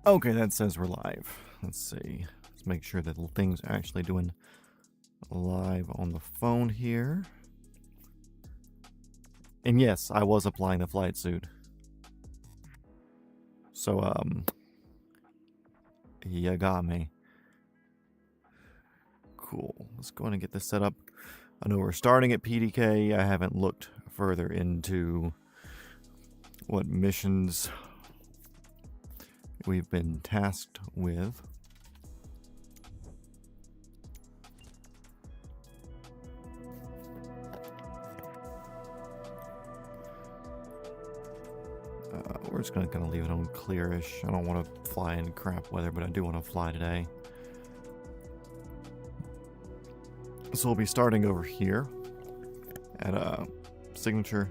Okay, that says we're live. Let's see. Let's make sure that the thing's actually doing live on the phone here. And yes, I was applying the flight suit. So, you got me. Cool. Let's go ahead and get this set up. I know we're starting at PDK. I haven't looked further into what missions we've been tasked with. We're just going to kind of leave it on clearish. I don't want to fly in crap weather, but I do want to fly today. So we'll be starting over here at a signature,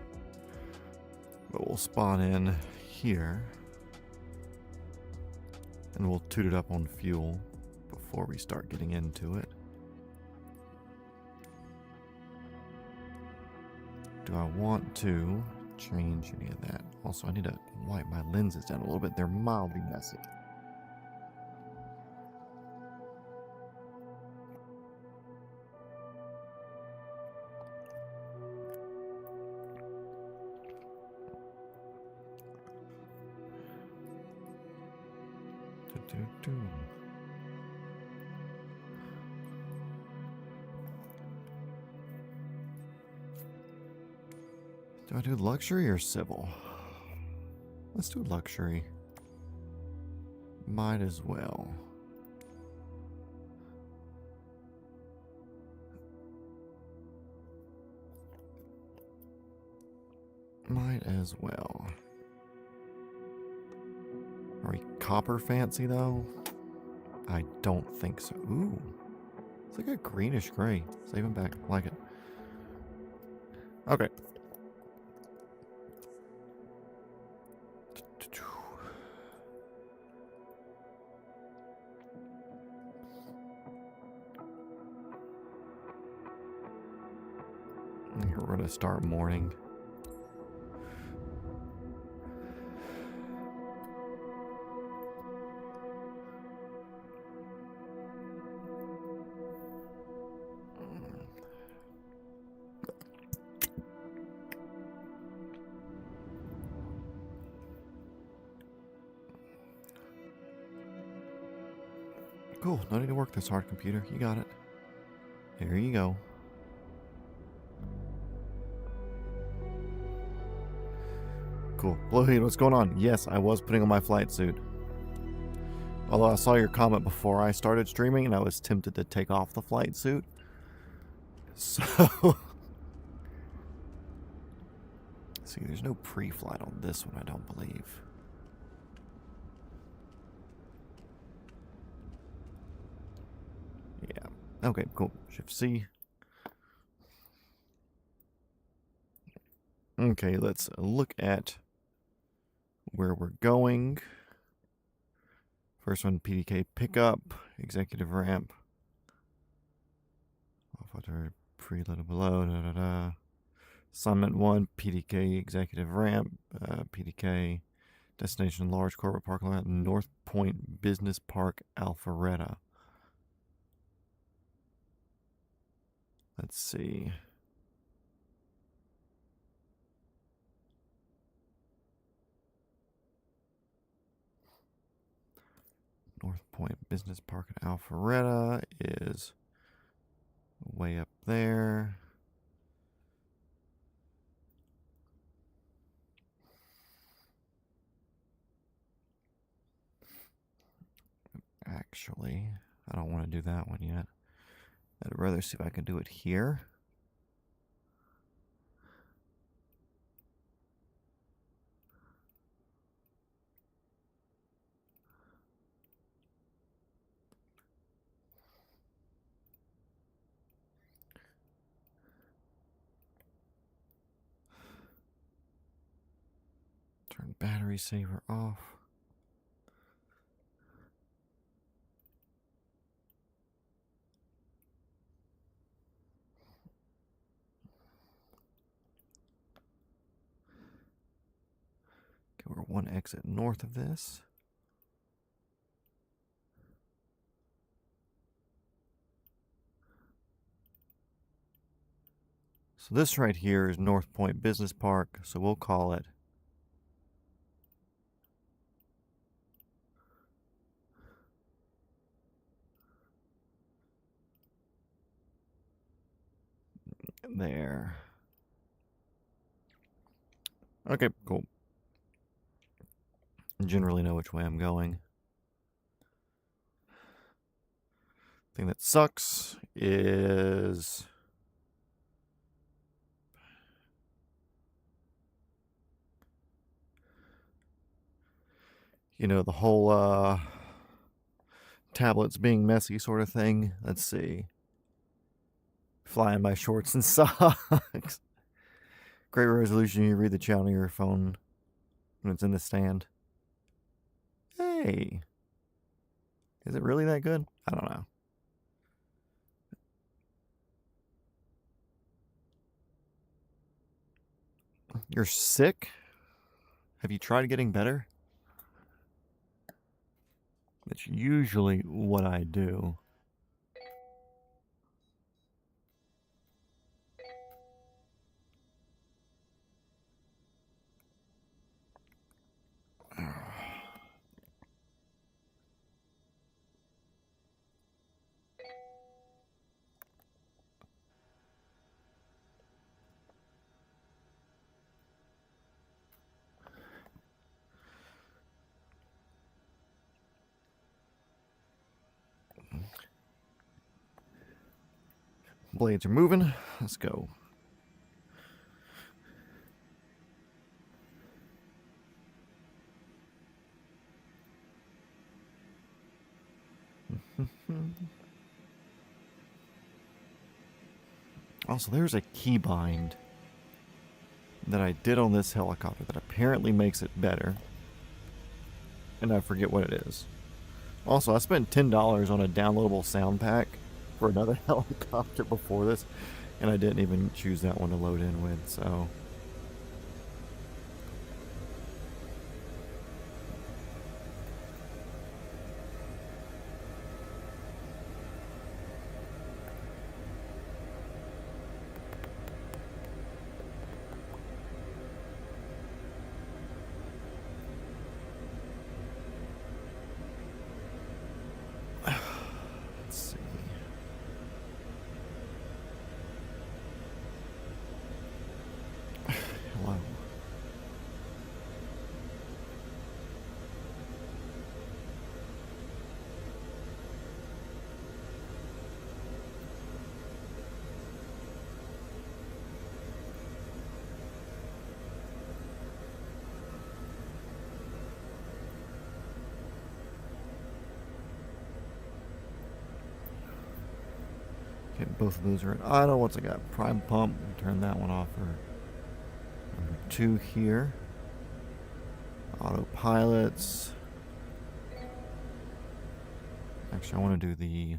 but we'll spawn in here and we'll toot it up on fuel before we start getting into it. Do I want to change any of that? Also, I need to wipe my lenses down a little bit. They're mildly messy. Do I do luxury or civil? Let's do luxury. Might as well. Might as well. Are we copper fancy though? I don't think so. Ooh. It's like a greenish gray. Save him back. Like it. Okay. Here we're gonna start morning. Cool, no need to work this hard, computer. You got it. There you go. Cool. Blowhead, what's going on? Yes, I was putting on my flight suit. Although I saw your comment before I started streaming and I was tempted to take off the flight suit. So... See, there's no pre-flight on this one, I don't believe. Yeah. Okay, cool. Shift C. Okay, let's look at where we're going. First one, PDK pickup, executive ramp. Off-water preloaded below, da-da-da. Assignment 1, PDK executive ramp, PDK destination large corporate parking lot, North Point Business Park, Alpharetta. Let's see. North Point Business Park in Alpharetta is way up there. Actually, I don't want to do that one yet. I'd rather see if I can do it here. Turn battery saver off. Okay, we're one exit north of this. So this right here is North Point Business Park, so we'll call it there. Okay, cool. Generally know which way I'm going. Thing that sucks is the whole tablets being messy sort of thing. Let's see. Flying my shorts and socks. Great resolution. You read the chat on your phone when it's in the stand. Hey. Is it really that good? I don't know. You're sick? Have you tried getting better? That's usually what I do. Blades are moving. Let's go. Also, there's a keybind that I did on this helicopter that apparently makes it better. And I forget what it is. Also, I spent $10 on a downloadable sound pack for another helicopter before this, and I didn't even choose that one to load in with, so... Let's see. Hello. Okay, both of those are in idle. Once I got prime pump, turn that one off for number 2 here. Autopilots. Actually, I want to do the...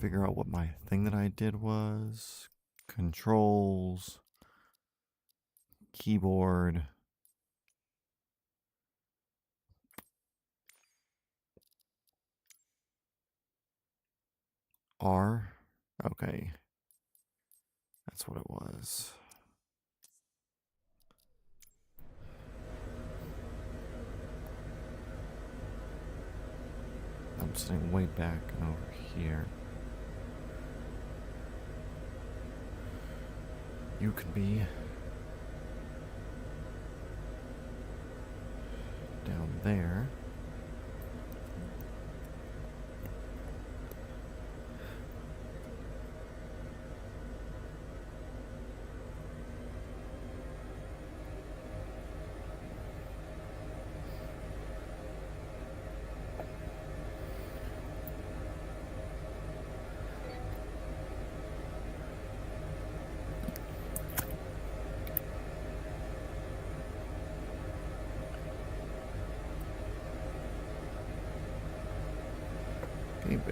figure out what my thing that I did was. Controls. Keyboard. R. Okay. That's what it was. I'm sitting way back over here. You could be down there.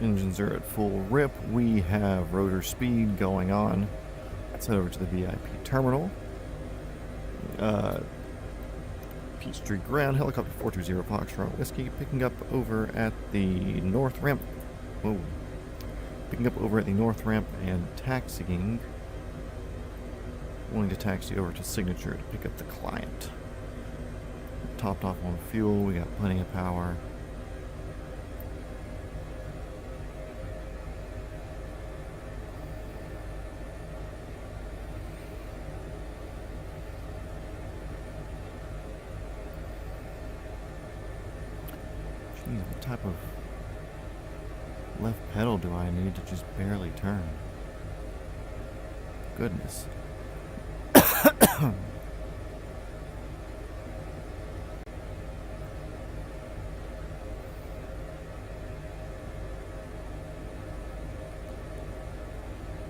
Engines are at full rip. We have rotor speed going on. Let's head over to the VIP terminal. Peachtree Ground, helicopter 420 Foxtrot Whiskey, picking up over at the north ramp. Whoa. Picking up over at the north ramp and taxiing willing to taxi over to Signature to pick up the client. Topped off on fuel, we got plenty of power. Jeez, what type of left pedal do I need to just barely turn? Goodness.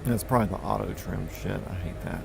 That's probably the auto trim shit. I hate that.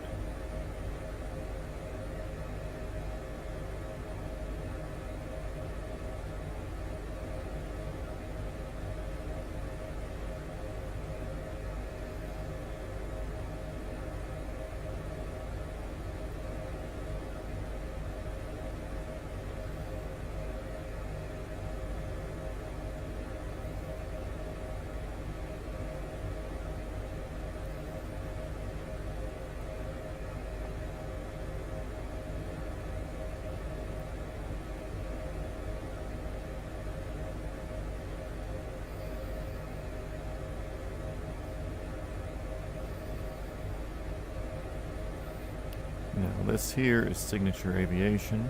Now this here is Signature Aviation.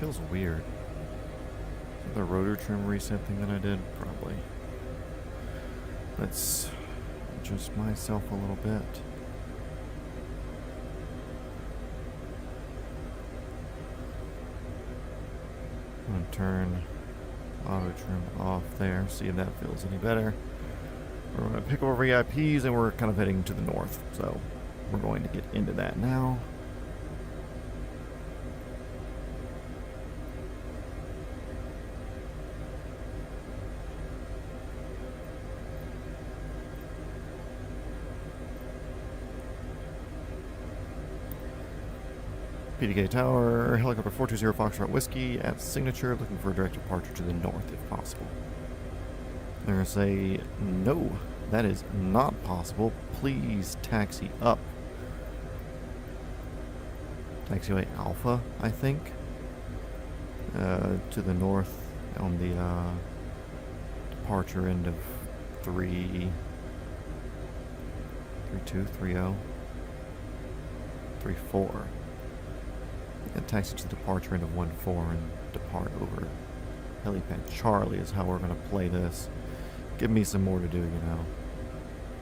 Feels weird. Is that the rotor trim reset thing that I did? Probably. Let's adjust myself a little bit. I'm going to turn auto trim off there, see if that feels any better. We're going to pick up our VIPs and we're kind of heading to the north, so we're going to get into that now. PDK Tower, helicopter 420 Foxtrot Whiskey at Signature, looking for a direct departure to the north if possible. They're going to say, no, that is not possible. Please taxi up. Taxiway Alpha, I think, to the north on the departure end of 332, 30, 34. And taxi to the departure end of 1-4 and depart over helipad Charlie is how we're going to play this. Give me some more to do, you know.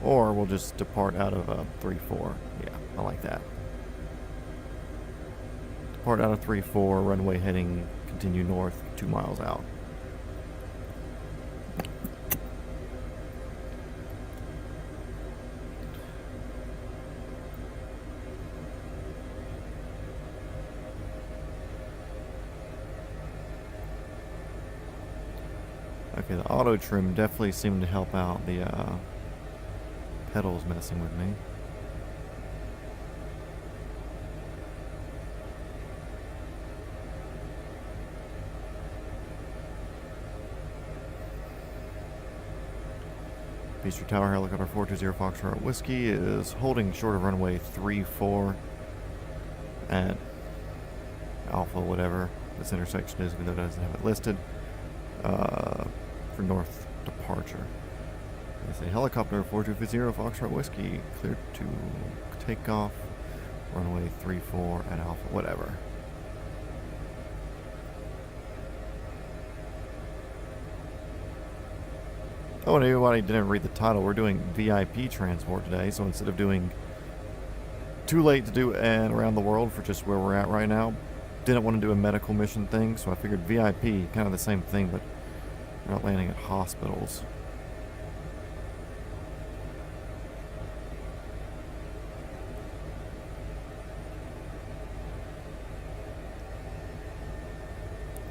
Or we'll just depart out of 3-4. Yeah, I like that. Depart out of 3-4, runway heading, continue north 2 miles out. Okay, the auto trim definitely seemed to help out. The pedals messing with me. Bistro Tower helicopter 420 Foxtrot Whiskey is holding short of runway 34 at Alpha, whatever this intersection is, even though it doesn't have it listed. For north departure. They say helicopter 4250 Foxtrot Whiskey cleared to take off runway 34 at Alpha, whatever. Oh, and everybody didn't read the title. We're doing VIP transport today, so instead of doing too late to do an around the world for just where we're at right now, didn't want to do a medical mission thing, so I figured VIP, kind of the same thing, but we're not landing at hospitals.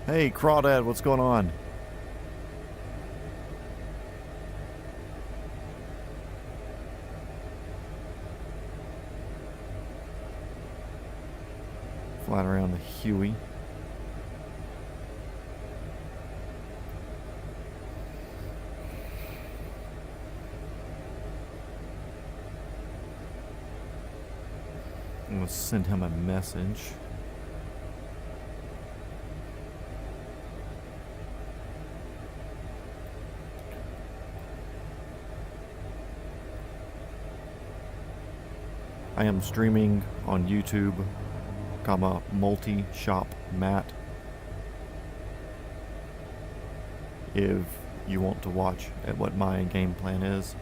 Hey, Crawdad, what's going on? slide around the Huey. I'm going to send him a message. I am streaming on YouTube, Multi-Shop Matt. If you want to watch at what my game plan is.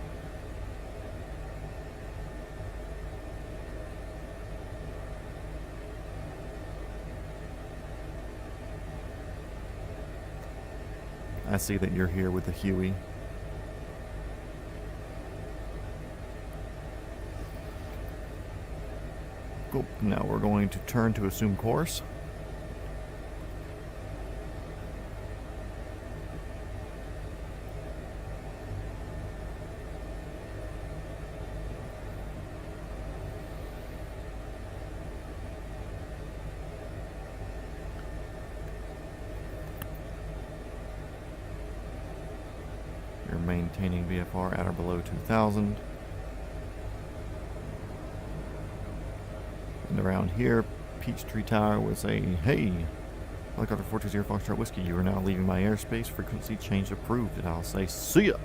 I see that you're here with the Huey. Cool. Now we're going to turn to assume course. You're maintaining VFR at or below 2,000. And around here, Peachtree Tower will say, "Hey, Helicopter 420 Foxtrot Whiskey, you are now leaving my airspace. Frequency change approved." And I'll say, "See ya."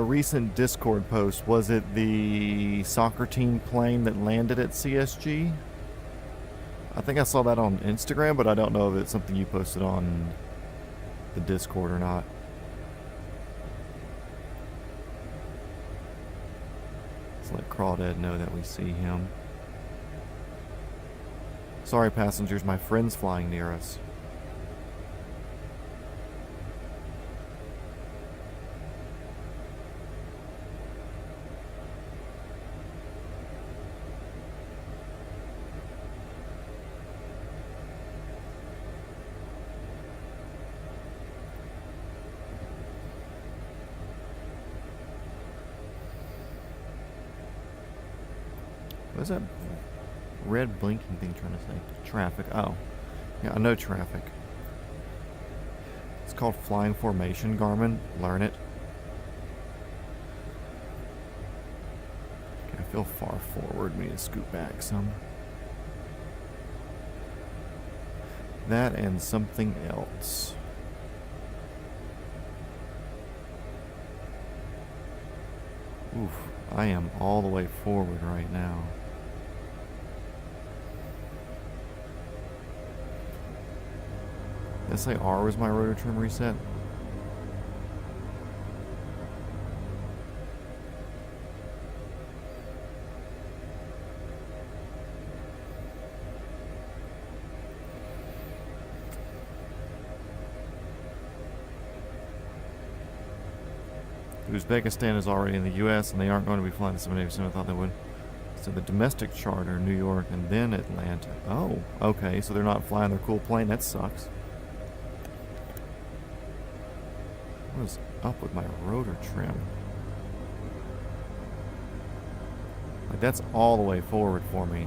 Recent Discord post. Was it the soccer team plane that landed at CSG? I think I saw that on Instagram, but I don't know if it's something you posted on the Discord or not. Let's let Crawdad know that we see him. Sorry, passengers, my friend's flying near us. What's that red blinking thing trying to say? Traffic. Oh. Yeah, I know traffic. It's called flying formation, Garmin. Learn it. Okay, I feel far forward. We need to scoot back some. That and something else. Oof. I am all the way forward right now. Did I say R was my rotor trim reset? Uzbekistan is already in the U.S. and they aren't going to be flying the 787. I thought they would. So the domestic charter, New York, and then Atlanta. Oh, okay. So they're not flying their cool plane. That sucks. What is up with my rotor trim? Like, that's all the way forward for me.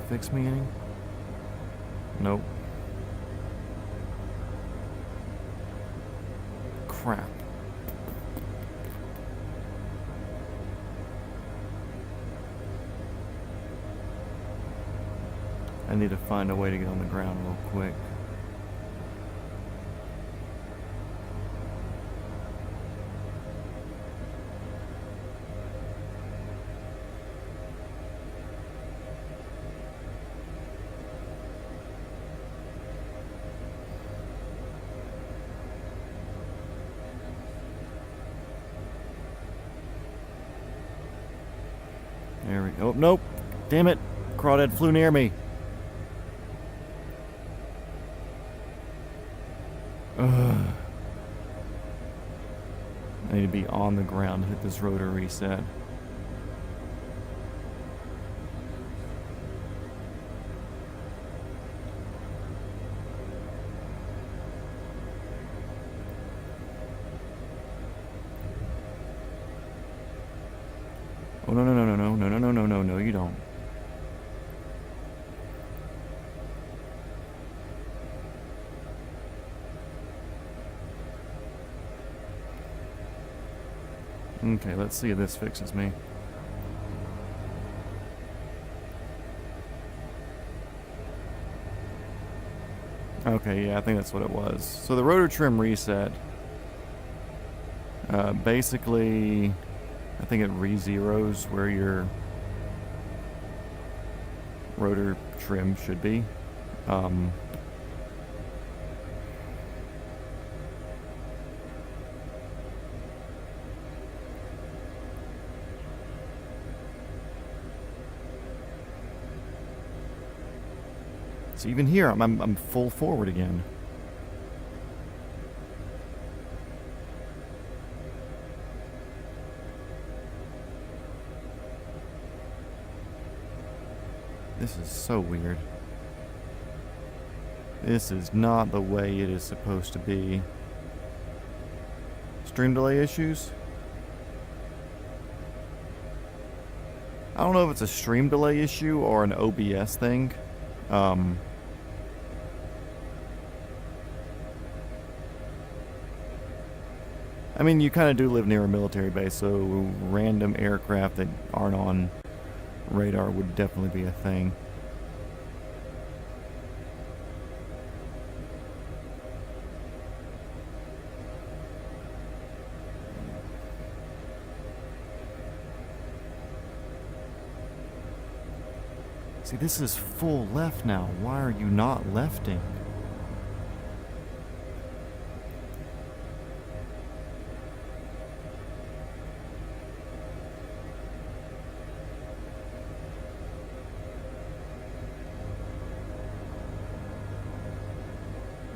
Fix me any? Nope. Crap. I need to find a way to get on the ground real quick. There we go. Oh, nope. Damn it. crawdad flew near me. Ugh. I need to be on the ground to hit this rotor reset. Oh, no, no, no, no, no, no, no, no, no, no, no, you don't. Okay, let's see if this fixes me. Okay, yeah, I think that's what it was. So the rotor trim reset, basically, I think it re-zeros where your rotor trim should be. So even here, I'm full forward again. This is so weird. This is not the way it is supposed to be. Stream delay issues? I don't know if it's a stream delay issue or an OBS thing. I mean, you kind of do live near a military base, so random aircraft that aren't on radar would definitely be a thing. See, this is full left now. Why are you not lefting?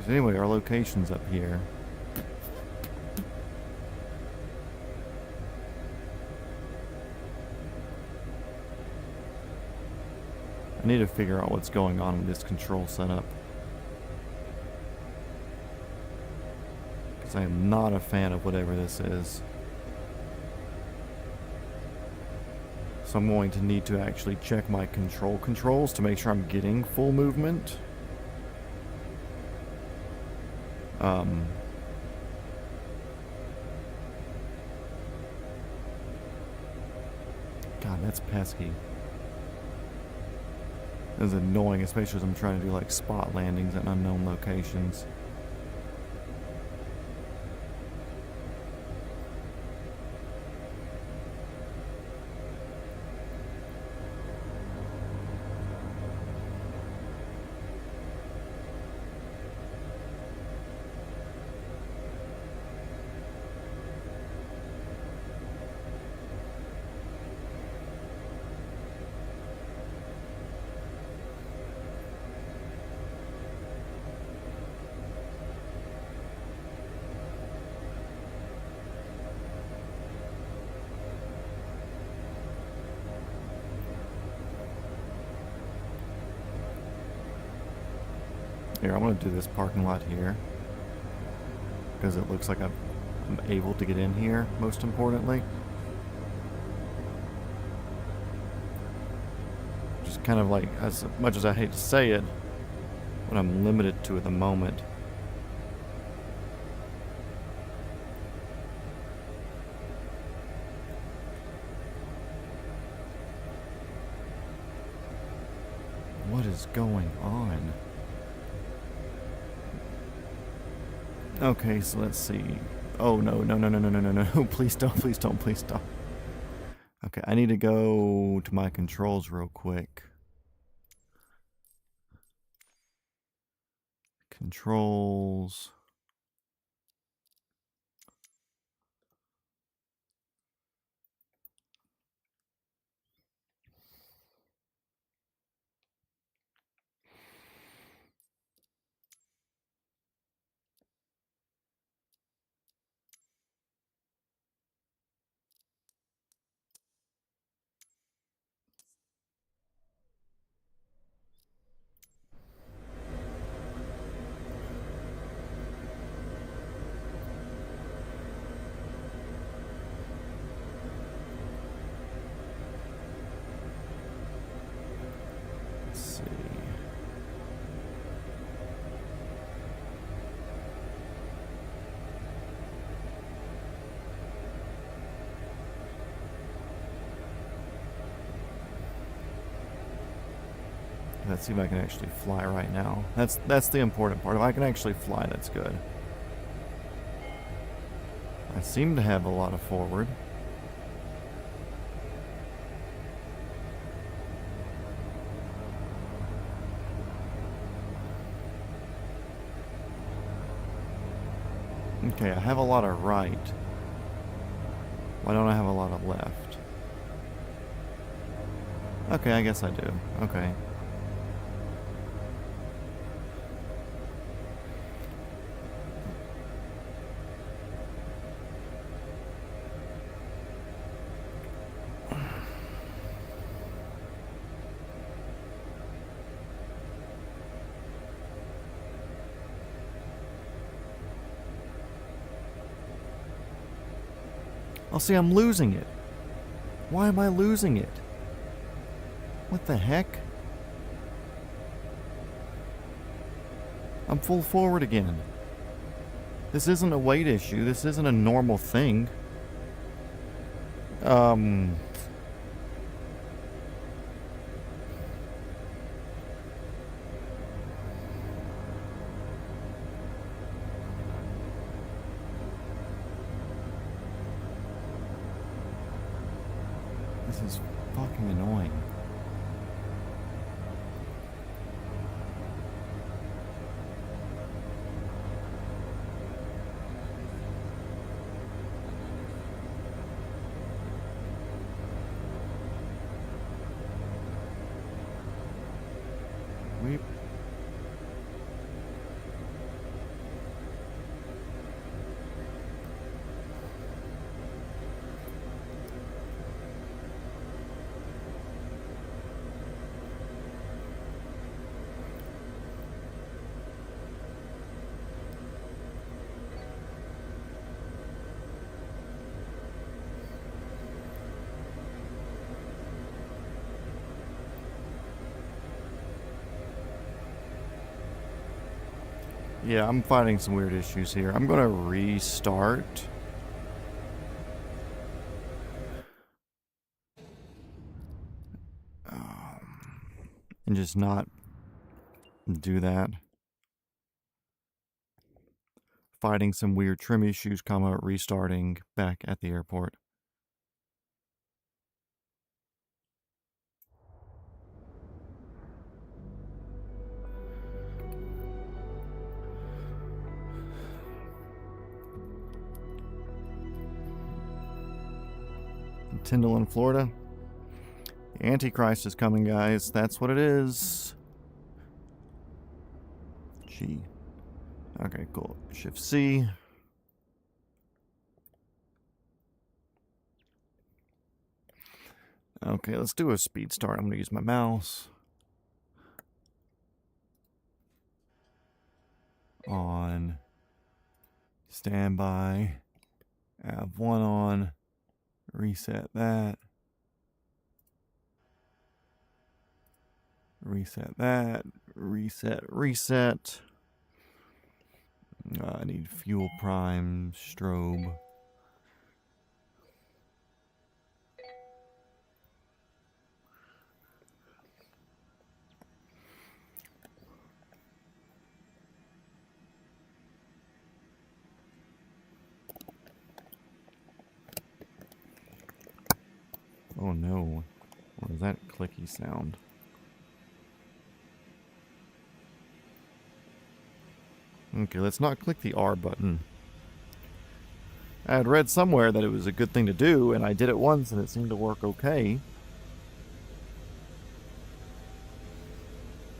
Anyway, our location's up here. I need to figure out what's going on with this control setup, because I am not a fan of whatever this is. So I'm going to need to actually check my controls to make sure I'm getting full movement. God, that's pesky. That's annoying, especially as I'm trying to do like spot landings at unknown locations. Here, I'm going to do this parking lot here, because it looks like I'm able to get in here, most importantly. Just kind of like, as much as I hate to say it, what I'm limited to at the moment. What is going on? Okay, so let's see. Oh, no, no, no, no, no, no, no, no. Please don't, please don't, please don't. Okay, I need to go to my controls real quick. Controls. let's see if I can actually fly right now. That's the important part. If I can actually fly, that's good. I seem to have a lot of forward. Okay, I have a lot of right. Why don't I have a lot of left? Okay, I guess I do. Okay. Oh, see, I'm losing it. Why am I losing it? What the heck? I'm full forward again. This isn't a weight issue. This isn't a normal thing. This is fucking annoying. Yeah, I'm finding some weird issues here. I'm gonna restart. And just not do that. Fighting some weird trim issues, restarting back at the airport. Tyndall in Florida. The Antichrist is coming, guys. That's what it is. G. Okay, cool. Shift C. Okay, let's do a speed start. I'm going to use my mouse. On. Standby. Have one on. Reset that. Reset that. Reset. I need fuel prime strobe. Oh no. What is that clicky sound? Okay, let's not click the R button. I had read somewhere that it was a good thing to do, and I did it once and it seemed to work okay.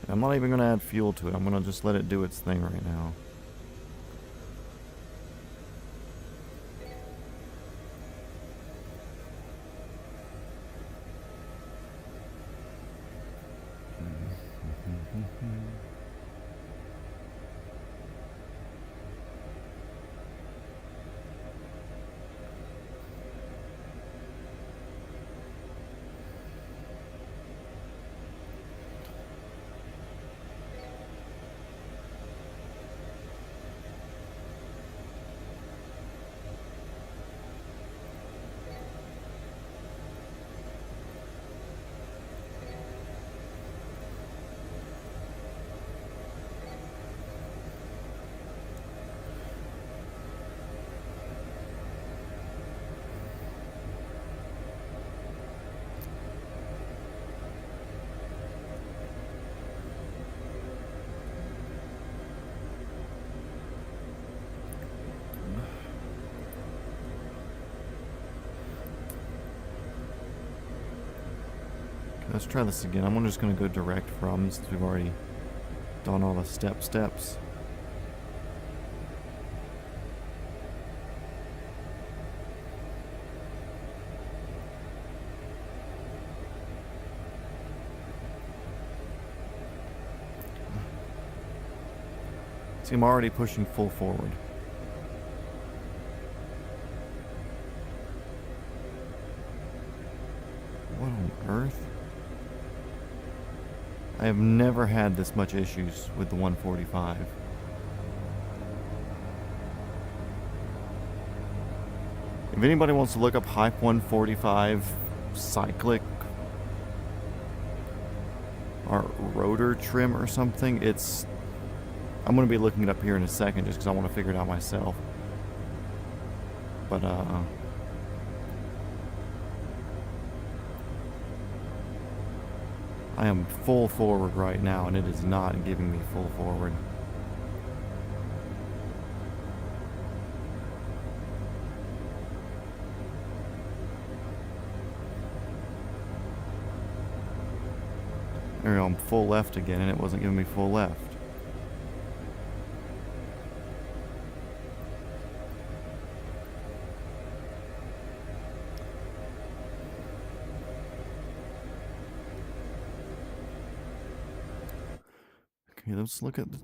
I'm not even going to add fuel to it. I'm going to just let it do its thing right now. Let's try this again. I'm just going to go direct from, since we've already done all the steps. See, I'm already pushing full forward. What on earth? I have never had this much issues with the 145. If anybody wants to look up Hype 145 cyclic or rotor trim or something, I'm going to be looking it up here in a second just because I want to figure it out myself. But, I am full forward right now, and it is not giving me full forward. There we go, I'm full left again, and it wasn't giving me full left. Okay, let's look at the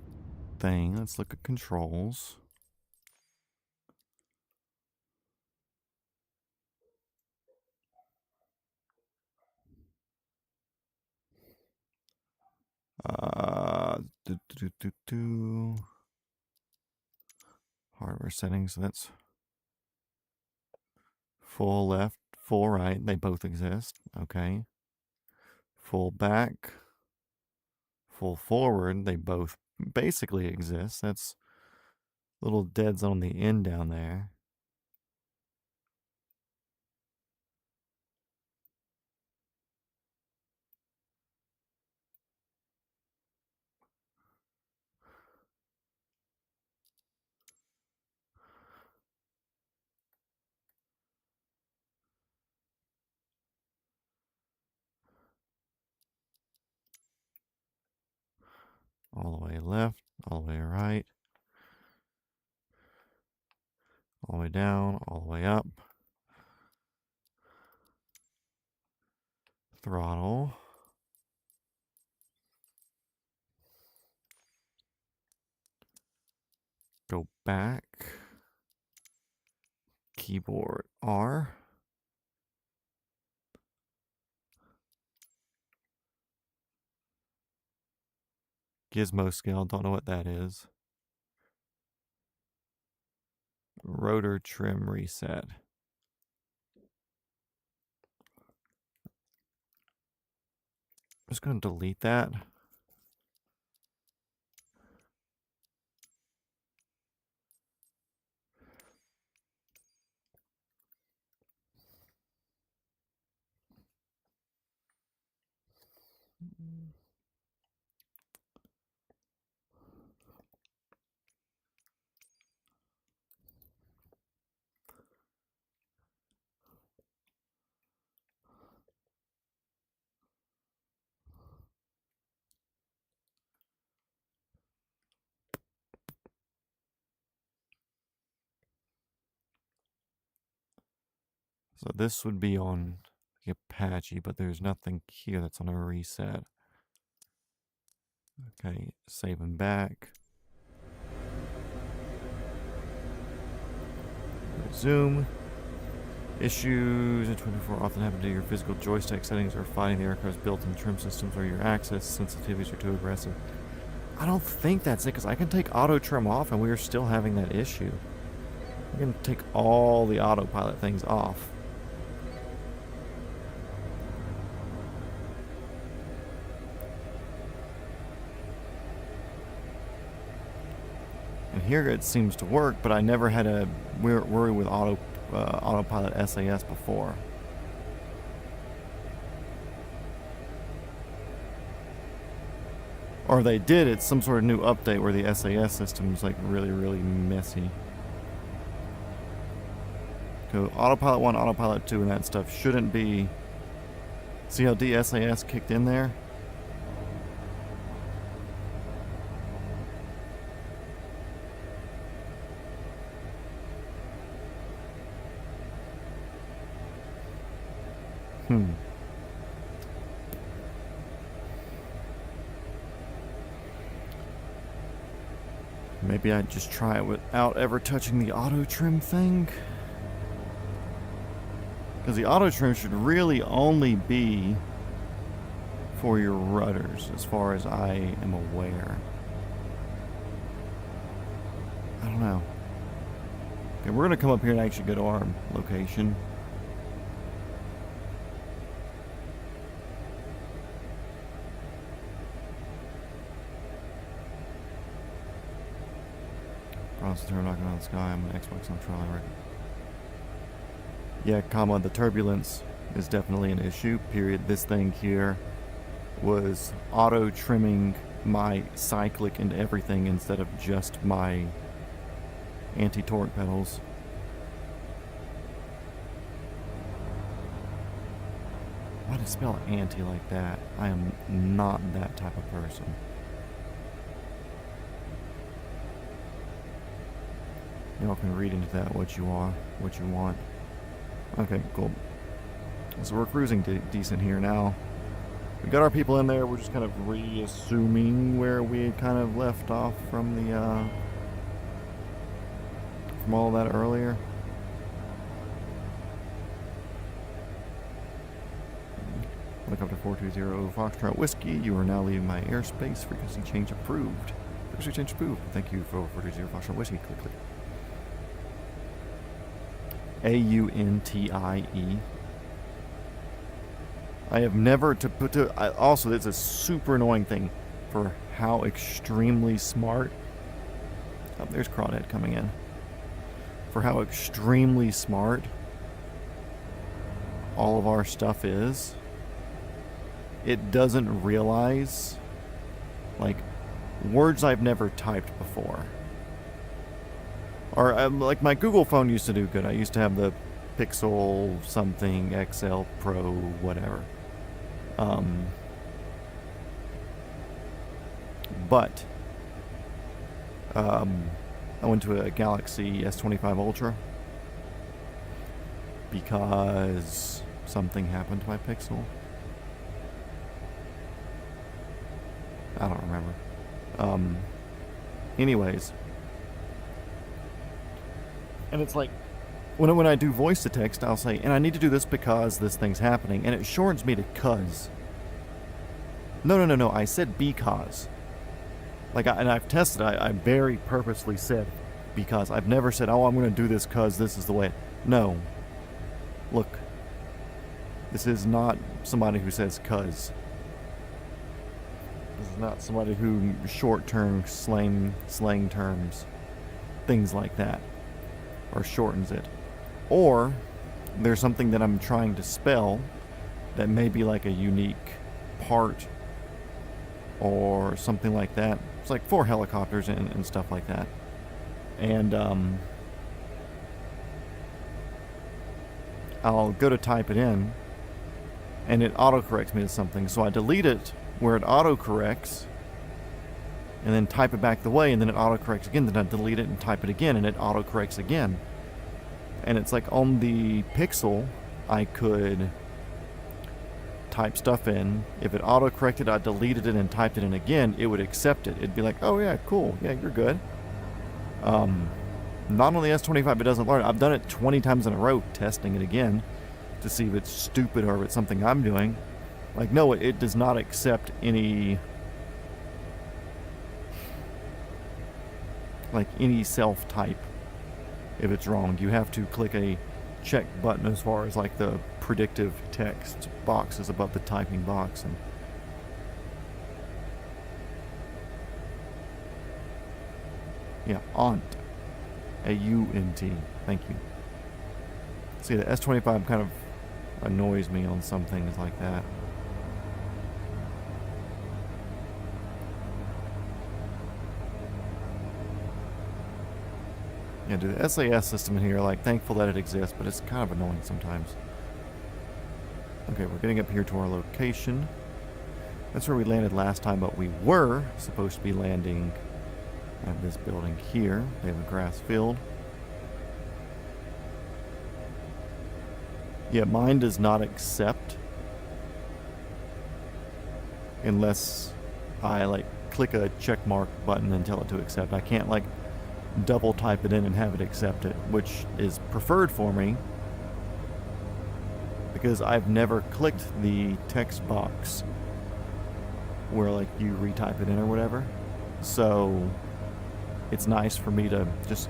thing. Let's look at controls. Hardware settings. So that's full left, full right. They both exist. Okay. Full back, full forward. They both basically exist. That's little deads on the end down there. All the way left, all the way right, all the way down, all the way up. Throttle. Go back. Keyboard R. Gizmo scale, don't know what that is. Rotor trim reset. I'm just going to delete that. So this would be on the Apache, but there's nothing here that's on a reset. Okay, save and back. Resume. Issues in 24 often happen to your physical joystick settings or fighting the aircraft's built-in trim systems or your access sensitivities are too aggressive. I don't think that's it, because I can take auto trim off and we are still having that issue. I can take all the autopilot things off. And here it seems to work, but I never had a worry with autopilot SAS before. Or they did, it's some sort of new update where the SAS system is like really, really messy. So Autopilot 1, Autopilot 2 and that stuff shouldn't be See how DSAS kicked in there? Maybe I'd just try it without ever touching the auto trim thing. Because the auto trim should really only be for your rudders, as far as I am aware. I don't know. Okay, we're going to come up here and actually go to our location. Processor knocking out the sky. I'm an Xbox on trial record. Yeah, comma, the turbulence is definitely an issue, period. This thing here was auto trimming my cyclic and everything instead of just my anti-torque pedals. Why do you spell anti like that? I am not that type of person. Y'all can read into that what you want. Okay, cool. So we're cruising decent here now. We got our people in there. We're just kind of reassuming where we had kind of left off from the from all that earlier. Helicopter 420 Foxtrot Whiskey. You are now leaving my airspace. Frequency change approved. Frequency change approved. Thank you for 420 Foxtrot Whiskey. Click. AUNTIE. I have never also, it's a super annoying thing for how extremely smart. Oh, there's Crawdad coming in. For how extremely smart all of our stuff is. It doesn't realize, like, words I've never typed before. Or, like, my Google phone used to do good. I used to have the Pixel something XL Pro whatever. But I went to a Galaxy S25 Ultra because something happened to my Pixel. I don't remember. Anyways. And it's like, when I do voice to text, I'll say, and I need to do this because this thing's happening, and it shortens me to cuz. No, I said because. Like, and I've tested, I very purposely said because. I've never said, oh, I'm going to do this cuz this is the way. No. Look. This is not somebody who says cuz. This is not somebody who short-term slang terms. Things like that. Or shortens it. Or there's something that I'm trying to spell that may be like a unique part or something like that. It's like for helicopters and stuff like that. And I'll go to type it in and it autocorrects me to something. So I delete it where it autocorrects and then type it back the way, and then it autocorrects again. Then I delete it and type it again, and it autocorrects again. And it's like on the Pixel, I could type stuff in. If it autocorrected, I deleted it and typed it in again, it would accept it. It'd be like, oh yeah, cool, yeah, you're good. Not on the S25, it doesn't learn. I've done it 20 times in a row, testing it again to see if it's stupid or if it's something I'm doing. Like, no, it does not accept any... like any self-type if it's wrong. You have to click a check button as far as like the predictive text boxes above the typing box. And yeah, aunt. A-U-N-T. Thank you. See, the S25 kind of annoys me on some things like that. Yeah, dude, the SAS system in here, like, thankful that it exists, but it's kind of annoying sometimes. Okay, we're getting up here to our location. That's where we landed last time, but we were supposed to be landing at this building here. They have a grass field. Yeah, mine does not accept unless I like click a check mark button and tell it to accept. I can't like double type it in and have it accept it, which is preferred for me because I've never clicked the text box where like you retype it in or whatever. So it's nice for me to just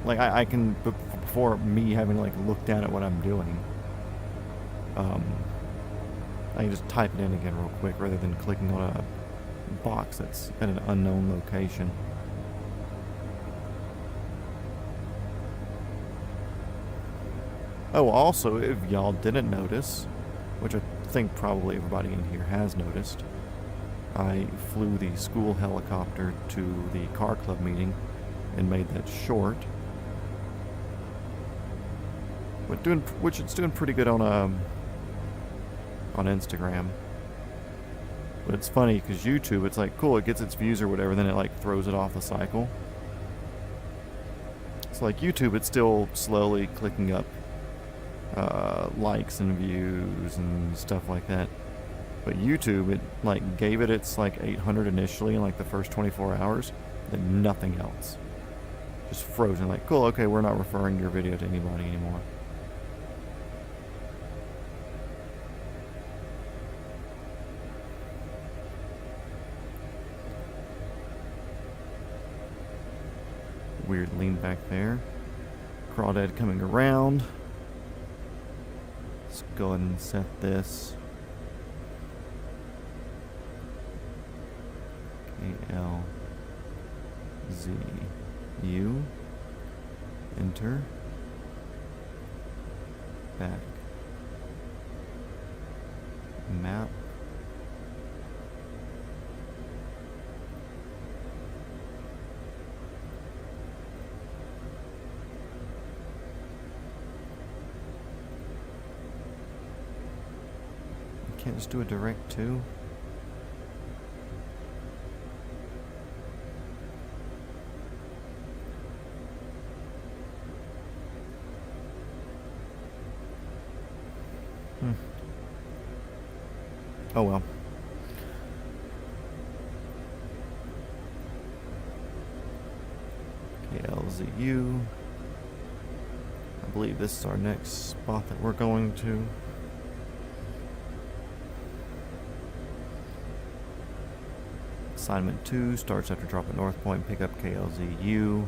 like I can before me having like looked down at what I'm doing. I can just type it in again real quick rather than clicking on a box that's at an unknown location. Oh, also, if y'all didn't notice, which I think probably everybody in here has noticed, I flew the school helicopter to the car club meeting and made that short. But which it's doing pretty good on Instagram. But it's funny because YouTube, it's like cool, it gets its views or whatever, then it like throws it off the cycle. So like YouTube, it's still slowly clicking up likes and views and stuff like that. But YouTube, it like gave it its like 800 initially in like the first 24 hours, then nothing else. Just frozen. Like cool, okay, we're not referring your video to anybody anymore. Weird lean back there. Crawdad coming around. Let's go ahead and set this. KLZU. Enter. Back. Map. Can't just do a direct to. Oh well. KLZU. I believe this is our next spot that we're going to. Assignment 2 starts after drop at North Point, pick up KLZU.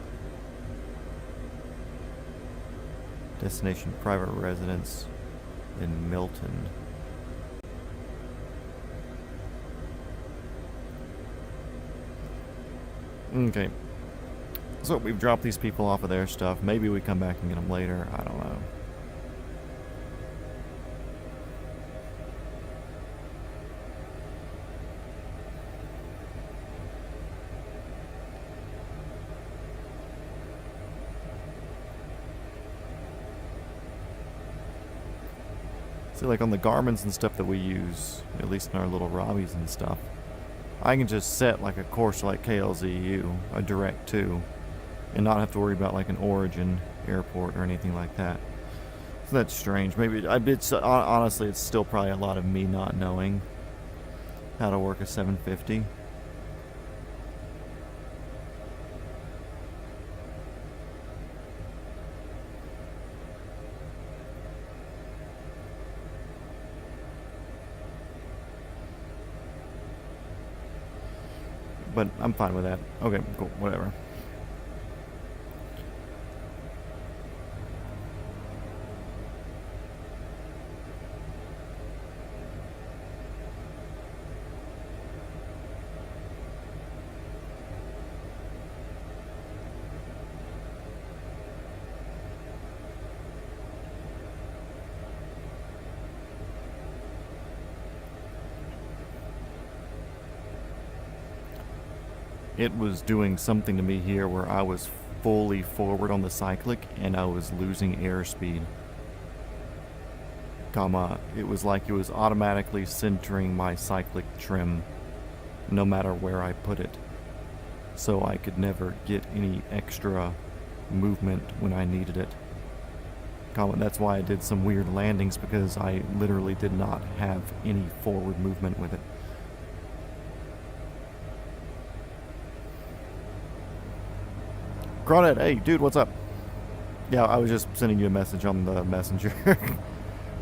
Destination private residence in Milton. Okay. So we've dropped these people off of their stuff. Maybe we come back and get them later. I don't know. See, like on the Garmins and stuff that we use, at least in our little Robbies and stuff, I can just set like a course like KLZU, a direct to, and not have to worry about like an origin airport or anything like that. So that's strange. Maybe honestly, it's still probably a lot of me not knowing how to work a 750. But I'm fine with that. Okay, cool, whatever. It was doing something to me here where I was fully forward on the cyclic and I was losing airspeed. comma, it was like it was automatically centering my cyclic trim no matter where I put it. So I could never get any extra movement when I needed it. That's why I did some weird landings, because I literally did not have any forward movement with it. Crawdad, hey dude, what's up? Yeah, I was just sending you a message on the messenger.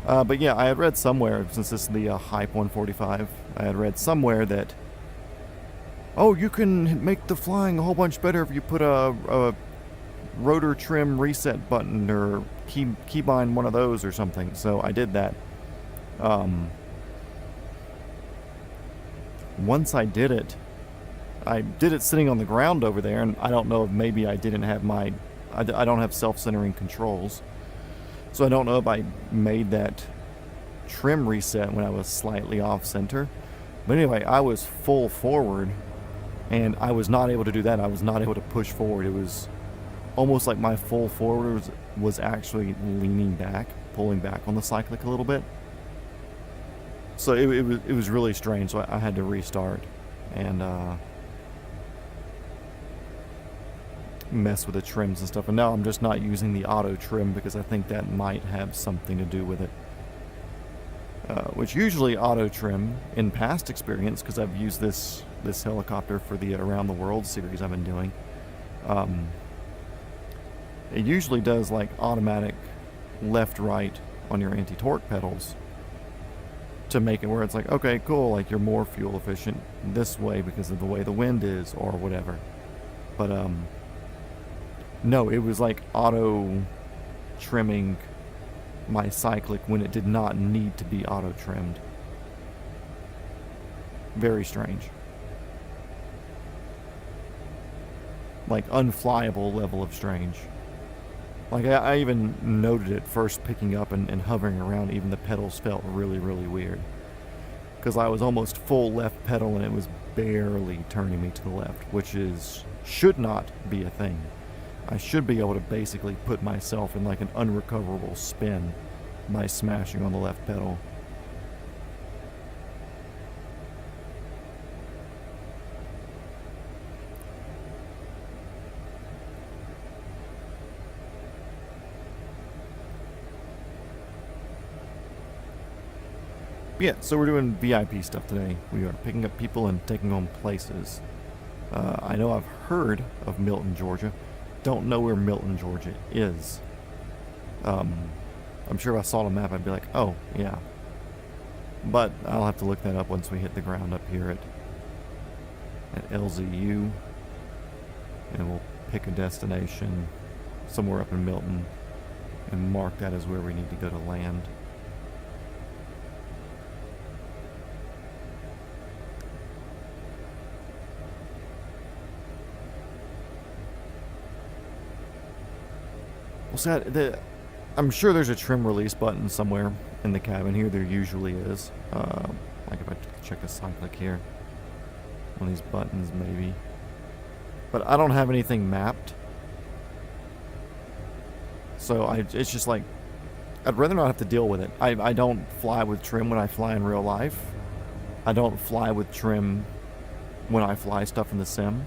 But yeah, I had read somewhere, since this is the Hype 145, I had read somewhere that, oh, you can make the flying a whole bunch better if you put a rotor trim reset button or keybind one of those or something. So I did that. Once I did it sitting on the ground over there, and I don't know if maybe I didn't have I don't have self-centering controls. So I don't know if I made that trim reset when I was slightly off center. But anyway, I was full forward, and I was not able to do that. I was not able to push forward. It was almost like my full forward was actually leaning back, pulling back on the cyclic a little bit. So it was really strange. So I had to restart and mess with the trims and stuff. And now I'm just not using the auto trim because I think that might have something to do with it. Which usually auto trim, in past experience, because I've used this helicopter for the Around the World series I've been doing, it usually does like automatic left-right on your anti-torque pedals to make it where it's like, okay, cool, like you're more fuel efficient this way because of the way the wind is or whatever. But no, it was like auto trimming my cyclic when it did not need to be auto trimmed. Very strange. Like unflyable level of strange. Like I even noted it first picking up and hovering around, even the pedals felt really, really weird. Because I was almost full left pedal and it was barely turning me to the left, which should not be a thing. I should be able to basically put myself in like an unrecoverable spin by smashing on the left pedal. Yeah, so we're doing VIP stuff today. We are picking up people and taking them places. I know I've heard of Milton, Georgia. Don't know where Milton, Georgia is. I'm sure if I saw the map, I'd be like, oh, yeah. But I'll have to look that up once we hit the ground up here at LZU. And we'll pick a destination somewhere up in Milton and mark that as where we need to go to land. Well, see, I'm sure there's a trim release button somewhere in the cabin here. There usually is. Like if I check the cyclic here. One of these buttons maybe. But I don't have anything mapped. So it's just like, I'd rather not have to deal with it. I don't fly with trim when I fly in real life. I don't fly with trim when I fly stuff in the sim.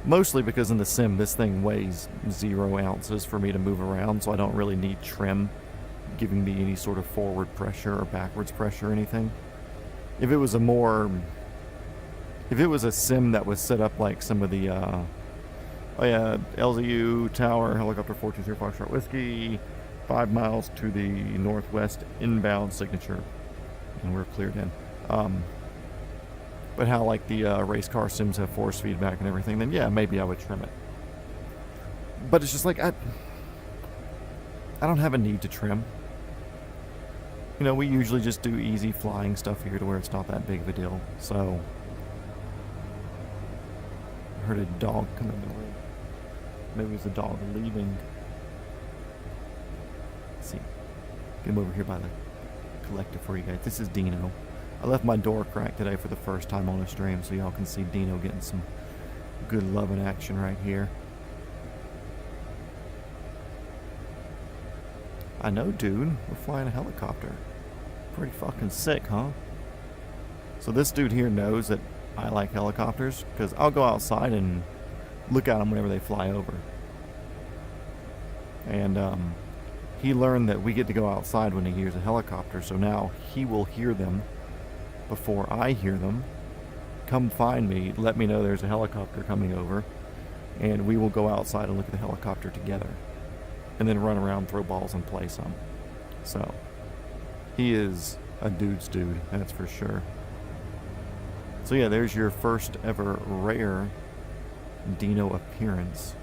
Mostly because in the sim, this thing weighs 0 ounces for me to move around, so I don't really need trim giving me any sort of forward pressure or backwards pressure or anything. If it was a sim that was set up like some of the, LZU Tower, Helicopter 423 Foxtrot Whiskey, 5 miles to the northwest inbound signature, and we're cleared in. But how like the race car sims have force feedback and everything, then yeah, maybe I would trim it. But it's just like, I don't have a need to trim. You know, we usually just do easy flying stuff here to where it's not that big of a deal. So, I heard a dog coming the way. Maybe it was a dog leaving. Let's see. Get him over here by the collector for you guys. This is Dino. I left my door cracked today for the first time on a stream, so y'all can see Dino getting some good love and action right here. I know, dude. We're flying a helicopter. Pretty fucking sick, huh? So this dude here knows that I like helicopters because I'll go outside and look at them whenever they fly over. And he learned that we get to go outside when he hears a helicopter, so now he will hear them before I hear them. Come find me, let me know there's a helicopter coming over, and we will go outside and look at the helicopter together. And then run around, throw balls, and play some. So, he is a dude's dude, that's for sure. So yeah, there's your first ever rare Dino appearance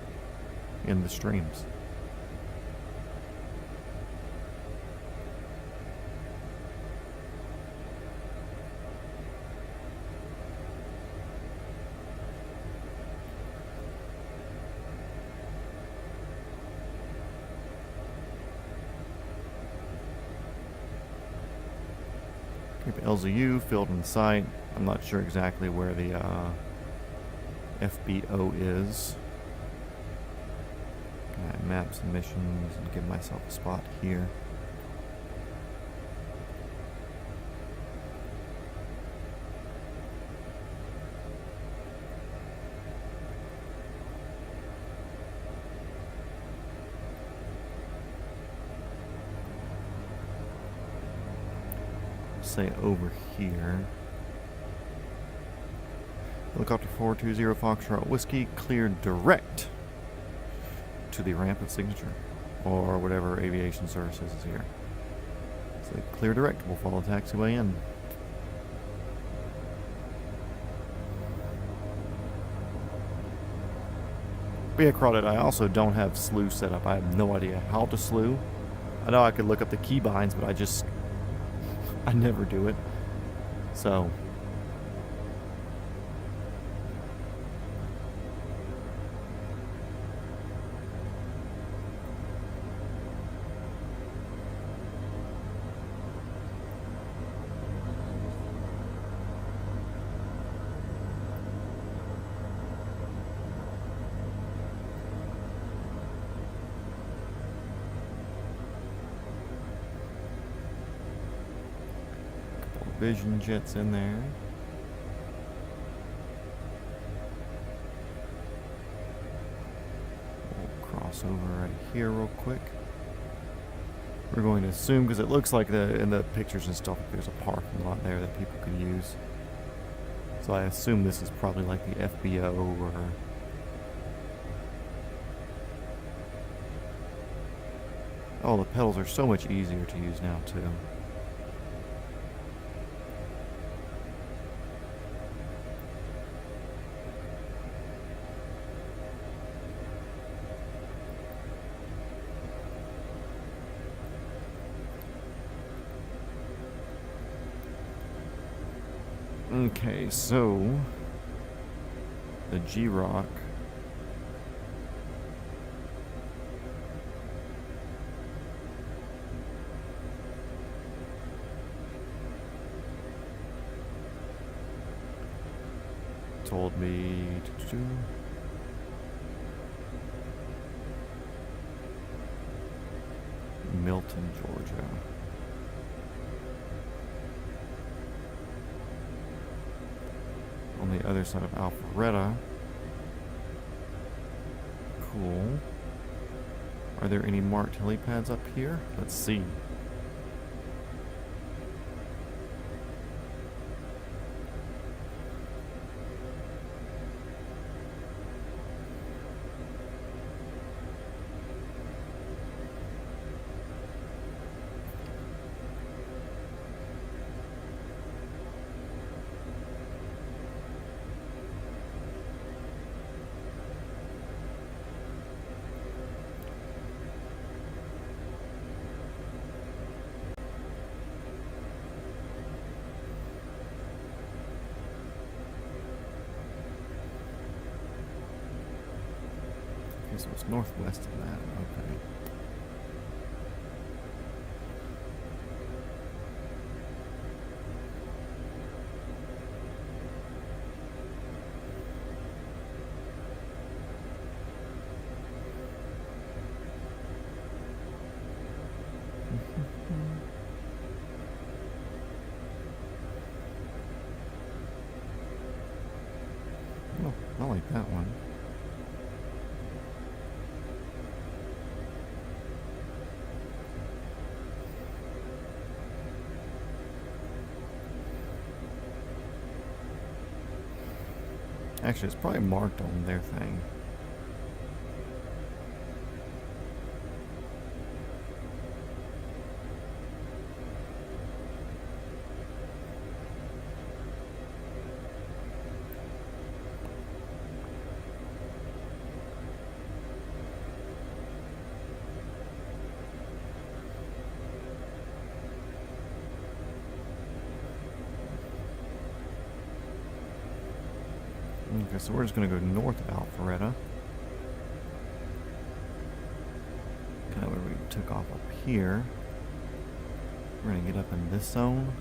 in the streams. LZU, field in sight. I'm not sure exactly where the FBO is. Map submissions and give myself a spot here. Say over here. Helicopter 420 Foxtrot Whiskey cleared direct to the ramp at Signature, or whatever aviation services is here. So clear direct, we'll follow taxiway in. But yeah, Crawdad, I also don't have slew set up. I have no idea how to slew. I know I could look up the keybinds, but I never do it. So Vision jets in there. We'll cross over right here real quick. We're going to assume, because it looks like in the pictures and stuff, there's a parking lot there that people could use. So I assume this is probably like the FBO or... Oh, the pedals are so much easier to use now, too. Okay, so the G-Rock told me Milton, Georgia. On the other side of Alpharetta. Cool. Are there any marked helipads up here? Let's see. So it's northwest of that, okay. that one. Actually, it's probably marked on their thing. Okay, so we're just going to go north of Alpharetta. Kind of where we took off up here. We're going to get up in this zone.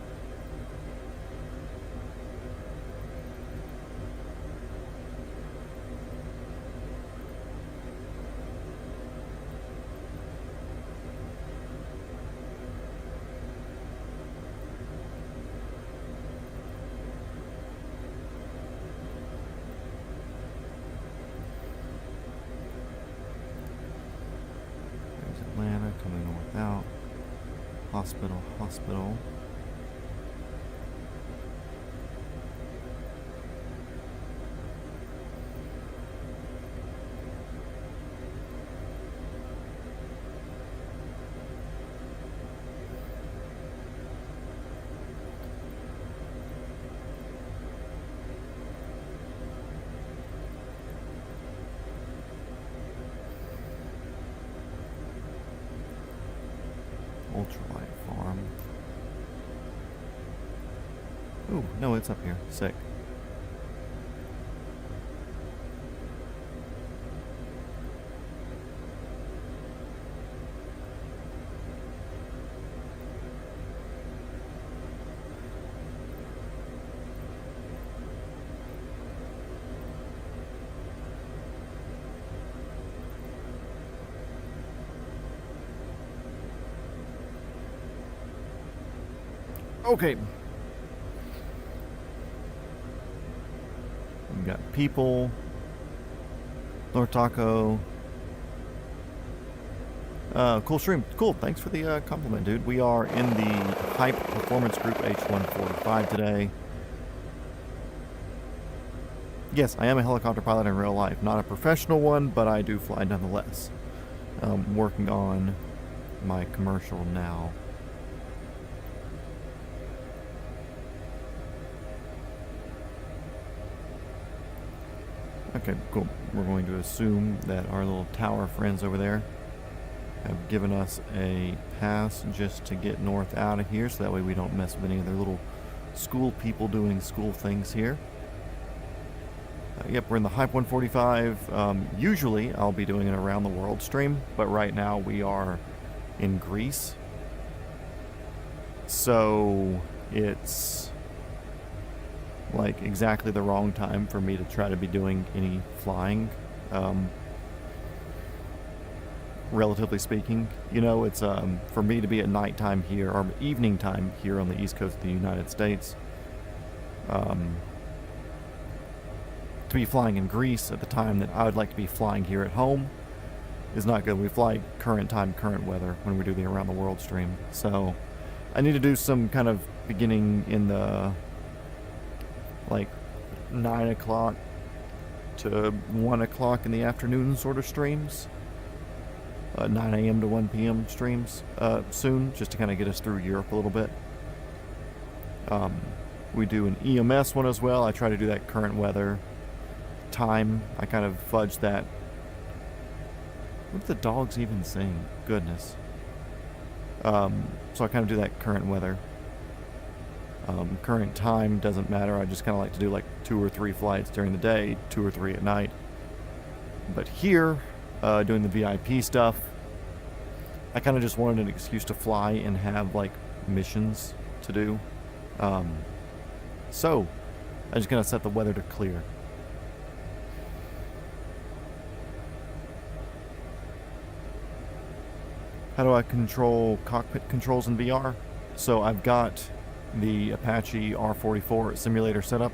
Atlanta, coming north out. Hospital, hospital. Ultralight farm. Ooh, no, it's up here. Sick. Okay. We've got people. Lord Taco. Cool stream. Cool. Thanks for the compliment, dude. We are in the Hype Performance Group H145 today. Yes, I am a helicopter pilot in real life. Not a professional one, but I do fly nonetheless. Working on my commercial now. Okay, cool. We're going to assume that our little tower friends over there have given us a pass just to get north out of here, so that way we don't mess with any of their little school people doing school things here. Yep, we're in the Hype 145. Usually I'll be doing an around the world stream, but right now we are in Greece. So it's like exactly the wrong time for me to try to be doing any flying, relatively speaking. You know, it's for me to be at nighttime here, or evening time here on the east coast of the United States, to be flying in Greece at the time that I would like to be flying here at home is not good. We fly current time, current weather when we do the around the world stream. So I need to do some kind of beginning in the like 9 o'clock to 1 o'clock in the afternoon sort of streams. 9 a.m. to 1 p.m. streams soon, just to kind of get us through Europe a little bit. We do an EMS one as well. I try to do that current weather time. I kind of fudge that. What are the dogs even saying? Goodness. So I kind of do that current weather. Current time doesn't matter. I just kind of like to do like 2 or 3 flights during the day, 2 or 3 at night. But here, doing the VIP stuff, I kind of just wanted an excuse to fly and have like missions to do. So I just kind of set the weather to clear. How do I control cockpit controls in VR? So I've got the Apache R44 simulator setup.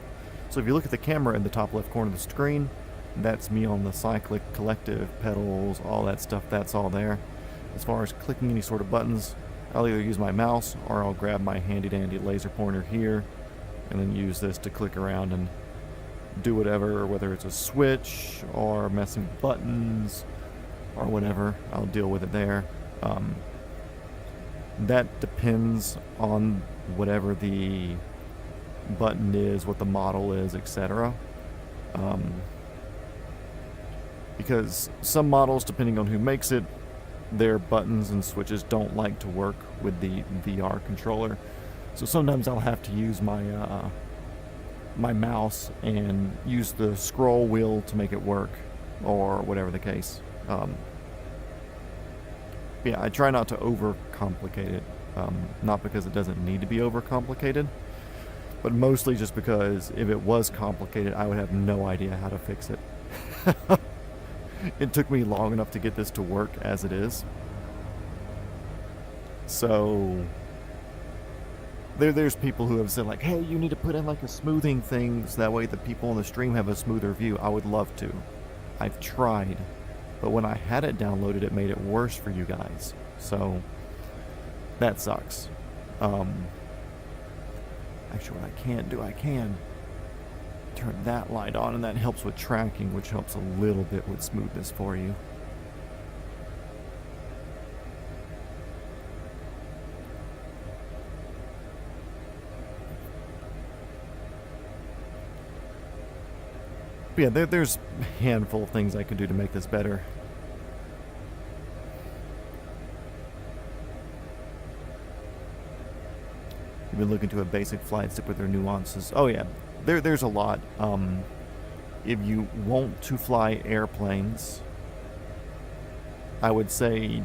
So if you look at the camera in the top left corner of the screen, That's me on the Cyclic Collective, pedals, all that stuff, that's all there. As far as clicking any sort of buttons, I'll either use my mouse or I'll grab my handy dandy laser pointer here and then use this to click around and do whatever, whether it's a switch or messing with buttons or whatever. I'll deal with it there. That depends on whatever the button is, what the model is, etc. Because some models, depending on who makes it, their buttons and switches don't like to work with the VR controller. So sometimes I'll have to use my my mouse and use the scroll wheel to make it work, or whatever the case. Yeah, I try not to overcomplicate it. Not because it doesn't need to be overcomplicated, but mostly just because if it was complicated, I would have no idea how to fix it. It took me long enough to get this to work as it is. So there's people who have said like, hey, you need to put in like a smoothing thing so that way the people on the stream have a smoother view. I would love to. I've tried. But when I had it downloaded, it made it worse for you guys. So that sucks. Actually, what I can do, I can turn that light on, and that helps with tracking, which helps a little bit with smoothness for you. But yeah, there's a handful of things I can do to make this better. You've been looking to a basic flight stick with their nuances. Oh yeah, there's a lot. If you want to fly airplanes, I would say,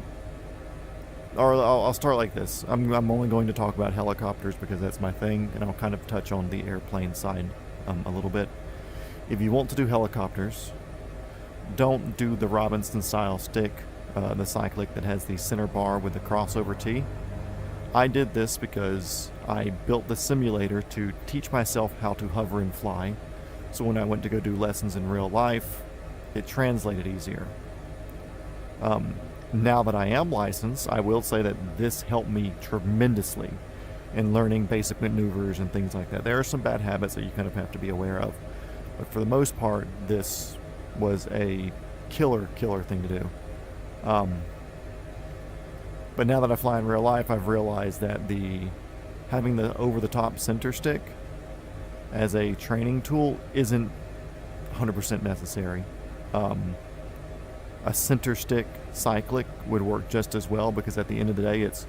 or I'll start like this. I'm only going to talk about helicopters because that's my thing, and I'll kind of touch on the airplane side a little bit. If you want to do helicopters, don't do the Robinson style stick, the Cyclic that has the center bar with the crossover T. I did this because I built the simulator to teach myself how to hover and fly. So when I went to go do lessons in real life, it translated easier. Now that I am licensed, I will say that this helped me tremendously in learning basic maneuvers and things like that. There are some bad habits that you kind of have to be aware of. But for the most part, this was a killer thing to do. But now that I fly in real life, I've realized that having the over-the-top center stick as a training tool isn't 100% necessary. A center stick Cyclic would work just as well because at the end of the day, it's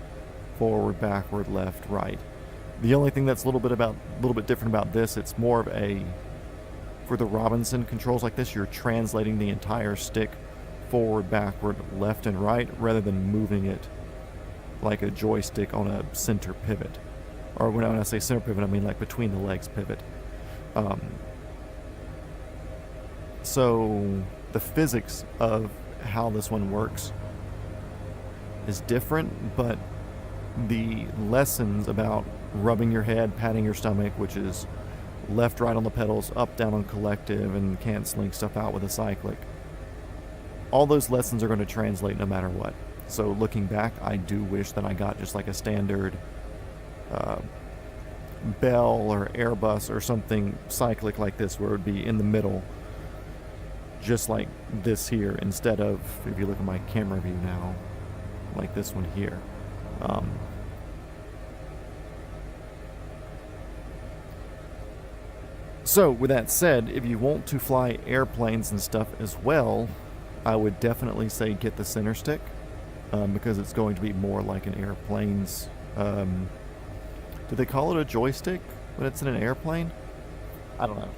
forward, backward, left, right. The only thing that's a little bit different about this, it's more of a, for the Robinson controls like this, you're translating the entire stick forward, backward, left, and right rather than moving it like a joystick on a center pivot. Or when I say center pivot, I mean like between the legs pivot. So the physics of how this one works is different, but the lessons about rubbing your head, patting your stomach, which is left, right on the pedals, up, down on collective, and canceling stuff out with a Cyclic, all those lessons are going to translate no matter what. So looking back, I do wish that I got just like a standard Bell or Airbus or something Cyclic like this, where it would be in the middle, just like this here, instead of, if you look at my camera view now, like this one here. So with that said, if you want to fly airplanes and stuff as well, I would definitely say get the center stick, because it's going to be more like an airplane's, do they call it a joystick when it's in an airplane? I don't know.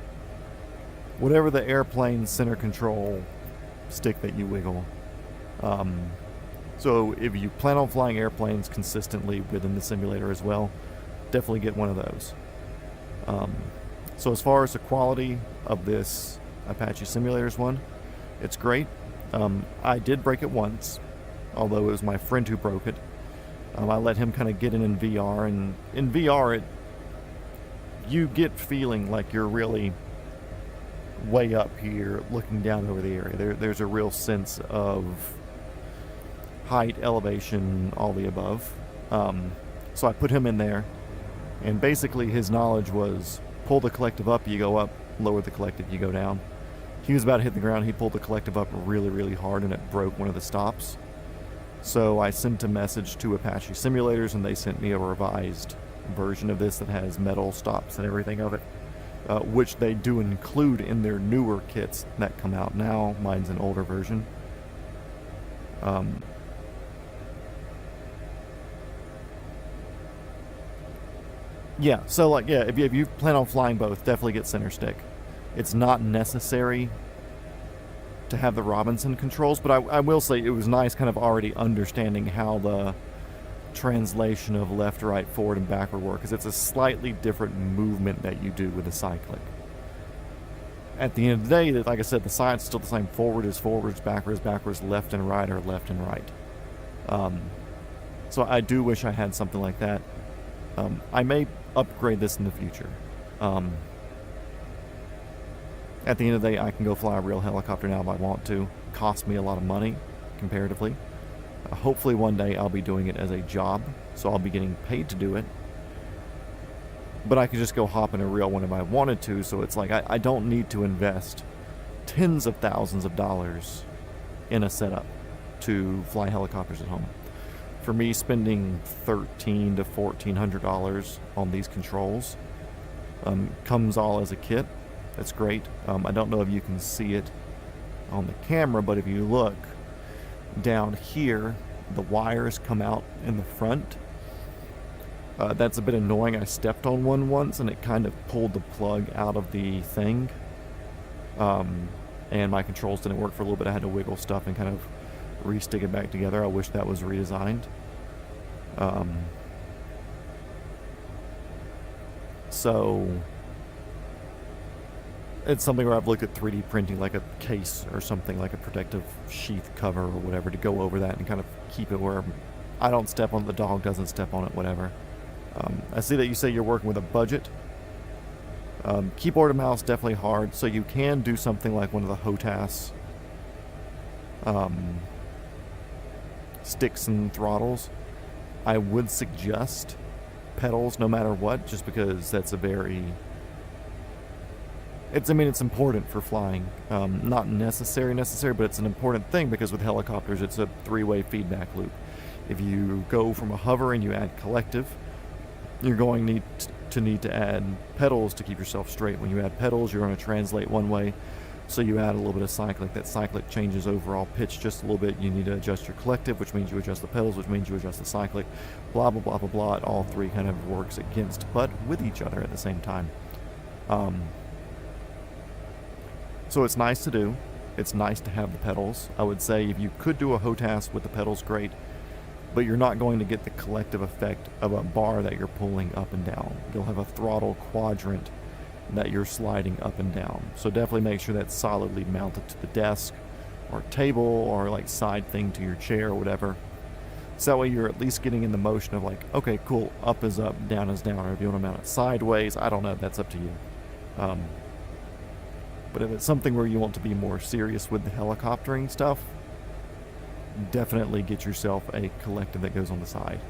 Whatever the airplane center control stick that you wiggle. So if you plan on flying airplanes consistently within the simulator as well, definitely get one of those. So as far as the quality of this Apache Simulators one, it's great. I did break it once, although it was my friend who broke it. I let him kind of get in VR, and in VR, you get feeling like you're really way up here looking down over the area. There's a real sense of height, elevation, all the above. So I put him in there, and basically his knowledge was pull the collective up, you go up, lower the collective, you go down. He was about to hit the ground. He pulled the collective up really, really hard, and it broke one of the stops. So I sent a message to Apache Simulators, and they sent me a revised version of this that has metal stops and everything of it, which they do include in their newer kits that come out now. Mine's an older version. Yeah, so like, yeah, if you plan on flying both, definitely get center stick. It's not necessary to have the Robinson controls, but I will say it was nice kind of already understanding how the translation of left, right, forward, and backward work, because it's a slightly different movement that you do with a cyclic. At the end of the day, like I said, the side's still the same. Forward is forwards, backward is backwards, left and right are left and right. So I do wish I had something like that. I may upgrade this in the future. At the end of the day, I can go fly a real helicopter now if I want to. Cost me a lot of money, comparatively. Hopefully one day I'll be doing it as a job, so I'll be getting paid to do it. But I could just go hop in a real one if I wanted to, so it's like I don't need to invest tens of thousands of dollars in a setup to fly helicopters at home. For me, spending $1,300 to $1,400 on these controls comes all as a kit. That's great. I don't know if you can see it on the camera, but if you look down here, the wires come out in the front. That's a bit annoying. I stepped on one once and it kind of pulled the plug out of the thing. And my controls didn't work for a little bit. I had to wiggle stuff and kind of re-stick it back together. I wish that was redesigned. So it's something where I've looked at 3D printing like a case or something, like a protective sheath cover or whatever, to go over that and kind of keep it where I don't step on it, the dog doesn't step on it, whatever. I see that you say you're working with a budget. Keyboard and mouse definitely hard, so you can do something like one of the HOTAS sticks and throttles. I would suggest pedals no matter what, just because that's a very... It's important for flying. Not necessary, but it's an important thing, because with helicopters it's a three-way feedback loop. If you go from a hover and you add collective, you're going to need to add pedals to keep yourself straight. When you add pedals, you're going to translate one way, so you add a little bit of cyclic. That cyclic changes overall pitch just a little bit. You need to adjust your collective, which means you adjust the pedals, which means you adjust the cyclic, blah, blah, blah, blah, blah. It all three kind of works against, but with each other at the same time. So it's nice to do. It's nice to have the pedals. I would say if you could do a HOTAS with the pedals, great, but you're not going to get the collective effect of a bar that you're pulling up and down. You'll have a throttle quadrant that you're sliding up and down. So definitely make sure that's solidly mounted to the desk or table or like side thing to your chair or whatever. So that way you're at least getting in the motion of like, okay, cool, up is up, down is down, or if you want to mount it sideways, I don't know, that's up to you. But if it's something where you want to be more serious with the helicoptering stuff, definitely get yourself a collective that goes on the side.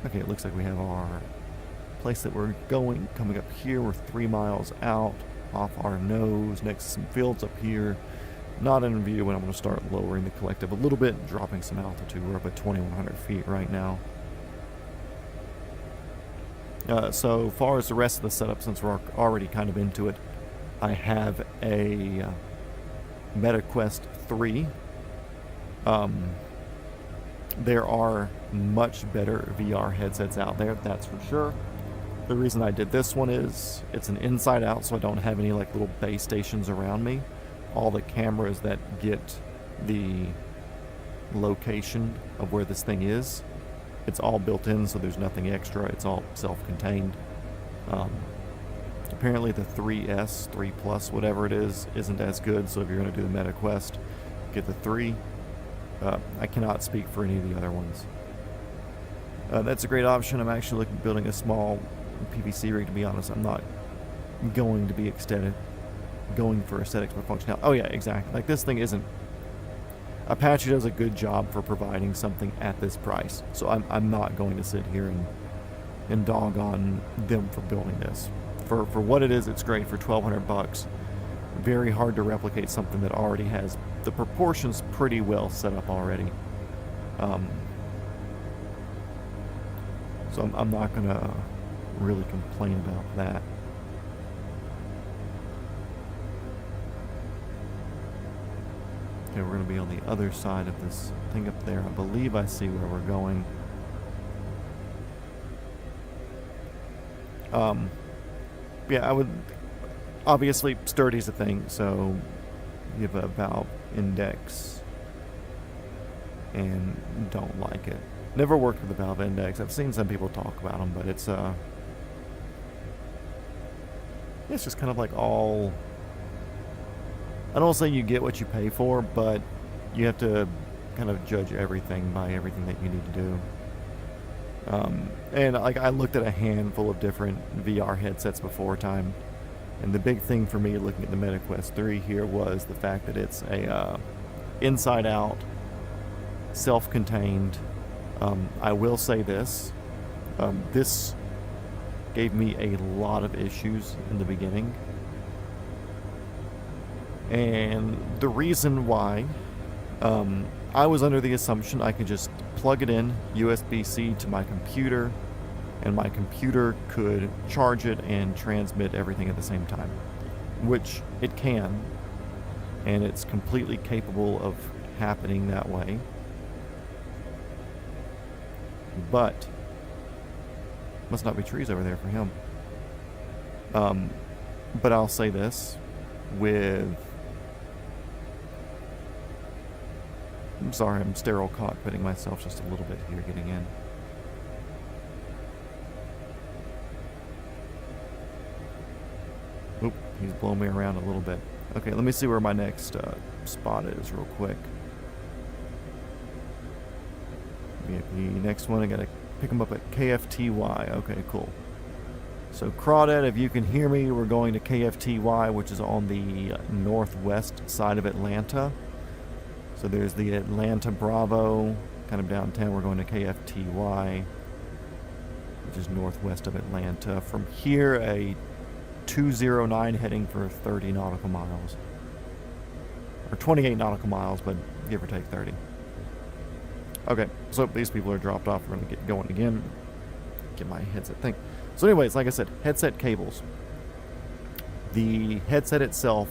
Okay, it looks like we have our place that we're going coming up here. We're 3 miles out off our nose next to some fields up here. Not in view, and I'm going to start lowering the collective a little bit, dropping some altitude. We're up at 2,100 feet right now. So far as the rest of the setup, since we're already kind of into it, I have a MetaQuest 3. There are much better VR headsets out there, that's for sure. The reason I did this one is it's an inside out, so I don't have any like little base stations around me. All the cameras that get the location of where this thing is, it's all built in, so there's nothing extra. It's all self-contained. Apparently the 3S, 3 Plus, whatever it is, isn't as good, so if you're going to do the MetaQuest, get the 3. I cannot speak for any of the other ones. That's a great option. I'm actually looking at building a small PVC rig, to be honest. I'm not going to be extended. going for aesthetics but functionality. Oh yeah, exactly. Like this thing isn't. Apache does a good job for providing something at this price, so I'm not going to sit here and dog on them for building this. For what it is, it's great for $1,200. Very hard to replicate something that already has the proportions pretty well set up already. So I'm not gonna really complain about that. Okay, we're gonna be on the other side of this thing up there. I believe I see where we're going. Yeah, I would... Obviously, sturdy's a thing, so you have a valve index and don't like it. Never worked with the valve index. I've seen some people talk about them, but it's just kind of like all... I don't say you get what you pay for, but you have to kind of judge everything by everything that you need to do. And like I looked at a handful of different VR headsets before time, and the big thing for me looking at the MetaQuest 3 here was the fact that it's a inside out, self-contained. I will say this, this gave me a lot of issues in the beginning. And the reason why, I was under the assumption I could just plug it in USB-C to my computer, and my computer could charge it and transmit everything at the same time, which it can, and it's completely capable of happening that way. But must not be trees over there for him. But I'll say this with... I'm sorry, I'm sterile cockpitting myself just a little bit here getting in. Oop, he's blowing me around a little bit. Okay, let me see where my next spot is real quick. The next one, I gotta pick him up at KFTY. Okay, cool. So Crawdad, if you can hear me, we're going to KFTY, which is on the northwest side of Atlanta. So there's the Atlanta Bravo, kind of downtown. We're going to KFTY, which is northwest of Atlanta. From here, a 209 heading for 30 nautical miles. Or 28 nautical miles, but give or take 30. Okay, so these people are dropped off. We're going to get going again. Get my headset thing. So anyways, like I said, headset cables. The headset itself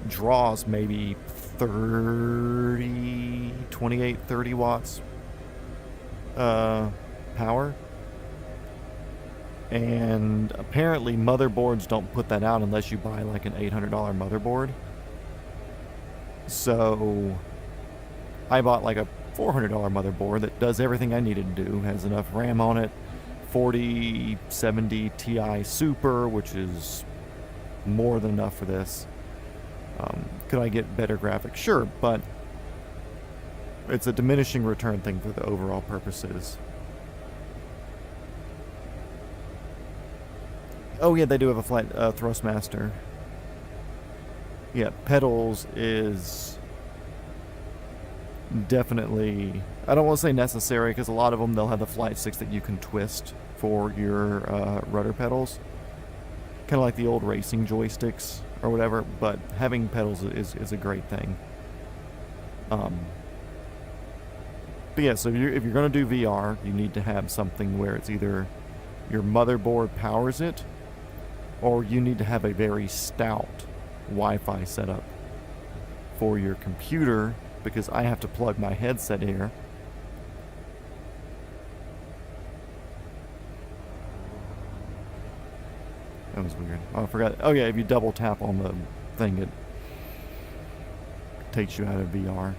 draws maybe 28, 30 watts power. And apparently motherboards don't put that out unless you buy like an $800 motherboard. So I bought like a $400 motherboard that does everything I needed to do. Has enough RAM on it. 4070 Ti Super, which is more than enough for this. Could I get better graphics? Sure, but it's a diminishing return thing for the overall purposes. Oh yeah, they do have a flat Thrustmaster. Yeah, pedals is definitely... I don't want to say necessary, because a lot of them, they'll have the flight sticks that you can twist for your rudder pedals. Kind of like the old racing joysticks or whatever, but having pedals is a great thing. But yeah, so if you're going to do VR, you need to have something where it's either your motherboard powers it, or you need to have a very stout Wi-Fi setup for your computer, because I have to plug my headset here. That was weird. Oh, I forgot. Oh yeah, if you double tap on the thing, it takes you out of VR.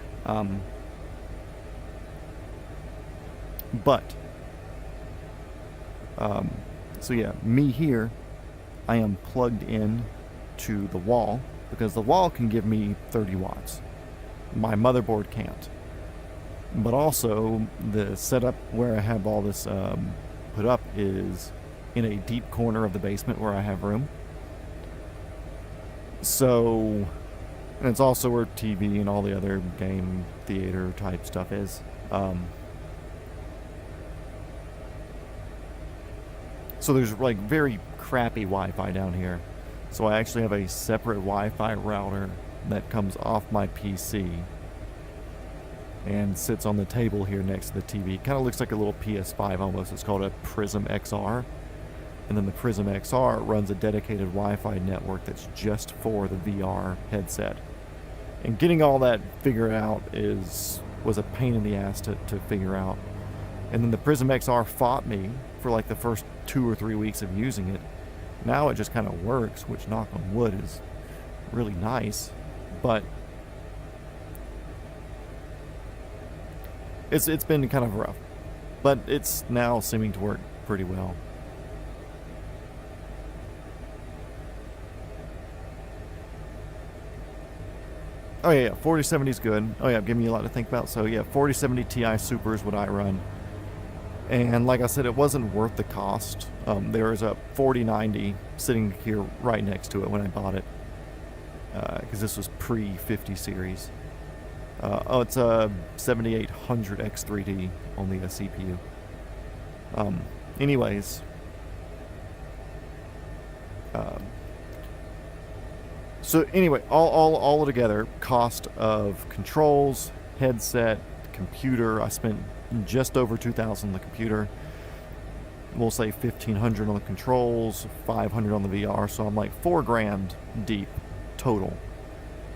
So yeah, me here, I am plugged in to the wall, because the wall can give me 30 watts. My motherboard can't. But also, the setup where I have all this put up is in a deep corner of the basement where I have room. So, and it's also where TV and all the other game theater type stuff is. So there's like very crappy Wi-Fi down here. So I actually have a separate Wi-Fi router that comes off my PC and sits on the table here next to the TV. Kind of looks like a little PS5 almost. It's called a Prism XR. And then the Prism XR runs a dedicated Wi-Fi network that's just for the VR headset. And getting all that figured out was a pain in the ass to figure out. And then the Prism XR fought me for like the first 2 or 3 weeks of using it. Now it just kind of works, which, knock on wood, is really nice. But it's been kind of rough. But it's now seeming to work pretty well. Oh yeah, 4070 is good. Oh yeah, give me a lot to think about. So yeah, 4070 Ti Super is what I run. And like I said, it wasn't worth the cost. There was a 4090 sitting here right next to it when I bought it. Because this was pre-50 series. It's a 7800 X3D on the CPU. Anyways. So anyway, all together, cost of controls, headset, computer, I spent just over $2,000 on the computer. We'll say $1,500 on the controls, $500 on the VR, so I'm like $4,000 deep total.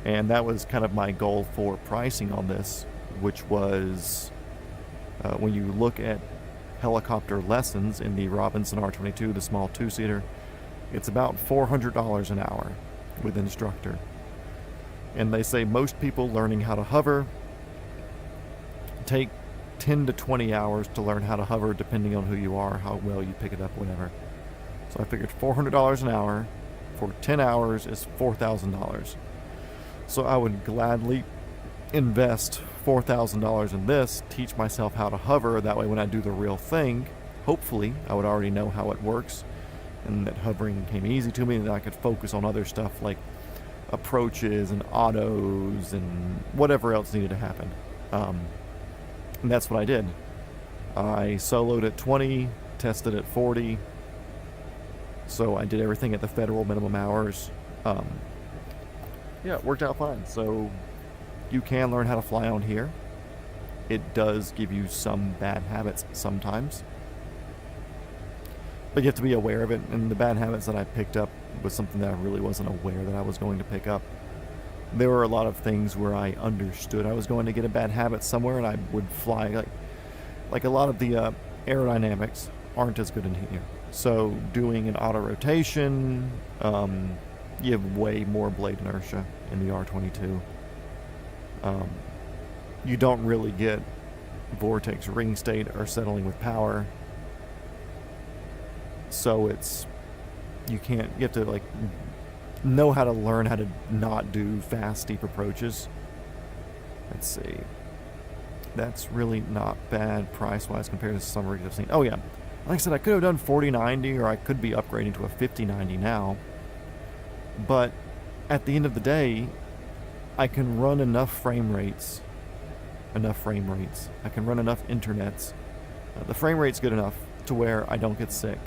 And that was kind of my goal for pricing on this, which was when you look at helicopter lessons in the Robinson R22, the small 2-seater, it's about $400 an hour with instructor. And they say most people learning how to hover take 10 to 20 hours to learn how to hover, depending on who you are, how well you pick it up, whatever. So I figured $400 an hour for 10 hours is $4,000. So I would gladly invest $4,000 in this, teach myself how to hover. That way when I do the real thing, hopefully I would already know how it works, and that hovering came easy to me, and that I could focus on other stuff like approaches and autos and whatever else needed to happen. And that's what I did. I soloed at 20, tested at 40, so I did everything at the federal minimum hours. Yeah, it worked out fine. So you can learn how to fly on here. It does give you some bad habits sometimes, but you have to be aware of it, and the bad habits that I picked up was something that I really wasn't aware that I was going to pick up. There were a lot of things where I understood I was going to get a bad habit somewhere, and I would fly. Like a lot of the aerodynamics aren't as good in here. So doing an auto rotation, you have way more blade inertia in the R22. You don't really get vortex ring state or settling with power. So you have to like know how to learn how to not do fast, steep approaches. Let's see. That's really not bad price-wise compared to some rigs I've seen. Oh yeah, like I said, I could have done 4090, or I could be upgrading to a 5090 now. But at the end of the day, I can run enough frame rates. I can run enough internets. The frame rate's good enough to where I don't get sick.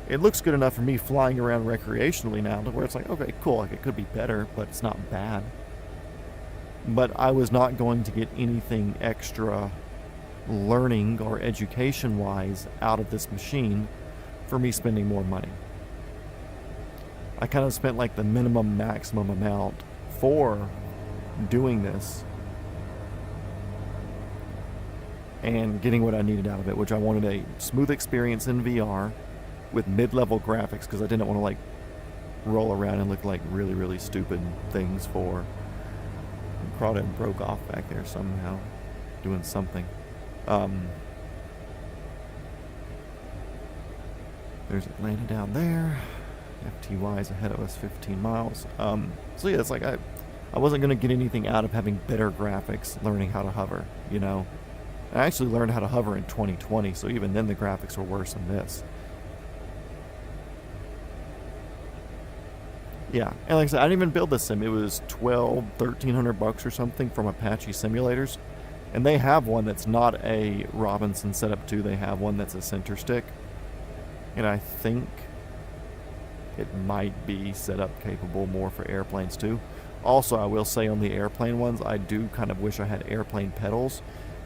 It looks good enough for me flying around recreationally now to where it's like, okay, cool, like it could be better, but it's not bad. But I was not going to get anything extra learning or education-wise out of this machine for me spending more money. I kind of spent like the minimum maximum amount for doing this and getting what I needed out of it, which I wanted a smooth experience in VR with mid-level graphics, because I didn't want to like roll around and look like really, really stupid things for. Crawdad broke off back there somehow, doing something. There's Atlanta down there. FTY is ahead of us 15 miles. So yeah, it's like I wasn't going to get anything out of having better graphics learning how to hover, you know. I actually learned how to hover in 2020, so even then the graphics were worse than this. Yeah, and like I said, I didn't even build this sim. It was $1,300 or something from Apache Simulators. And they have one that's not a Robinson setup too. They have one that's a center stick. And I think it might be set up capable more for airplanes too. Also, I will say on the airplane ones, I do kind of wish I had airplane pedals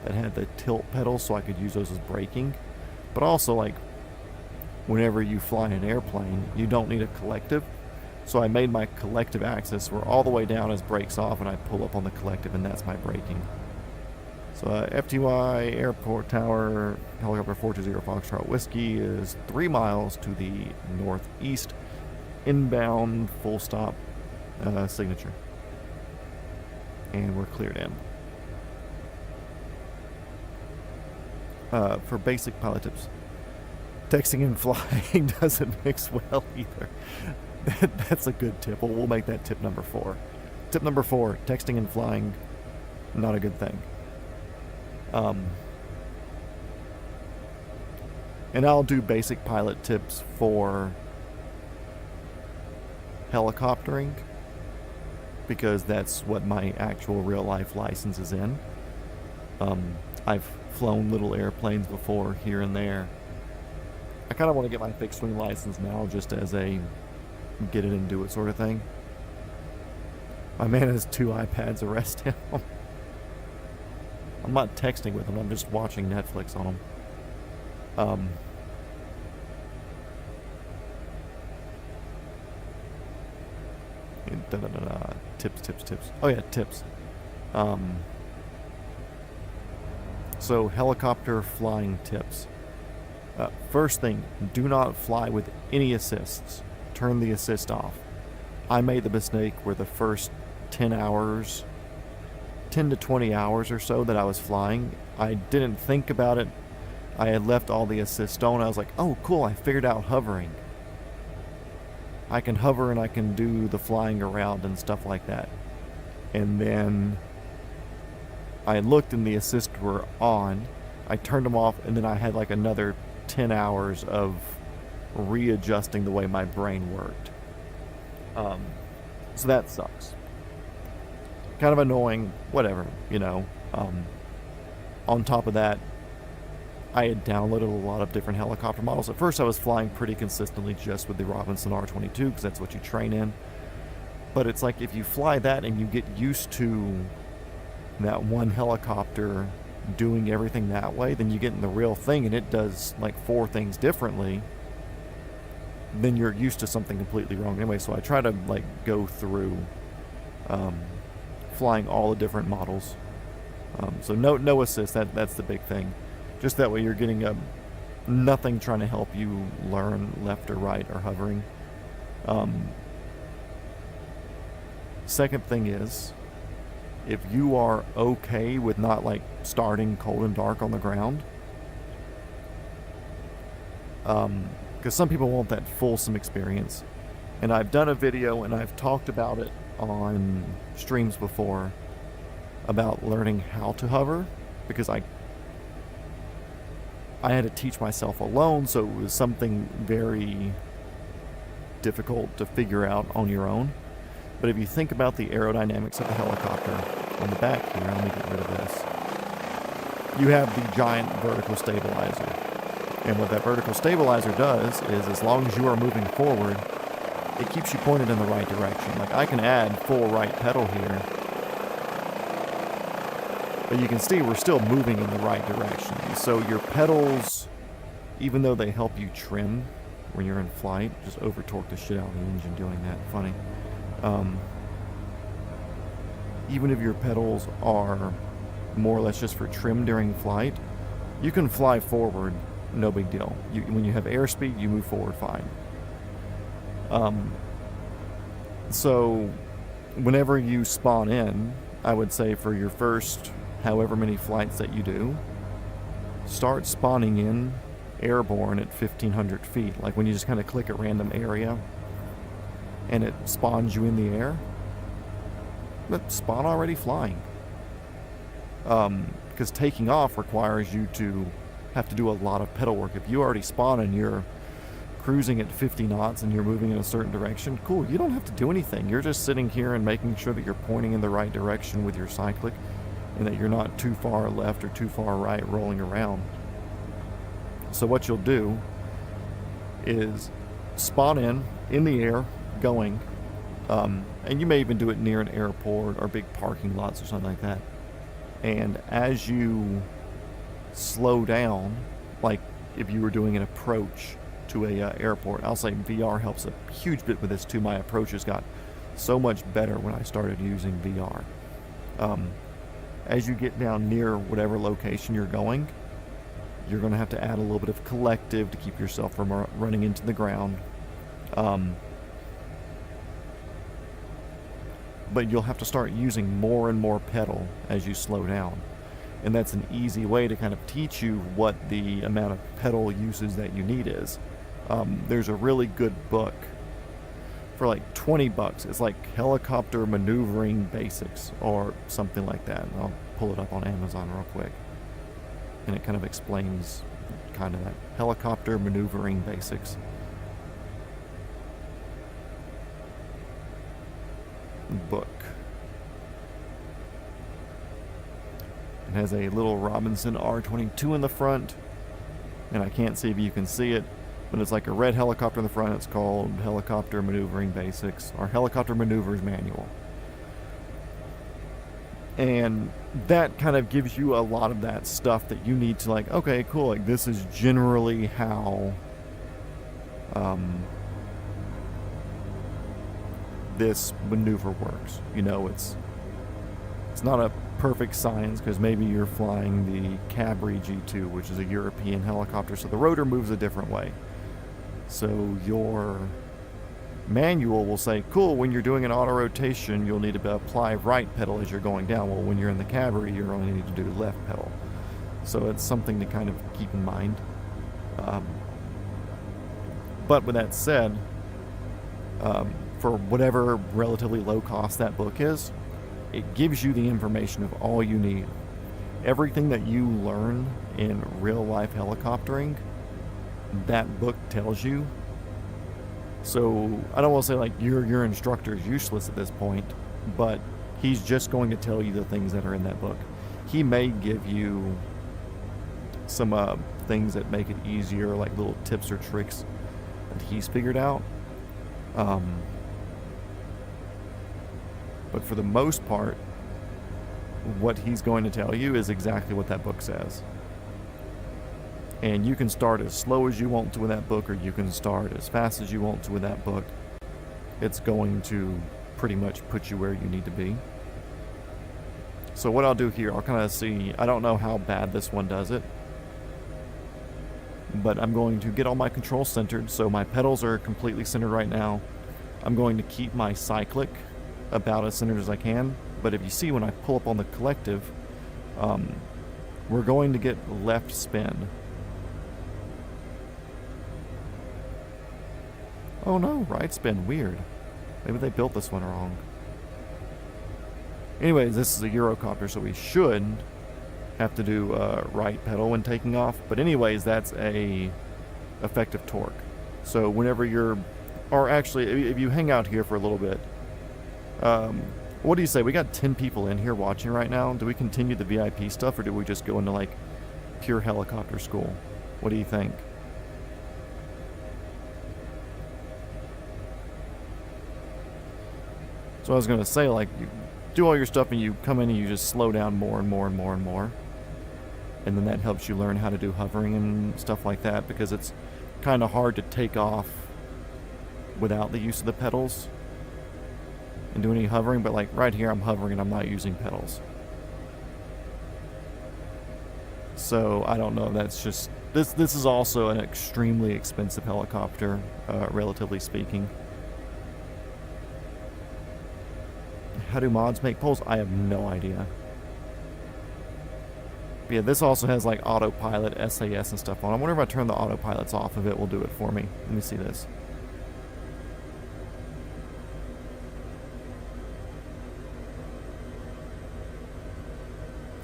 that had the tilt pedals so I could use those as braking. But also, like, whenever you fly an airplane, you don't need a collective. So I made my collective axis where all the way down is brakes off, and I pull up on the collective, and that's my braking. So FTY Airport Tower, helicopter 420 Foxtrot Whiskey is 3 miles to the northeast, inbound, full stop, signature. And we're cleared in. For basic pilot tips, texting and flying doesn't mix well either. That's a good tip. We'll make that tip number 4. Tip number 4, texting and flying, not a good thing. And I'll do basic pilot tips for helicoptering because that's what my actual real life license is in. I've flown little airplanes before here and there. I kind of want to get my fixed wing license now just as a get it and do it sort of thing. My man has 2 iPads, arrest him. I'm not texting with him, I'm just watching Netflix on him. Tips. Oh yeah, tips. So helicopter flying tips. First thing, do not fly with any assists. Turn the assist off. I made the mistake where the first 10 to 20 hours or so that I was flying, I didn't think about it. I had left all the assists on. I was like, oh cool, I figured out hovering. I can hover and I can do the flying around and stuff like that. And then I looked and the assists were on. I turned them off, and then I had like another 10 hours of readjusting the way my brain worked. So that sucks. Kind of annoying, whatever, you know. On top of that, I had downloaded a lot of different helicopter models. At first I was flying pretty consistently just with the Robinson R22 because that's what you train in. But it's like if you fly that and you get used to that one helicopter doing everything that way, then you get in the real thing and it does like 4 things differently. Then you're used to something completely wrong anyway. So I try to like go through flying all the different models. So no assist, that's the big thing. Just that way you're getting nothing trying to help you learn left or right or hovering. Second thing is, if you are okay with not like starting cold and dark on the ground, because some people want that fulsome experience, and I've done a video and I've talked about it on streams before about learning how to hover, because I had to teach myself alone, so it was something very difficult to figure out on your own. But if you think about the aerodynamics of the helicopter, on the back here, let me get rid of this, you have the giant vertical stabilizer. And what that vertical stabilizer does is, as long as you are moving forward, it keeps you pointed in the right direction. Like, I can add full right pedal here, but you can see we're still moving in the right direction. So your pedals, even though they help you trim when you're in flight, just over torque the shit out of the engine doing that, funny. Even if your pedals are more or less just for trim during flight, you can fly forward, no big deal. When you have airspeed, you move forward fine. So whenever you spawn in, I would say for your first however many flights that you do, start spawning in airborne at 1,500 feet. Like when you just kind of click a random area and it spawns you in the air, but spawn already flying. Because taking off requires you to have to do a lot of pedal work. If you already spawn and you're cruising at 50 knots and you're moving in a certain direction, cool, you don't have to do anything. You're just sitting here and making sure that you're pointing in the right direction with your cyclic and that you're not too far left or too far right rolling around. So what you'll do is spot in the air, going, and you may even do it near an airport or big parking lots or something like that. And as you slow down, like if you were doing an approach to a airport, I'll say VR helps a huge bit with this too. My approaches got so much better when I started using VR. As you get down near whatever location you're going, you're going to have to add a little bit of collective to keep yourself from running into the ground. But you'll have to start using more and more pedal as you slow down. And that's an easy way to kind of teach you what the amount of pedal uses that you need is. There's a really good book for like $20. It's like Helicopter Maneuvering Basics or something like that. And I'll pull it up on Amazon real quick. And it kind of explains kind of that. Helicopter Maneuvering Basics. Book. It has a little Robinson R22 in the front, and I can't see if you can see it, but it's like a red helicopter in the front. It's called Helicopter Maneuvering Basics, or Helicopter Maneuvers Manual. And that kind of gives you a lot of that stuff that you need to, like, okay, cool, like this is generally how this maneuver works. You know, it's not a perfect science because maybe you're flying the Cabri G2, which is a European helicopter, so the rotor moves a different way. So your manual will say, cool, when you're doing an auto rotation, you'll need to apply right pedal as you're going down. Well, when you're in the Cabri, you only need to do left pedal. So it's something to kind of keep in mind. But with that said, for whatever relatively low cost that book is, it gives you the information of all you need. Everything that you learn in real life helicoptering, that book tells you. So I don't want to say like your instructor is useless at this point, but he's just going to tell you the things that are in that book. He may give you some things that make it easier, like little tips or tricks that he's figured out. But for the most part, what he's going to tell you is exactly what that book says. And you can start as slow as you want to with that book, or you can start as fast as you want to with that book. It's going to pretty much put you where you need to be. So what I'll do here, I'll kind of see, I don't know how bad this one does it, but I'm going to get all my controls centered. So my pedals are completely centered right now. I'm going to keep my cyclic about as centered as I can, but if you see when I pull up on the collective, we're going to get left spin. Oh no, right spin, weird. Maybe they built this one wrong. Anyways, this is a Eurocopter, so we should have to do right pedal when taking off, but anyways, that's a effective torque. So whenever you're, or actually, if you hang out here for a little bit, what do you say? We got 10 people in here watching right now. Do we continue the VIP stuff, or do we just go into like pure helicopter school? What do you think? So I was going to say, like, you do all your stuff and you come in and you just slow down more and more and more and more. And then that helps you learn how to do hovering and stuff like that, because it's kind of hard to take off without the use of the pedals and do any hovering. But like right here, I'm hovering and I'm not using pedals. So I don't know, that's just, this is also an extremely expensive helicopter, relatively speaking. How do mods make poles? I have no idea. But yeah, this also has like autopilot, SAS and stuff on. I wonder if I turn the autopilots off of it, will do it for me. Let me see this.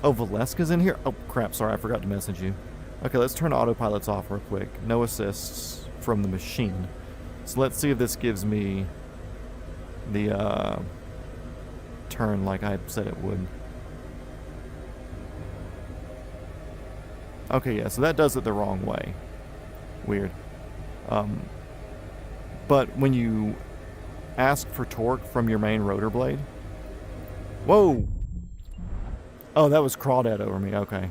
Oh, Valeska's in here? Oh, crap, sorry, I forgot to message you. Okay, let's turn autopilots off real quick. No assists from the machine. So let's see if this gives me the turn like I said it would. Okay, yeah, so that does it the wrong way. Weird. But when you ask for torque from your main rotor blade... Whoa! Oh, that was crawdad over me, okay.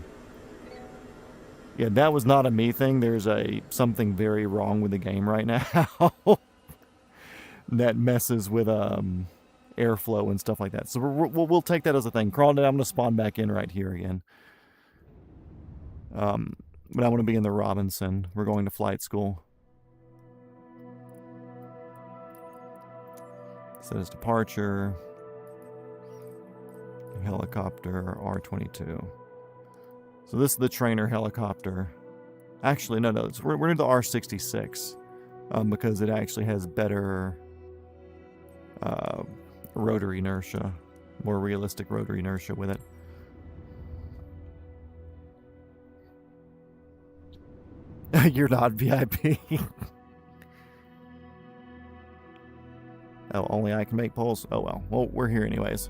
Yeah, that was not a me thing. There's something very wrong with the game right now that messes with airflow and stuff like that. So we'll take that as a thing. Crawdad, I'm going to spawn back in right here again. But I want to be in the Robinson. We're going to flight school. Says departure. Helicopter R-22. So this is the trainer helicopter. Actually, no, we're in the R-66 because it actually has better rotor inertia, more realistic rotor inertia with it. You're not VIP. Oh, only I can make polls? Oh well. Well, we're here anyways.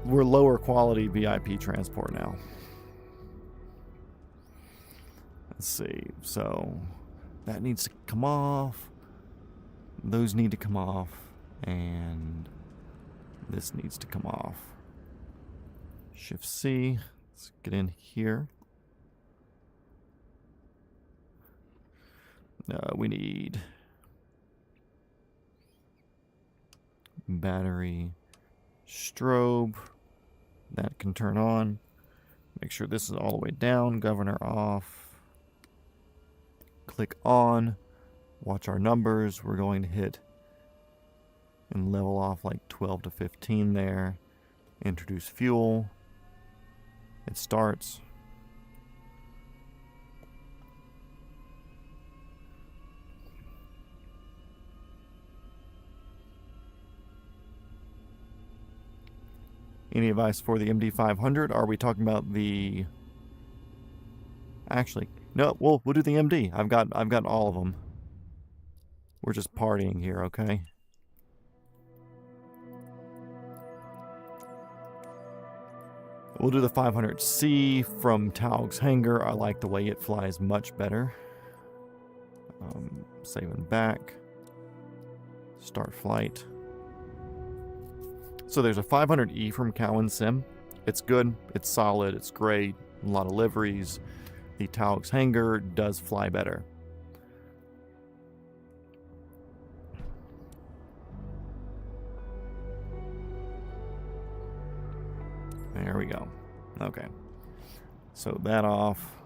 We're lower quality VIP transport now. Let's see. So that needs to come off. Those need to come off. And this needs to come off. Shift C. Let's get in here. We need battery, strobe. That can turn on. Make sure this is all the way down. Governor off. Click on. Watch our numbers. We're going to hit and level off like 12 to 15 there. Introduce fuel. It starts. Any advice for the MD500? Are we talking about the... Actually, no, we'll do the MD. I've got all of them. We're just partying here, okay? We'll do the 500C from Taug's Hangar. I like the way it flies much better. Saving back. Start flight. So there's a 500E from Cowan Sim. It's good, it's solid, it's great, a lot of liveries. The Taug's Hangar does fly better. There we go. Okay. So that off.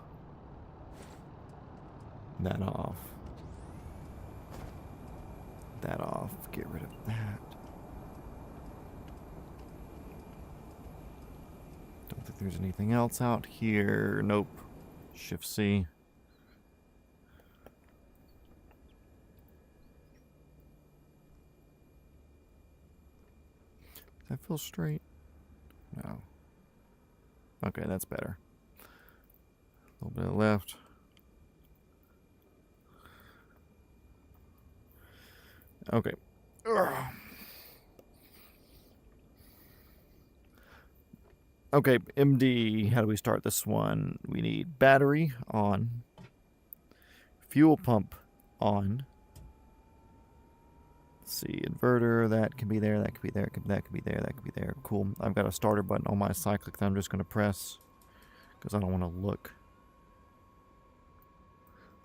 That off. That off. Get rid of that. Don't think there's anything else out here. Nope. Shift C. Does that feel straight? No. Okay, that's better. A little bit of left. Okay. Ugh. Okay, MD, how do we start this one? We need battery on. Fuel pump on. Let's see, inverter, that can be there, that could be there, that could be there, that could be there. Cool. I've got a starter button on my cyclic that I'm just going to press because I don't want to look.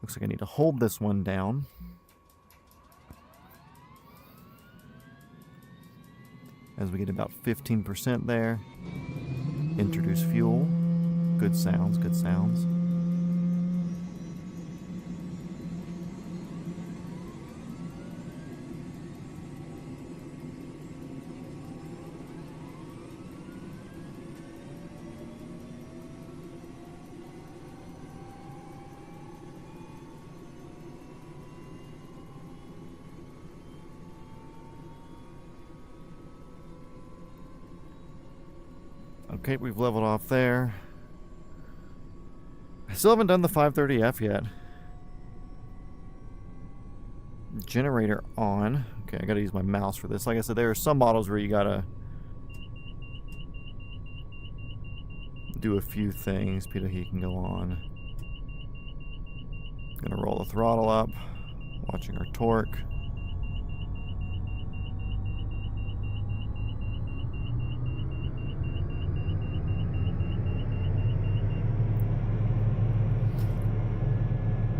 Looks like I need to hold this one down. As we get about 15% there. Introduce fuel. Good sounds, good sounds. Okay, we've leveled off there. I still haven't done the 530F yet. Generator on. Okay, I gotta use my mouse for this. Like I said, there are some models where you gotta do a few things. Pitot heat can go on. Gonna roll the throttle up. Watching our torque.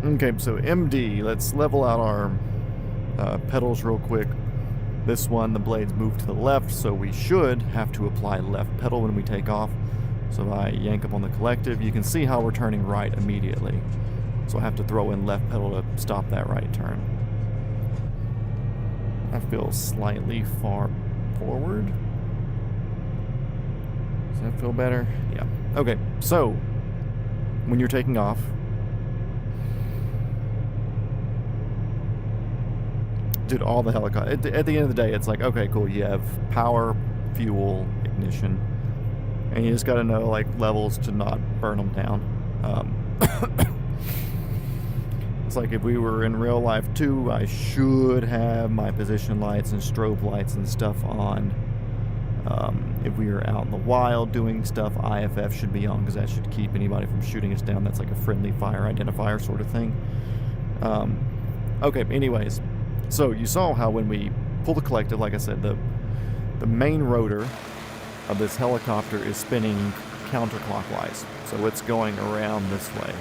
Okay, so MD, let's level out our pedals real quick. This one, the blades move to the left, so we should have to apply left pedal when we take off. So if I yank up on the collective, you can see how we're turning right immediately. So I have to throw in left pedal to stop that right turn. I feel slightly far forward. Does that feel better? Yeah. Okay, so when you're taking off, dude, all the helicopter. At the end of the day, it's like, okay, cool. You have power, fuel, ignition, and you just got to know like levels to not burn them down. It's like if we were in real life too, I should have my position lights and strobe lights and stuff on. If we were out in the wild doing stuff, IFF should be on because that should keep anybody from shooting us down. That's like a friendly fire identifier sort of thing. Okay, anyways. So you saw how when we pull the collective, like I said, the main rotor of this helicopter is spinning counterclockwise. So it's going around this way.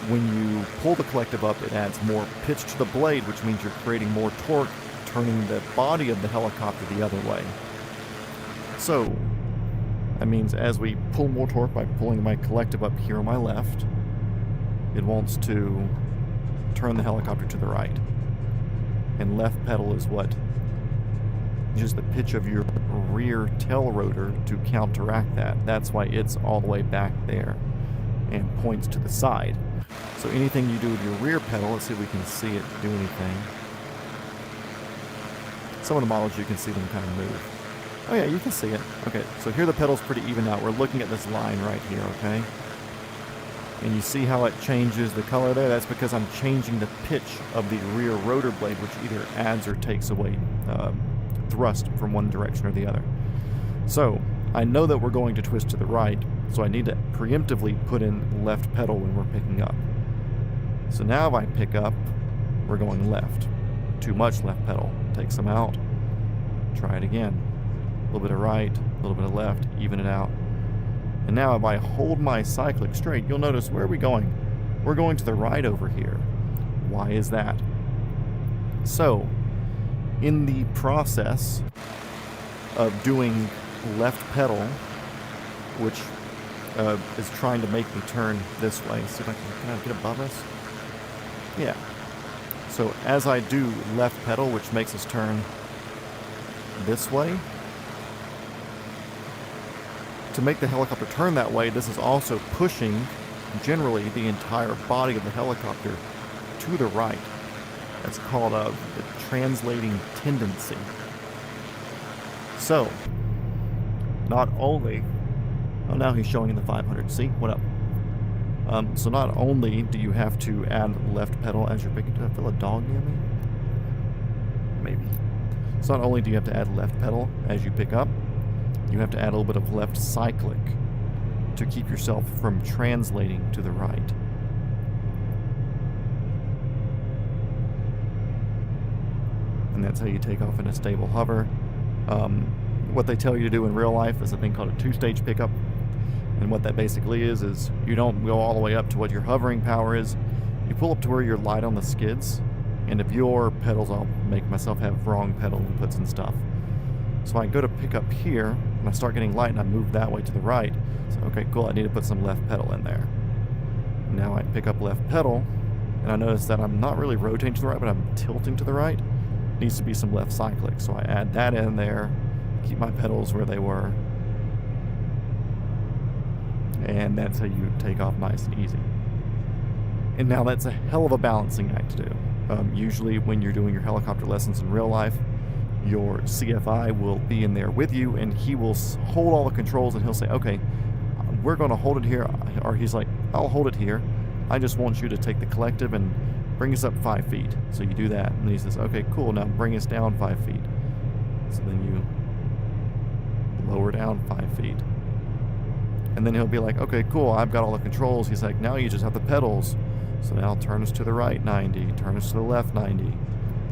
When you pull the collective up, it adds more pitch to the blade, which means you're creating more torque, turning the body of the helicopter the other way. So that means as we pull more torque by pulling my collective up here on my left, it wants to turn the helicopter to the right. And left pedal is what? Just the pitch of your rear tail rotor to counteract that. That's why it's all the way back there and points to the side. So anything you do with your rear pedal, let's see if we can see it do anything. Some of the models you can see them kind of move. Oh yeah, you can see it. Okay, so here the pedal's pretty even out. We're looking at this line right here, okay? And you see how it changes the color there? That's because I'm changing the pitch of the rear rotor blade, which either adds or takes away thrust from one direction or the other. So I know that we're going to twist to the right, so I need to preemptively put in left pedal when we're picking up. So now if I pick up, we're going left. Too much left pedal. Take some out. Try it again. A little bit of right, a little bit of left, even it out. And now if I hold my cyclic straight, you'll notice, where are we going? We're going to the right over here. Why is that? So, in the process of doing left pedal, which is trying to make me turn this way. See if I can kind of get above us. Yeah. So as I do left pedal, which makes us turn this way, to make the helicopter turn that way, this is also pushing, generally, the entire body of the helicopter to the right. That's called the translating tendency. So, not only... Oh, now he's showing in the 500. See? What up? So not only do you have to add left pedal as you're picking... Do I feel a dog near me? Maybe. So not only do you have to add left pedal as you pick up, you have to add a little bit of left cyclic to keep yourself from translating to the right. And that's how you take off in a stable hover. What they tell you to do in real life is a thing called a two-stage pickup. And what that basically is you don't go all the way up to what your hovering power is. You pull up to where you're light on the skids. And if your pedals, I'll make myself have wrong pedal inputs and stuff. So I go to pick up here, and I start getting light, and I move that way to the right. So, okay, cool, I need to put some left pedal in there. Now I pick up left pedal, and I notice that I'm not really rotating to the right, but I'm tilting to the right. Needs to be some left cyclic, so I add that in there, keep my pedals where they were, and that's how you take off nice and easy. And now that's a hell of a balancing act to do. Usually when you're doing your helicopter lessons in real life, your CFI will be in there with you, and he will hold all the controls, and he'll say, okay, we're going to hold it here, or he's like, I'll hold it here. I just want you to take the collective and bring us up 5 feet. So you do that, and he says, okay, cool, now bring us down 5 feet. So then you lower down 5 feet. And then he'll be like, okay, cool, I've got all the controls. He's like, now you just have the pedals. So now turn us to the right 90, turn us to the left 90.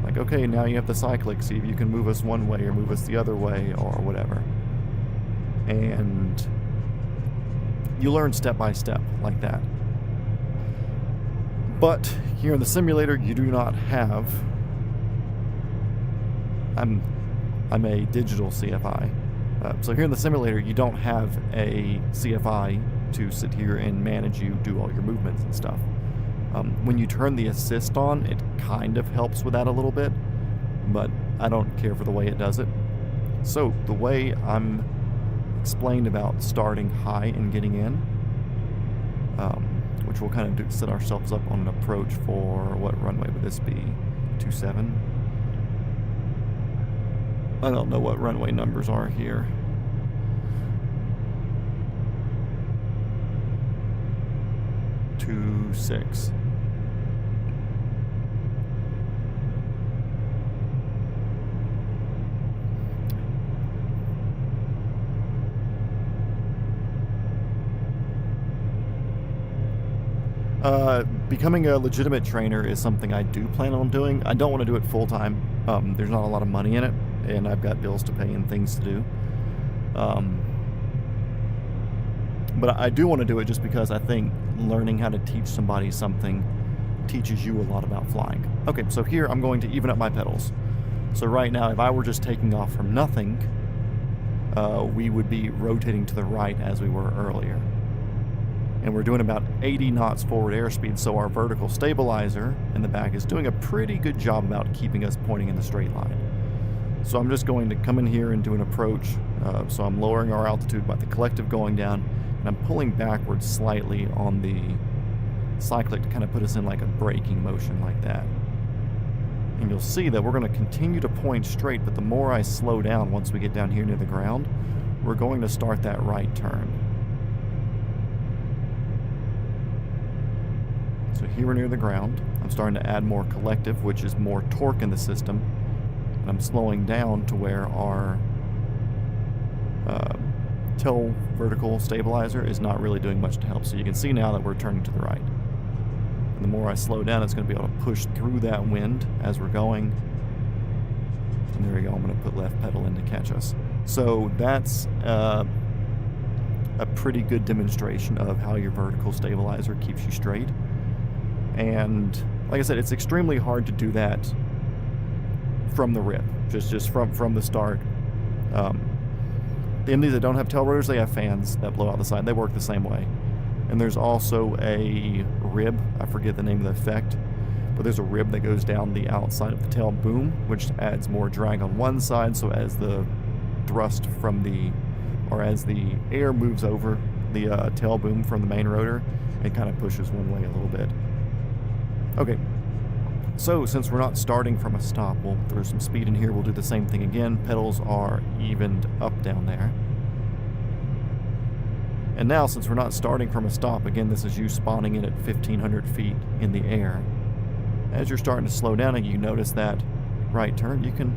Like, okay, now you have the cyclic, see if you can move us one way or move us the other way or whatever. And you learn step by step like that. But here in the simulator, you do not have... I'm a digital CFI. So here in the simulator, you don't have a CFI to sit here and manage you, do all your movements and stuff. When you turn the assist on, it kind of helps with that a little bit, but I don't care for the way it does it. So the way I'm explained about starting high and getting in, which we'll kind of set ourselves up on an approach for, what runway would this be? 27? I don't know what runway numbers are here. Two, 6. Becoming a legitimate trainer is something I do plan on doing. I don't want to do it full time. There's not a lot of money in it, and I've got bills to pay and things to do. But I do want to do it just because I think learning how to teach somebody something teaches you a lot about flying. Okay, so here I'm going to even up my pedals. So right now, if I were just taking off from nothing, we would be rotating to the right as we were earlier. And we're doing about 80 knots forward airspeed, so our vertical stabilizer in the back is doing a pretty good job about keeping us pointing in the straight line. So I'm just going to come in here and do an approach. So I'm lowering our altitude by the collective going down, and I'm pulling backwards slightly on the cyclic to kind of put us in like a braking motion like that. And you'll see that we're going to continue to point straight, but the more I slow down once we get down here near the ground, we're going to start that right turn. So here we're near the ground. I'm starting to add more collective, which is more torque in the system. And I'm slowing down to where our tail vertical stabilizer is not really doing much to help. So you can see now that we're turning to the right. And the more I slow down, it's going to be able to push through that wind as we're going. And there we go. I'm going to put left pedal in to catch us. So that's a pretty good demonstration of how your vertical stabilizer keeps you straight. And like I said, it's extremely hard to do that from the rip, just from the start. The MDs that don't have tail rotors, they have fans that blow out the side. They work the same way. And there's also a rib, I forget the name of the effect, but there's a rib that goes down the outside of the tail boom, which adds more drag on one side, so as the thrust from the, or as the air moves over the tail boom from the main rotor, it kind of pushes one way a little bit. Okay, so since we're not starting from a stop, we'll throw some speed in here. We'll do the same thing again. Pedals are evened up down there. And now, since we're not starting from a stop, again, this is you spawning in at 1,500 feet in the air. As you're starting to slow down and you notice that right turn, you can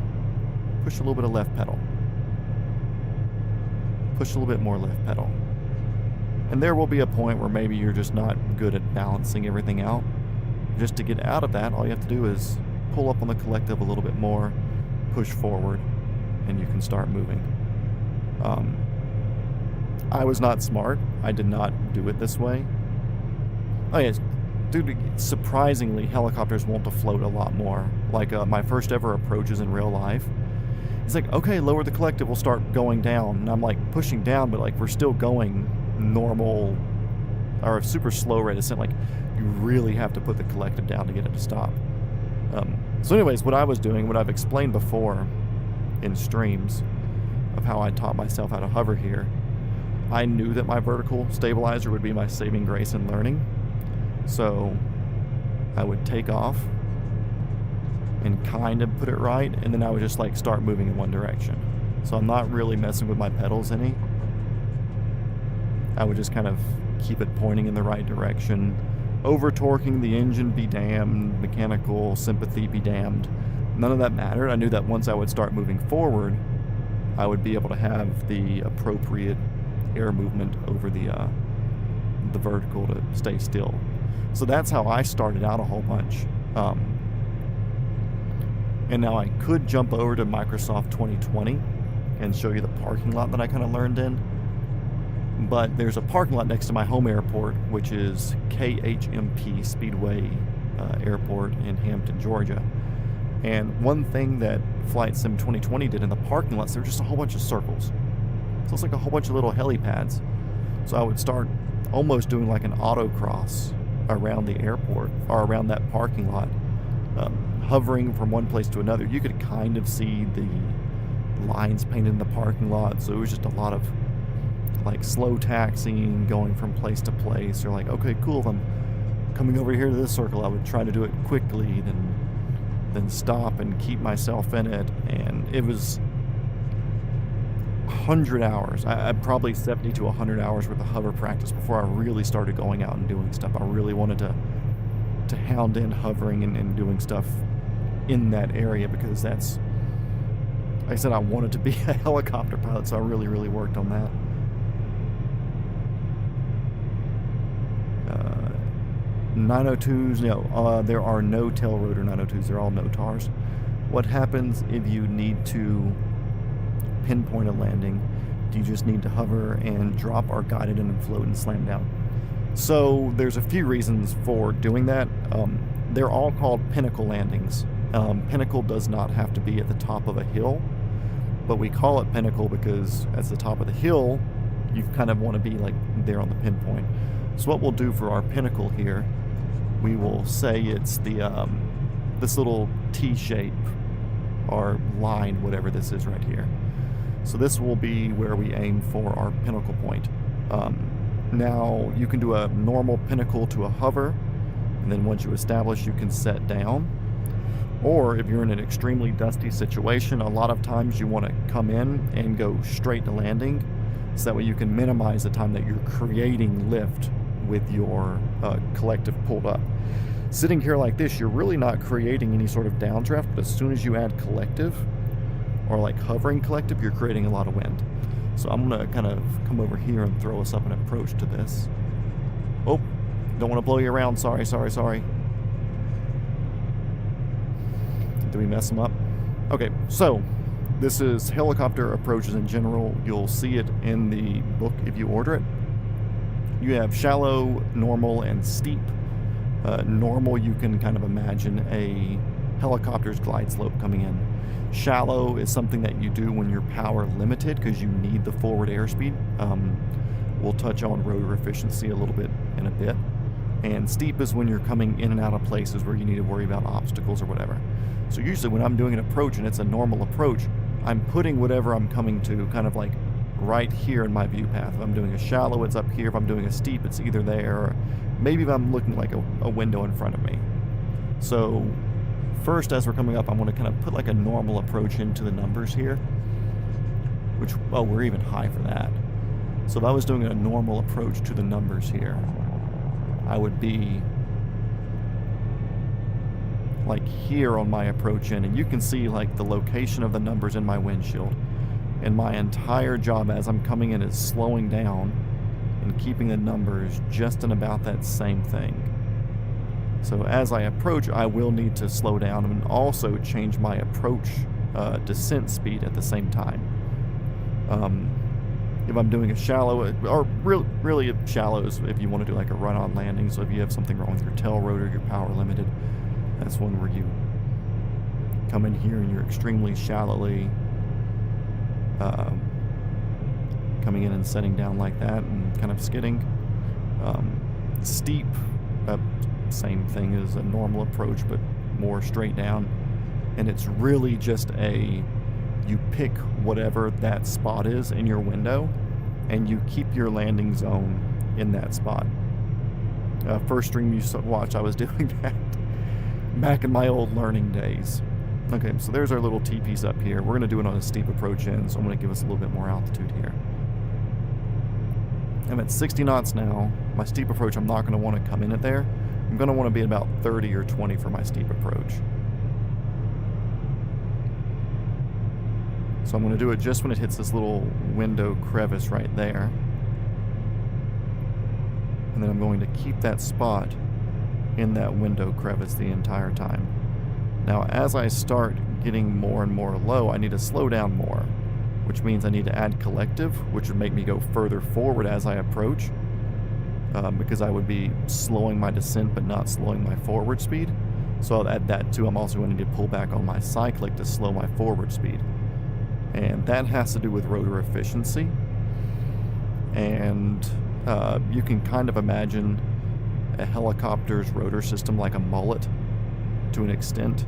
push a little bit of left pedal. Push a little bit more left pedal. And there will be a point where maybe you're just not good at balancing everything out. Just to get out of that, all you have to do is pull up on the collective a little bit more, push forward, and you can start moving. I was not smart. I did not do it this way. Oh yes, dude, surprisingly, helicopters want to float a lot more. Like my first ever approaches in real life. It's like, okay, lower the collective, we'll start going down. And I'm like pushing down, but like we're still going normal, or a super slow rate of descent. Like, you really have to put the collective down to get it to stop. So anyways, what I was doing, what I've explained before in streams of how I taught myself how to hover here, I knew that my vertical stabilizer would be my saving grace in learning. So I would take off and kind of put it right, and then I would just like start moving in one direction. So I'm not really messing with my pedals any. I would just kind of keep it pointing in the right direction, over-torquing the engine be damned, mechanical sympathy be damned. None of that mattered. I knew that once I would start moving forward, I would be able to have the appropriate air movement over the vertical to stay still. So that's how I started out a whole bunch. And now I could jump over to Microsoft 2020 and show you the parking lot that I kind of learned in. But there's a parking lot next to my home airport, which is KHMP Speedway Airport in Hampton, Georgia. And one thing that Flight Sim 2020 did in the parking lots, there were just a whole bunch of circles. So it's like a whole bunch of little helipads. So I would start almost doing like an autocross around the airport, or around that parking lot, hovering from one place to another. You could kind of see the lines painted in the parking lot, so it was just a lot of like slow taxiing, going from place to place. You're like, okay, cool, if I'm coming over here to this circle, I would try to do it quickly, then stop and keep myself in it. And it was 100 hours. I probably 70 to 100 hours worth of hover practice before I really started going out and doing stuff. I really wanted to hound in hovering and doing stuff in that area, because that's, like I said, I wanted to be a helicopter pilot, so I really, really worked on that. 902s, no, there are no tail rotor 902s, they're all NOTARs. What happens if you need to pinpoint a landing? You just need to hover and drop or guide it in and float and slam down. So there's a few reasons for doing that. They're all called pinnacle landings. Pinnacle does not have to be at the top of a hill, but we call it pinnacle because at the top of the hill, you kind of want to be like there on the pinpoint. So what we'll do for our pinnacle here, we will say it's the this little T shape or line, whatever this is right here. So this will be where we aim for our pinnacle point. Now you can do a normal pinnacle to a hover, and then once you establish, you can set down. Or if you're in an extremely dusty situation, a lot of times you want to come in and go straight to landing, so that way you can minimize the time that you're creating lift with your collective pulled up. Sitting here like this, you're really not creating any sort of downdraft, but as soon as you add collective, or like hovering collective, you're creating a lot of wind. So I'm going to kind of come over here and throw us up an approach to this. Oh, don't want to blow you around. Sorry. Did we mess them up? Okay, so this is helicopter approaches in general. You'll see it in the book if you order it. You have shallow, normal, and steep. Normal, you can kind of imagine a helicopter's glide slope coming in. Shallow is something that you do when you're power limited because you need the forward airspeed. We'll touch on rotor efficiency a little bit in a bit. And steep is when you're coming in and out of places where you need to worry about obstacles or whatever. So usually when I'm doing an approach and it's a normal approach, I'm putting whatever I'm coming to kind of like right here in my view path. If I'm doing a shallow, it's up here. If I'm doing a steep, it's either there, or maybe if I'm looking like a window in front of me. So first, as we're coming up, I'm going to kind of put like a normal approach into the numbers here, which, well, we're even high for that. So if I was doing a normal approach to the numbers here, I would be like here on my approach in, and you can see like the location of the numbers in my windshield. And my entire job as I'm coming in is slowing down and keeping the numbers just in about that same thing. So as I approach, I will need to slow down and also change my approach descent speed at the same time. If I'm doing a shallow, or really shallows, if you want to do like a run-on landing, so if you have something wrong with your tail rotor, you're power limited, that's one where you come in here and you're extremely shallowly coming in and setting down like that and kind of skidding. Steep, same thing as a normal approach, but more straight down. And it's really just you pick whatever that spot is in your window, and you keep your landing zone in that spot. First stream you watched, I was doing that back in my old learning days. Okay, so there's our little T-piece up here. We're going to do it on a steep approach in, so I'm going to give us a little bit more altitude here. I'm at 60 knots now. My steep approach, I'm not going to want to come in at there. I'm going to want to be about 30 or 20 for my steep approach. So I'm going to do it just when it hits this little window crevice right there. And then I'm going to keep that spot in that window crevice the entire time. Now, as I start getting more and more low, I need to slow down more, which means I need to add collective, which would make me go further forward as I approach, because I would be slowing my descent but not slowing my forward speed. So I'll add that too. I'm also going to need to pull back on my cyclic to slow my forward speed. And that has to do with rotor efficiency. And you can kind of imagine a helicopter's rotor system like a mullet to an extent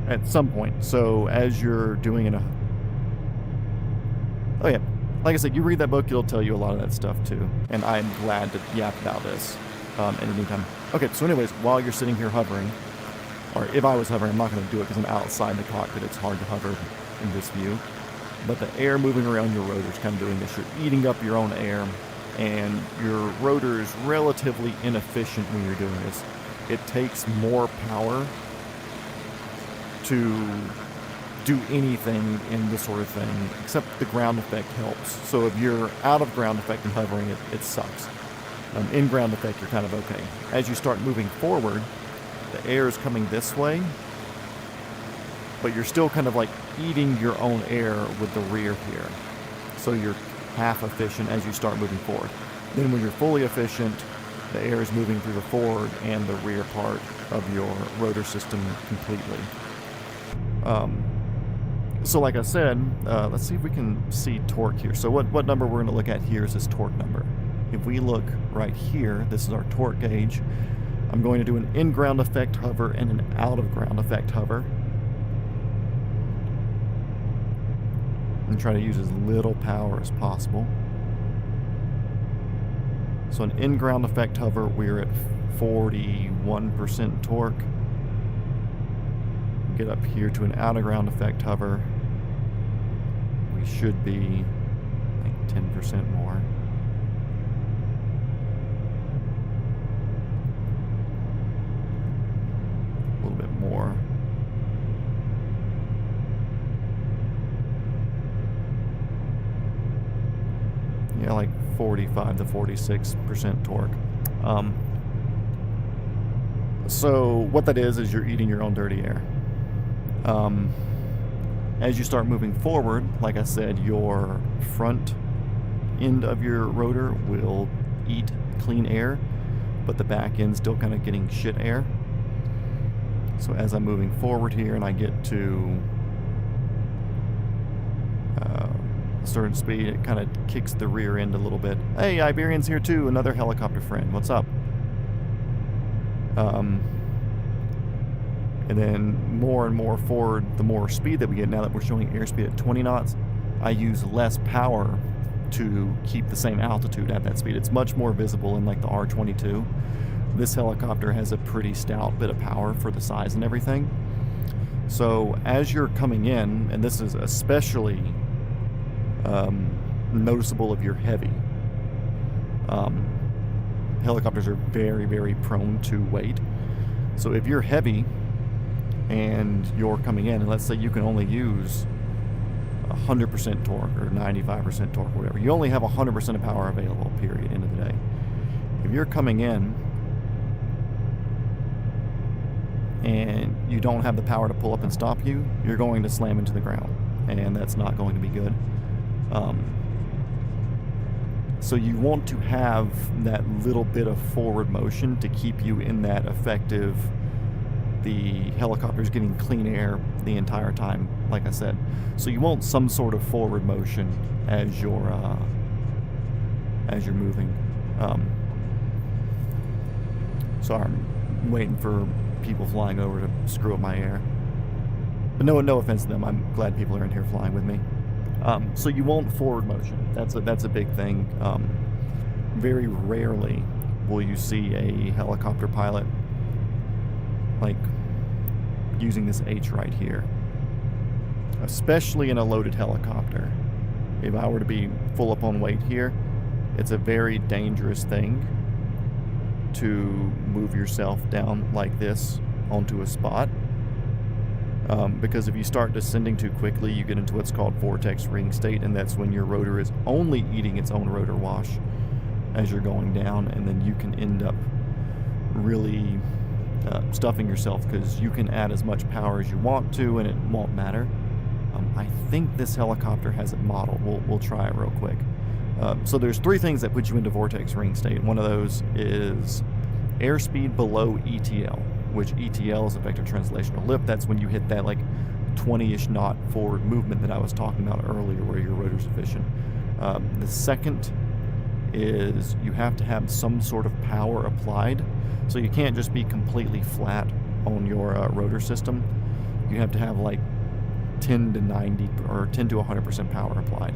at some point. So as you're doing it, oh yeah, like I said, you read that book, it'll tell you a lot of that stuff too. And I'm glad to yap about this at any time. Okay, so anyways, while you're sitting here hovering, or if I was hovering, I'm not going to do it because I'm outside the cockpit. It's hard to hover in this view. But the air moving around your rotor is kind of doing this. You're eating up your own air, and your rotor is relatively inefficient when you're doing this. It takes more power to do anything in this sort of thing, except the ground effect helps. So if you're out of ground effect and hovering, it sucks. In ground effect, you're kind of okay. As you start moving forward, the air is coming this way, but you're still kind of like eating your own air with the rear here. So you're half efficient as you start moving forward. Then when you're fully efficient, the air is moving through the forward and the rear part of your rotor system completely. So like I said, let's see if we can see torque here. So what number we're going to look at here is this torque number. If we look right here, this is our torque gauge. I'm going to do an in-ground effect hover and an out-of-ground effect hover. And try to use as little power as possible. So an in-ground effect hover, we're at 41% torque. Get up here to an out-of-ground effect hover. We should be like 10% more. A little bit more. Yeah, like 45 to 46% torque. So what that is you're eating your own dirty air. As you start moving forward, like I said, your front end of your rotor will eat clean air, but the back end's still kind of getting shit air. So as I'm moving forward here and I get to a certain speed, it kind of kicks the rear end a little bit. Hey, Iberian's here too, another helicopter friend. What's up? And then more and more forward, the more speed that we get, now that we're showing airspeed at 20 knots, I use less power to keep the same altitude at that speed. It's much more visible in like the R-22. This helicopter has a pretty stout bit of power for the size and everything. So as you're coming in, and this is especially noticeable if you're heavy. Helicopters are very, very prone to weight. So if you're heavy and you're coming in, and let's say you can only use 100% torque or 95% torque or whatever, you only have 100% of power available, period, end of the day. If you're coming in and you don't have the power to pull up and stop you, you're going to slam into the ground, and that's not going to be good. So you want to have that little bit of forward motion to keep you in that effective, the helicopter's getting clean air the entire time, like I said. So you want some sort of forward motion as you're moving. Sorry, I'm waiting for people flying over to screw up my air. But no offense to them. I'm glad people are in here flying with me. So you want forward motion. That's a big thing. Very rarely will you see a helicopter pilot like using this H right here, especially in a loaded helicopter. If I were to be full up on weight here, it's a very dangerous thing to move yourself down like this onto a spot. Because if you start descending too quickly, you get into what's called vortex ring state, and that's when your rotor is only eating its own rotor wash as you're going down, and then you can end up really stuffing yourself because you can add as much power as you want to and it won't matter. I think this helicopter has it modeled. We'll try it real quick. So there's 3 things that put you into vortex ring state. One of those is airspeed below ETL, which ETL is effective translational lift. That's when you hit that like 20-ish knot forward movement that I was talking about earlier where your rotor's efficient. The second is you have to have some sort of power applied. So you can't just be completely flat on your rotor system. You have to have like 10 to 90 or 10 to 100% power applied.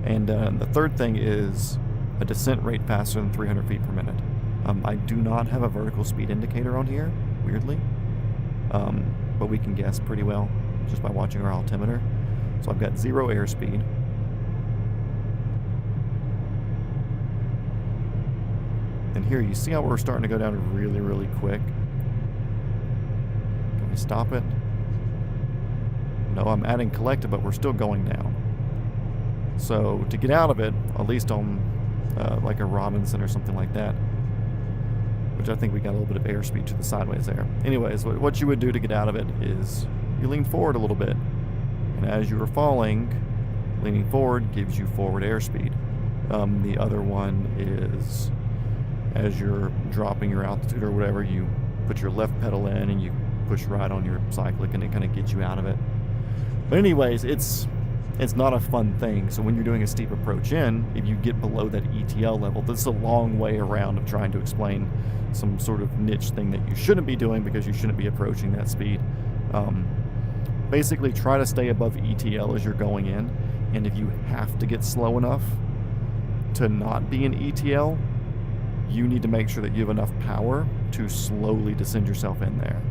And the third thing is a descent rate faster than 300 feet per minute. I do not have a vertical speed indicator on here, weirdly, but we can guess pretty well just by watching our altimeter. So I've got 0 airspeed. And here you see how we're starting to go down really, really quick. Can we stop it? No, I'm adding collective, but we're still going down. So to get out of it, at least on like a Robinson or something like that, which I think we got a little bit of airspeed to the sideways there. Anyways, what you would do to get out of it is you lean forward a little bit. And as you are falling, leaning forward gives you forward airspeed. The other one is as you're dropping your altitude or whatever, you put your left pedal in and you push right on your cyclic and it kind of gets you out of it. But anyways, it's not a fun thing. So when you're doing a steep approach in, if you get below that ETL level, that's a long way around of trying to explain some sort of niche thing that you shouldn't be doing because you shouldn't be approaching that speed. Basically, try to stay above ETL as you're going in, and if you have to get slow enough to not be in ETL, you need to make sure that you have enough power to slowly descend yourself in there.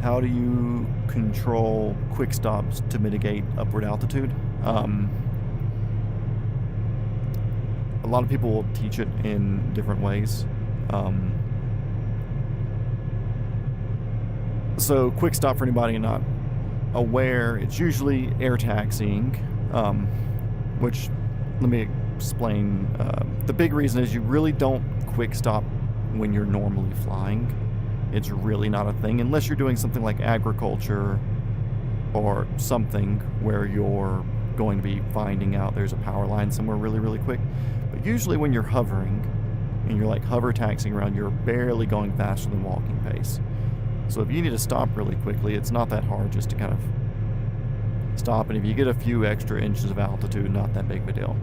How do you control quick stops to mitigate upward altitude? A lot of people will teach it in different ways. So quick stop, for anybody not aware, it's usually air taxiing, which, let me explain. The big reason is you really don't quick stop when you're normally flying. It's really not a thing unless you're doing something like agriculture or something where you're going to be finding out there's a power line somewhere really, really quick. But usually when you're hovering and you're like hover taxiing around, you're barely going faster than walking pace. So if you need to stop really quickly, it's not that hard just to kind of stop. And if you get a few extra inches of altitude, not that big of a deal.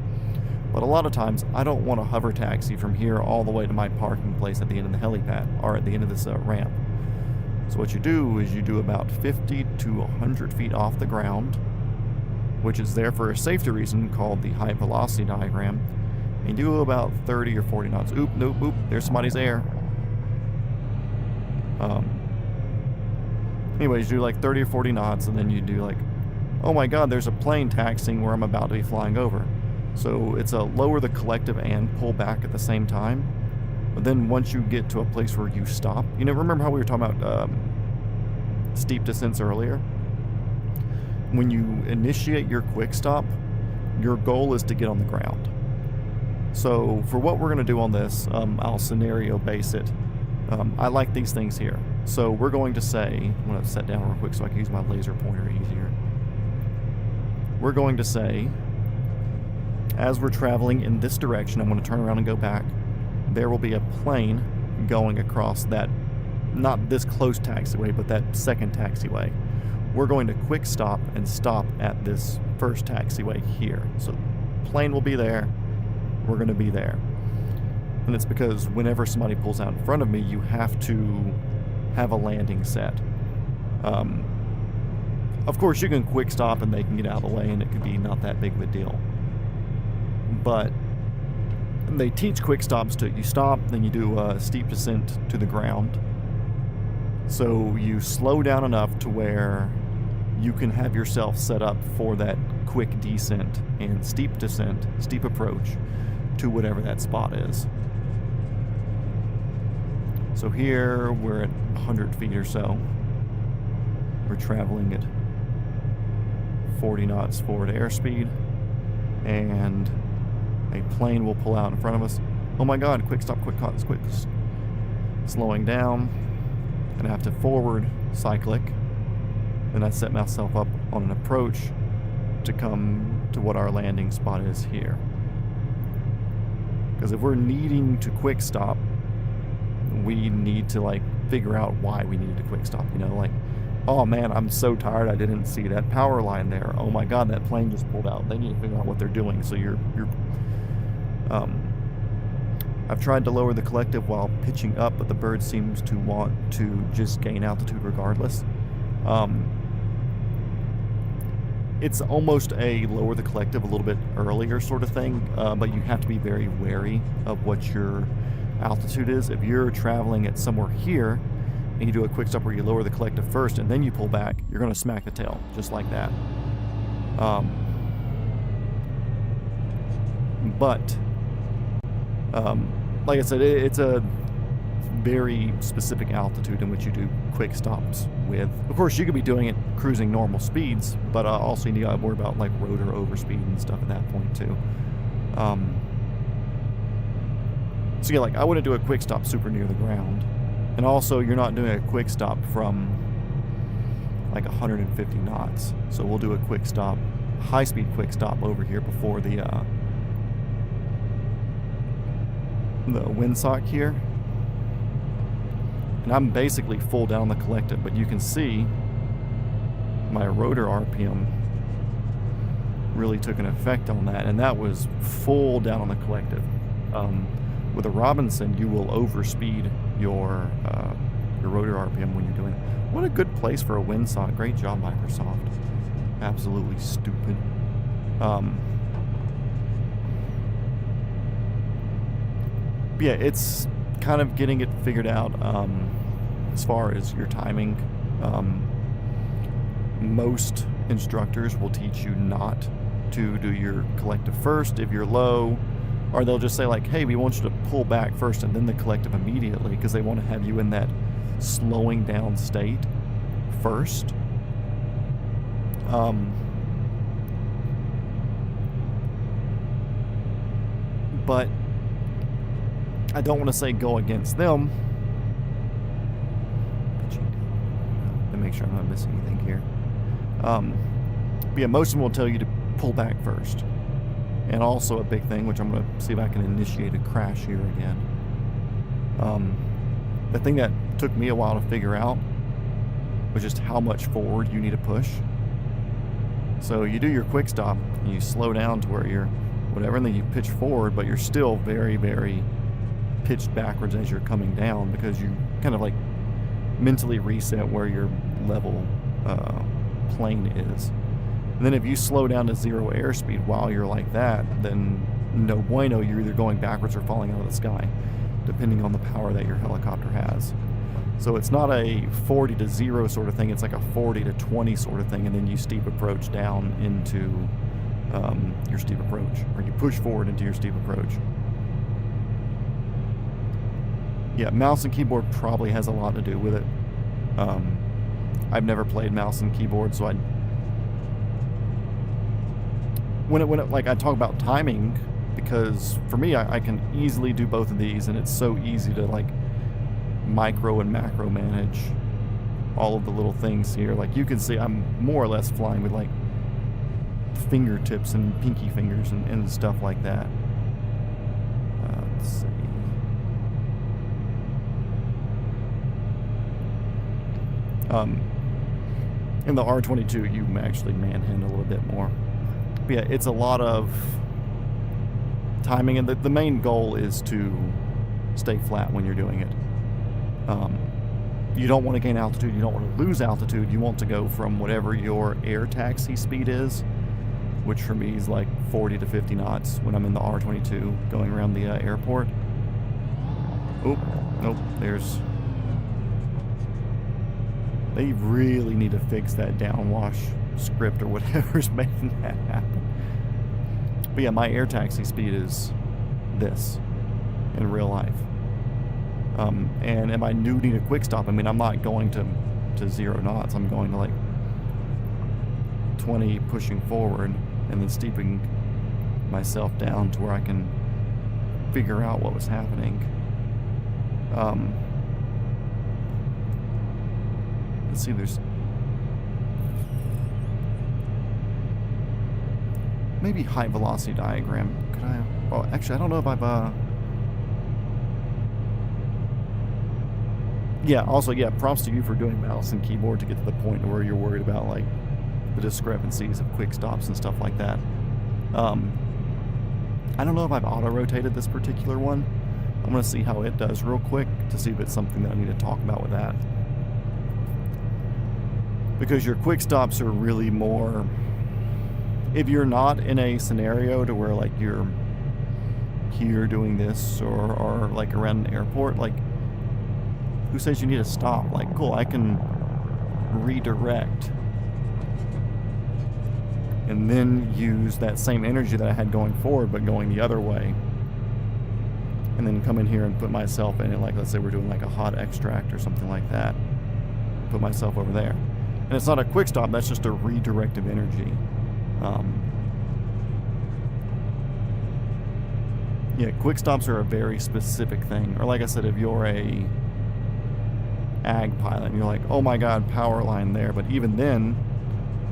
But a lot of times, I don't want to hover taxi from here all the way to my parking place at the end of the helipad, or at the end of this ramp. So what you do is you do about 50 to 100 feet off the ground, which is there for a safety reason called the height velocity diagram, and you do about 30 or 40 knots. Oop, nope, oop, there's somebody's air. Anyways, you do like 30 or 40 knots, and then you do like, oh my god, there's a plane taxiing where I'm about to be flying over. So it's a lower the collective and pull back at the same time. But then once you get to a place where you stop, you know, remember how we were talking about steep descents earlier? When you initiate your quick stop, your goal is to get on the ground. So for what we're going to do on this, I'll scenario base it. I like these things here. So we're going to say, I'm going to set down real quick so I can use my laser pointer easier. We're going to say, as we're traveling in this direction, I'm going to turn around and go back. There will be a plane going across that, not this close taxiway, but that second taxiway. We're going to quick stop and stop at this first taxiway here. So plane will be there. We're going to be there. And it's because whenever somebody pulls out in front of me, you have to have a landing set. Of course, you can quick stop and they can get out of the way and it could be not that big of a deal. But they teach quick stops to, you stop, then you do a steep descent to the ground. So you slow down enough to where you can have yourself set up for that quick descent and steep descent, steep approach to whatever that spot is. So here we're at 100 feet or so. We're traveling at 40 knots forward airspeed, and a plane will pull out in front of us. Oh my god, quick stop, quick. Slowing down. Gonna have to forward cyclic. Then I set myself up on an approach to come to what our landing spot is here. Because if we're needing to quick stop, we need to like figure out why we needed to quick stop, you know, like, oh man, I'm so tired I didn't see that power line there. Oh my god, that plane just pulled out. They need to figure out what they're doing. So I've tried to lower the collective while pitching up, but the bird seems to want to just gain altitude regardless. It's almost a lower the collective a little bit earlier sort of thing, but you have to be very wary of what your altitude is. If you're traveling at somewhere here and you do a quick stop where you lower the collective first and then you pull back, you're going to smack the tail just like that. Like I said, it's a very specific altitude in which you do quick stops with. Of course, you could be doing it cruising normal speeds, but also you need to worry about like rotor overspeed and stuff at that point too. So yeah, like I wouldn't do a quick stop super near the ground, and also you're not doing a quick stop from like 150 knots. So we'll do a quick stop, high-speed quick stop over here before the windsock here. And I'm basically full down the collective, but you can see my rotor RPM really took an effect on that, and that was full down on the collective. With a Robinson, you will overspeed your rotor RPM when you're doing it. What a good place for a windsock. Great job, Microsoft. Absolutely stupid. Yeah, it's kind of getting it figured out as far as your timing. Most instructors will teach you not to do your collective first if you're low, or they'll just say like, hey, we want you to pull back first and then the collective immediately, because they want to have you in that slowing down state first. But I don't want to say go against them. To make sure I'm not missing anything here. But yeah, most of them will tell you to pull back first. And also a big thing, which I'm going to see if I can initiate a crash here again. The thing that took me a while to figure out was just how much forward you need to push. So you do your quick stop, and you slow down to where you're whatever, and then you pitch forward, but you're still very, very pitched backwards as you're coming down, because you kind of like mentally reset where your level plane is. And then if you slow down to 0 airspeed while you're like that, then no bueno, you're either going backwards or falling out of the sky, depending on the power that your helicopter has. So it's not a 40 to 0 sort of thing, it's like a 40 to 20 sort of thing, and then you steep approach down into your steep approach, or you push forward into your steep approach. Yeah, mouse and keyboard probably has a lot to do with it. I've never played mouse and keyboard, so when it like I talk about timing, because for me I can easily do both of these, and it's so easy to like micro and macro manage all of the little things here. Like you can see I'm more or less flying with like fingertips and pinky fingers and stuff like that. Let's see. In the R22 you actually manhandle a little bit more. But yeah, it's a lot of timing, and the main goal is to stay flat when you're doing it. You don't want to gain altitude, you don't want to lose altitude, you want to go from whatever your air taxi speed is, which for me is like 40 to 50 knots when I'm in the R22 going around the airport. Oh, nope, there's... They really need to fix that downwash script or whatever's making that happen. But yeah, my air taxi speed is this in real life. And am I needing a quick stop? I mean, I'm not going to 0 knots. I'm going to like 20 pushing forward and then steeping myself down to where I can figure out what was happening. Let's see, there's maybe height velocity diagram. Could I? Oh, actually, I don't know if I've yeah, also, yeah, props to you for doing mouse and keyboard to get to the point where you're worried about, like, the discrepancies of quick stops and stuff like that. I don't know if I've auto-rotated this particular one. I'm going to see how it does real quick to see if it's something that I need to talk about with that. Because your quick stops are really more... If you're not in a scenario to where, like, you're here doing this or like, around an airport, like... Who says you need to stop? Like, cool, I can redirect and then use that same energy that I had going forward but going the other way, and then come in here and put myself in it. Like, let's say we're doing like a hot extract or something like that, put myself over there, and it's not a quick stop, that's just a redirect of energy. Yeah, quick stops are a very specific thing. Or like I said, if you're a ag pilot and you're like, oh my god, power line there, but even then,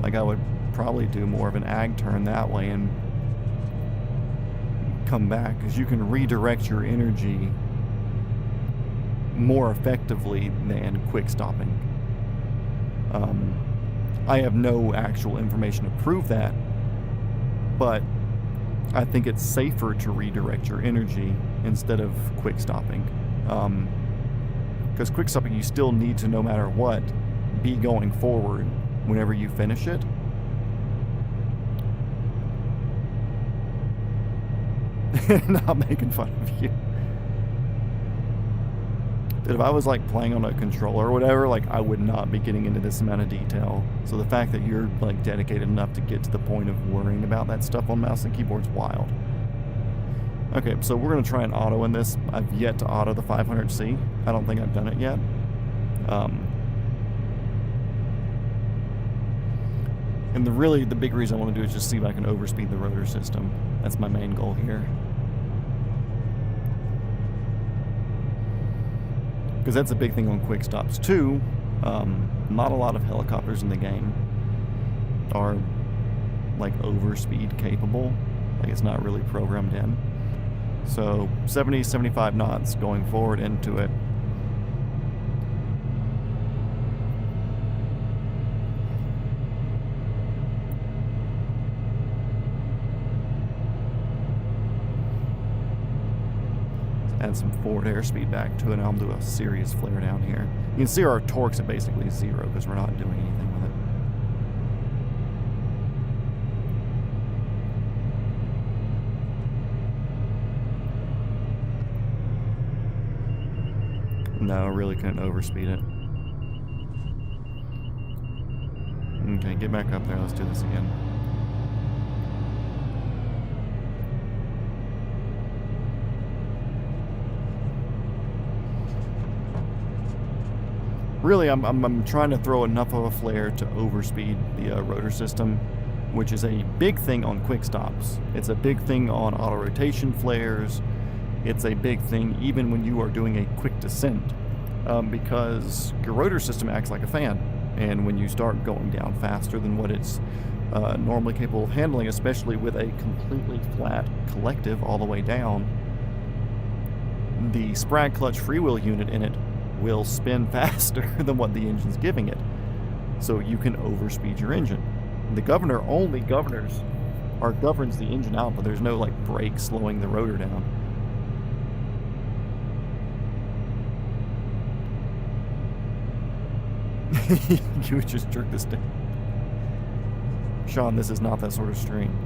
like, I would probably do more of an ag turn that way and come back, because you can redirect your energy more effectively than quick stopping. I have no actual information to prove that, but I think it's safer to redirect your energy instead of quick stopping. Because quick stopping, you still need to, no matter what, be going forward whenever you finish it. Not making fun of you. If I was like playing on a controller or whatever, like, I would not be getting into this amount of detail. So the fact that you're like dedicated enough to get to the point of worrying about that stuff on mouse and keyboard's wild. Okay, so we're going to try and auto in this. I've yet to auto the 500C. I don't think I've done it yet. And the big reason I want to do is just see if I can overspeed the rotor system. That's my main goal here. Because that's a big thing on quick stops too. Not a lot of helicopters in the game are like overspeed capable. Like, it's not really programmed in. So 70, 75 knots going forward into it. Add some forward airspeed back to it, and I'll do a serious flare down here. You can see our torques are basically zero because we're not doing anything with it. No, I really couldn't overspeed it. Okay, get back up there. Let's do this again. Really, I'm trying to throw enough of a flare to overspeed the rotor system, which is a big thing on quick stops. It's a big thing on auto rotation flares. It's a big thing even when you are doing a quick descent, because your rotor system acts like a fan, and when you start going down faster than what it's normally capable of handling, especially with a completely flat collective all the way down, the Sprag clutch freewheel unit in it will spin faster than what the engine's giving it. So you can overspeed your engine. The governor only governs the engine output. There's no like brake slowing the rotor down. You would just jerk this down. Sean, this is not that sort of stream.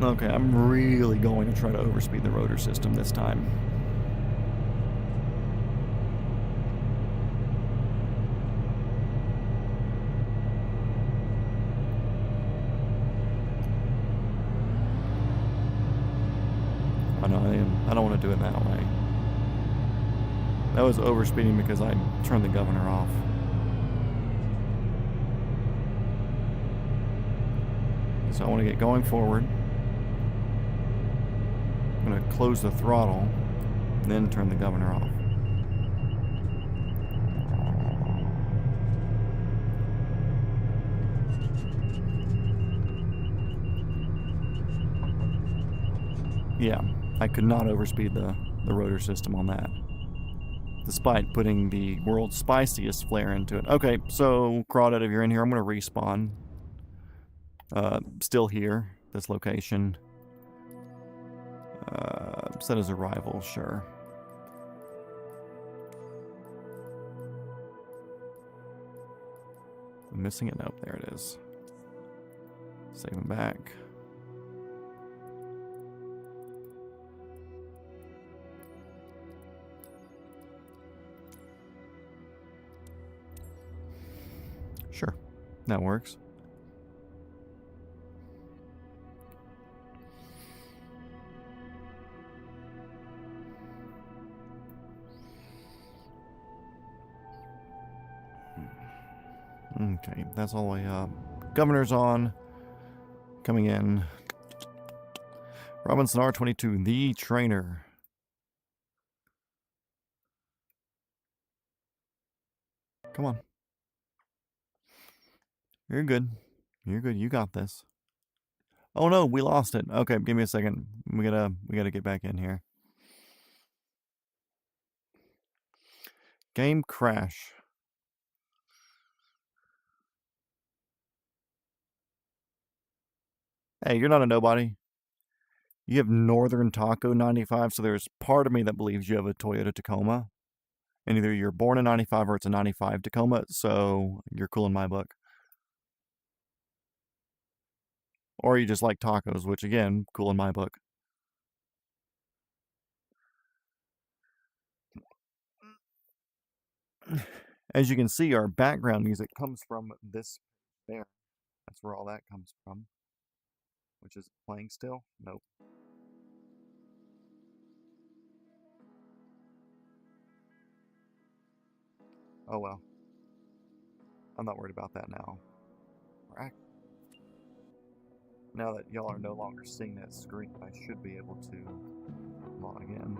Okay, I'm really going to try to overspeed the rotor system this time. I know I don't want to do it that way. That was overspeeding because I turned the governor off. So I want to get going forward. I'm going to close the throttle, then turn the governor off. Yeah, I could not overspeed the rotor system on that, despite putting the world's spiciest flare into it. Okay, so Crawdad, if you're in here, I'm going to respawn. Still here, this location. Set as arrival, sure. I'm missing it? Nope, there it is. Save him back. Sure, that works. Okay, that's all the way up. Governor's on. Coming in. Robinson R22, the trainer. Come on. You're good. You're good. You got this. Oh no, we lost it. Okay, give me a second. We gotta get back in here. Game crash. Hey, you're not a nobody. You have Northern Taco 95, so there's part of me that believes you have a Toyota Tacoma. And either you're born in 95 or it's a 95 Tacoma, so you're cool in my book. Or you just like tacos, which again, cool in my book. As you can see, our background music comes from this there. That's where all that comes from. Which is playing still? Nope. Oh well. I'm not worried about that now. Now that y'all are no longer seeing that screen, I should be able to log in.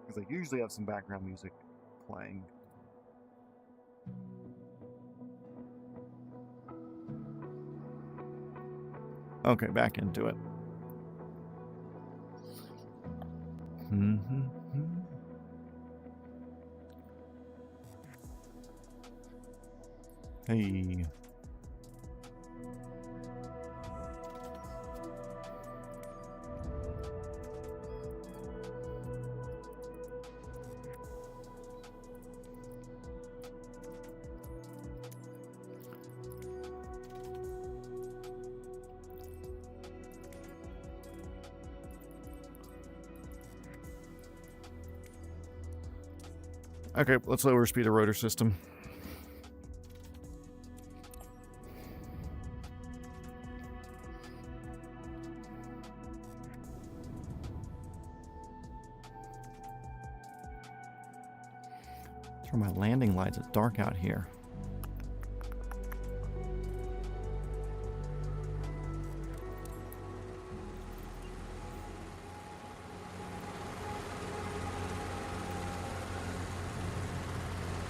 Because I usually have some background music playing. Okay, back into it. Hey. Okay, let's lower speed the rotor system. Turn my landing lights. It's dark out here.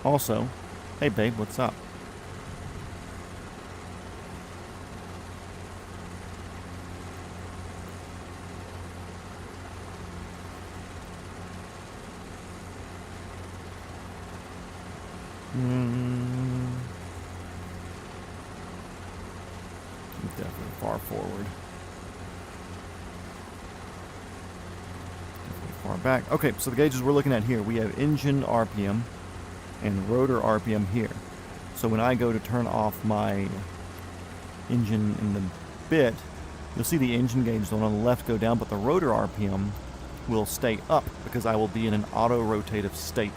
Also, hey babe, what's up? Definitely far forward. Definitely far back. Okay, so the gauges we're looking at here, we have engine RPM and rotor RPM here. So when I go to turn off my engine in the bit, you'll see the engine gauge on the left go down, but the rotor RPM will stay up because I will be in an auto-rotative state.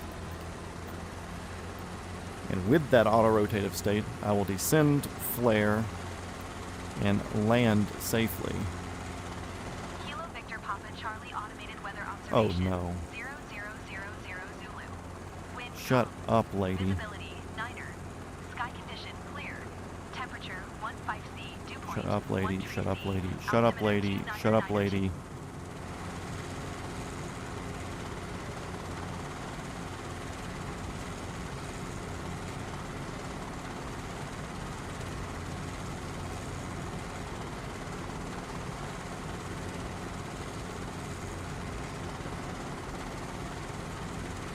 And with that auto-rotative state, I will descend, flare, and land safely. Kilo Victor Papa Charlie automated weather Oh observation. no. 0000 Zulu. Wind Shut calm. up, lady. Visibility Niner. Sky condition clear. Temperature 15C. Dew point. Shut up, lady. 13C. Shut up, lady. Shut up, lady. Shut up, lady.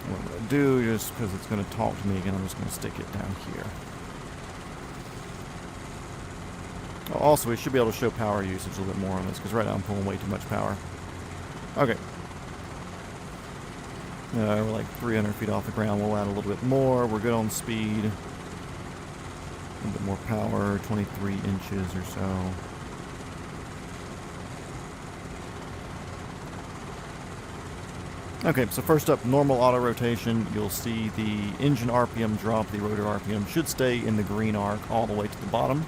What I'm going to do, just because it's going to talk to me again, I'm just going to stick it down here. Also, we should be able to show power usage a little bit more on this, because right now I'm pulling way too much power. Okay. We're like 300 feet off the ground. We'll add a little bit more. We're good on speed. A little bit more power, 23 inches or so. Okay, so first up, normal auto rotation. You'll see the engine RPM drop, the rotor RPM should stay in the green arc all the way to the bottom.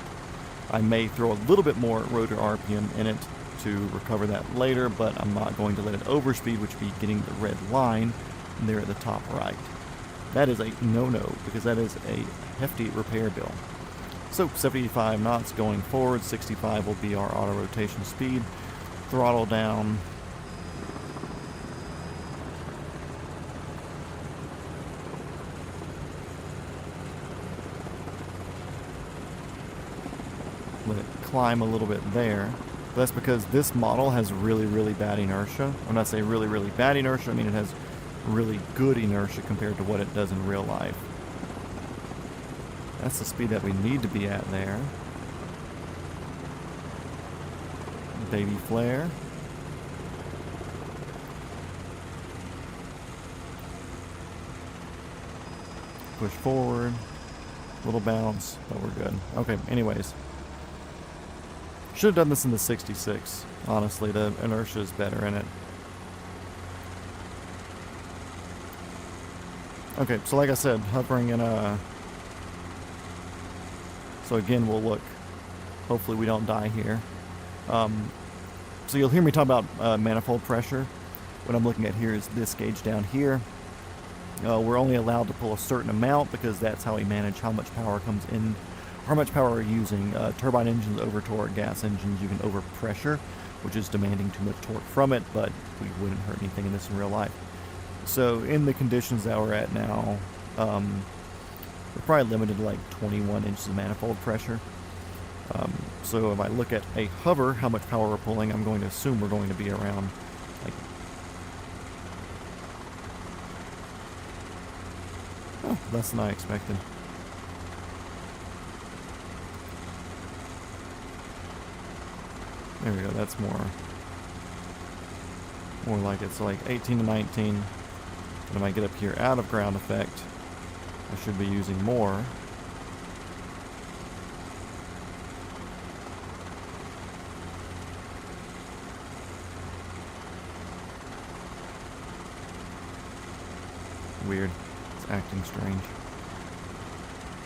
I may throw a little bit more rotor RPM in it to recover that later, but I'm not going to let it overspeed, which would be getting the red line there at the top right. That is a no-no, because that is a hefty repair bill. So 75 knots going forward, 65 will be our auto rotation speed. Throttle down. Let it climb a little bit there. But that's because this model has really, really bad inertia. When I say really, really bad inertia, I mean it has really good inertia compared to what it does in real life. That's the speed that we need to be at there. Baby flare. Push forward. Little bounce, but we're good. Okay, anyways. Should have done this in the 66. Honestly, the inertia is better in it. Okay, so like I said, hovering in a... So again, we'll look. Hopefully we don't die here. So you'll hear me talk about manifold pressure. What I'm looking at here is this gauge down here. We're only allowed to pull a certain amount because that's how we manage how much power comes in, how much power we're using. Turbine engines over torque, gas engines you can over pressure, which is demanding too much torque from it, but we wouldn't hurt anything in this in real life. So in the conditions that we're at now, we're probably limited to like 21 inches of manifold pressure. So if I look at a hover, how much power we're pulling, I'm going to assume we're going to be around like... Oh, less than I expected. There we go, that's more like it. So like 18 to 19. But if I get up here out of ground effect, I should be using more. Weird. It's acting strange.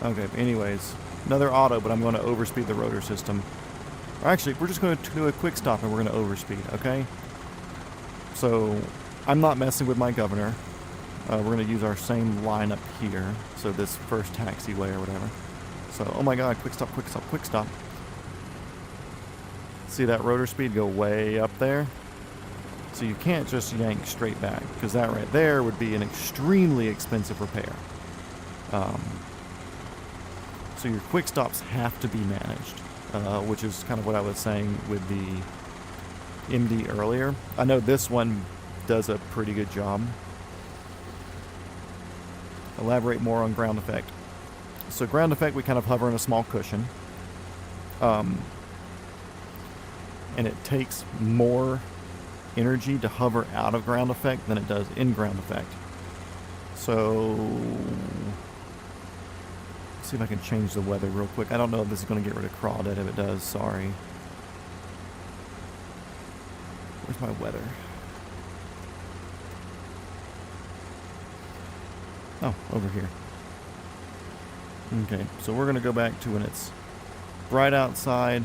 Okay, anyways. Another auto, but I'm going to overspeed the rotor system. Or actually, we're just going to do a quick stop and we're going to overspeed, okay? So, I'm not messing with my governor. We're going to use our same lineup here. So this first taxiway or whatever. So, oh my god, quick stop, quick stop, quick stop. See that rotor speed go way up there? So you can't just yank straight back, because that right there would be an extremely expensive repair. So your quick stops have to be managed, which is kind of what I was saying with the MD earlier. I know this one does a pretty good job. Elaborate more on ground effect. So ground effect, we kind of hover in a small cushion. And it takes more energy to hover out of ground effect than it does in ground effect. So, let's see if I can change the weather real quick. I don't know if this is going to get rid of crawdad. If it does, sorry. Where's my weather? Oh, over here. Okay, so we're going to go back to when it's bright outside.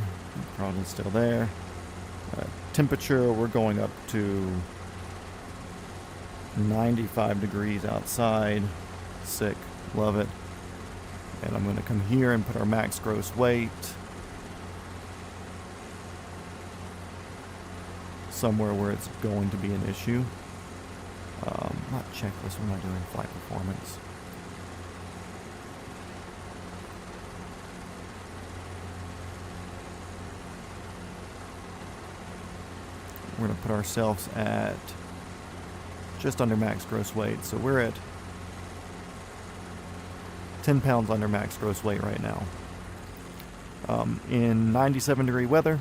Throttle's still there. Temperature, we're going up to 95 degrees outside. Sick. Love it. And I'm going to come here and put our max gross weight somewhere where it's going to be an issue. Not checklist, we're not doing flight performance. We're going to put ourselves at just under max gross weight. So we're at 10 pounds under max gross weight right now. In 97 degree weather,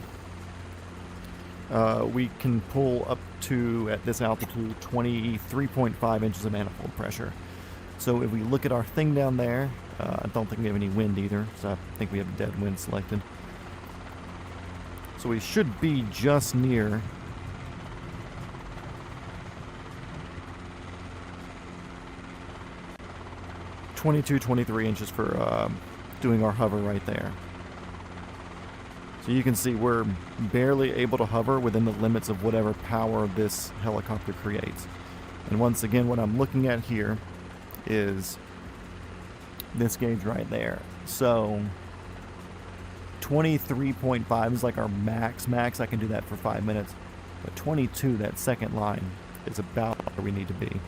we can pull up to, at this altitude, 23.5 inches of manifold pressure. So if we look at our thing down there, I don't think we have any wind either, so I think we have a dead wind selected. So we should be just near 23 inches for doing our hover right there. So you can see we're barely able to hover within the limits of whatever power this helicopter creates. And once again, what I'm looking at here is this gauge right there. So 23.5 is like our max. I can do that for 5 minutes. But 22, that second line, is about where we need to be.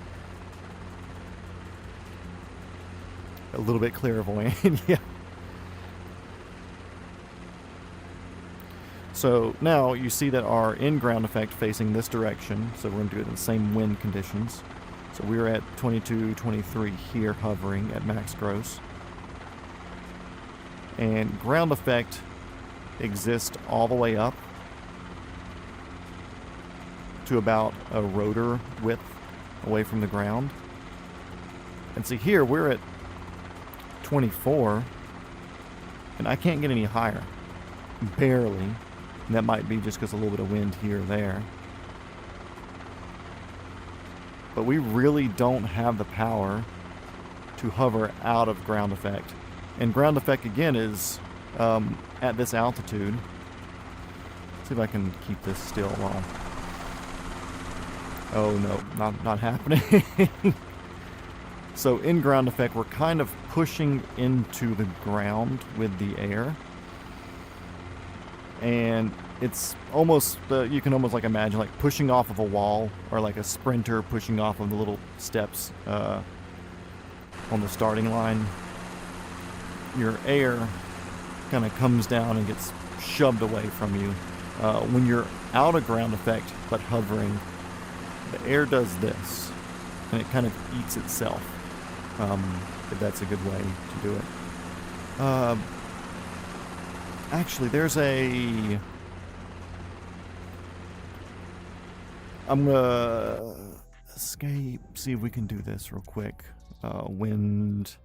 A little bit clairvoyant, yeah. So now you see that our in-ground effect facing this direction, so we're going to do it in the same wind conditions. So we're at 22, 23 here, hovering at max gross. And ground effect exists all the way up to about a rotor width away from the ground. And see here, we're at 24, and I can't get any higher. Barely. And that might be just because a little bit of wind here or there. But we really don't have the power to hover out of ground effect. And ground effect, again, is at this altitude. Let's see if I can keep this still long. Oh, no, not happening. So in ground effect, we're kind of pushing into the ground with the air. And it's almost, you can almost like imagine like pushing off of a wall, or like a sprinter pushing off of the little steps on the starting line. Your air kind of comes down and gets shoved away from you. When you're out of ground effect but hovering, the air does this, and it kind of eats itself. If that's a good way to do it. Actually, there's a... I'm gonna escape, see if we can do this real quick. Wind...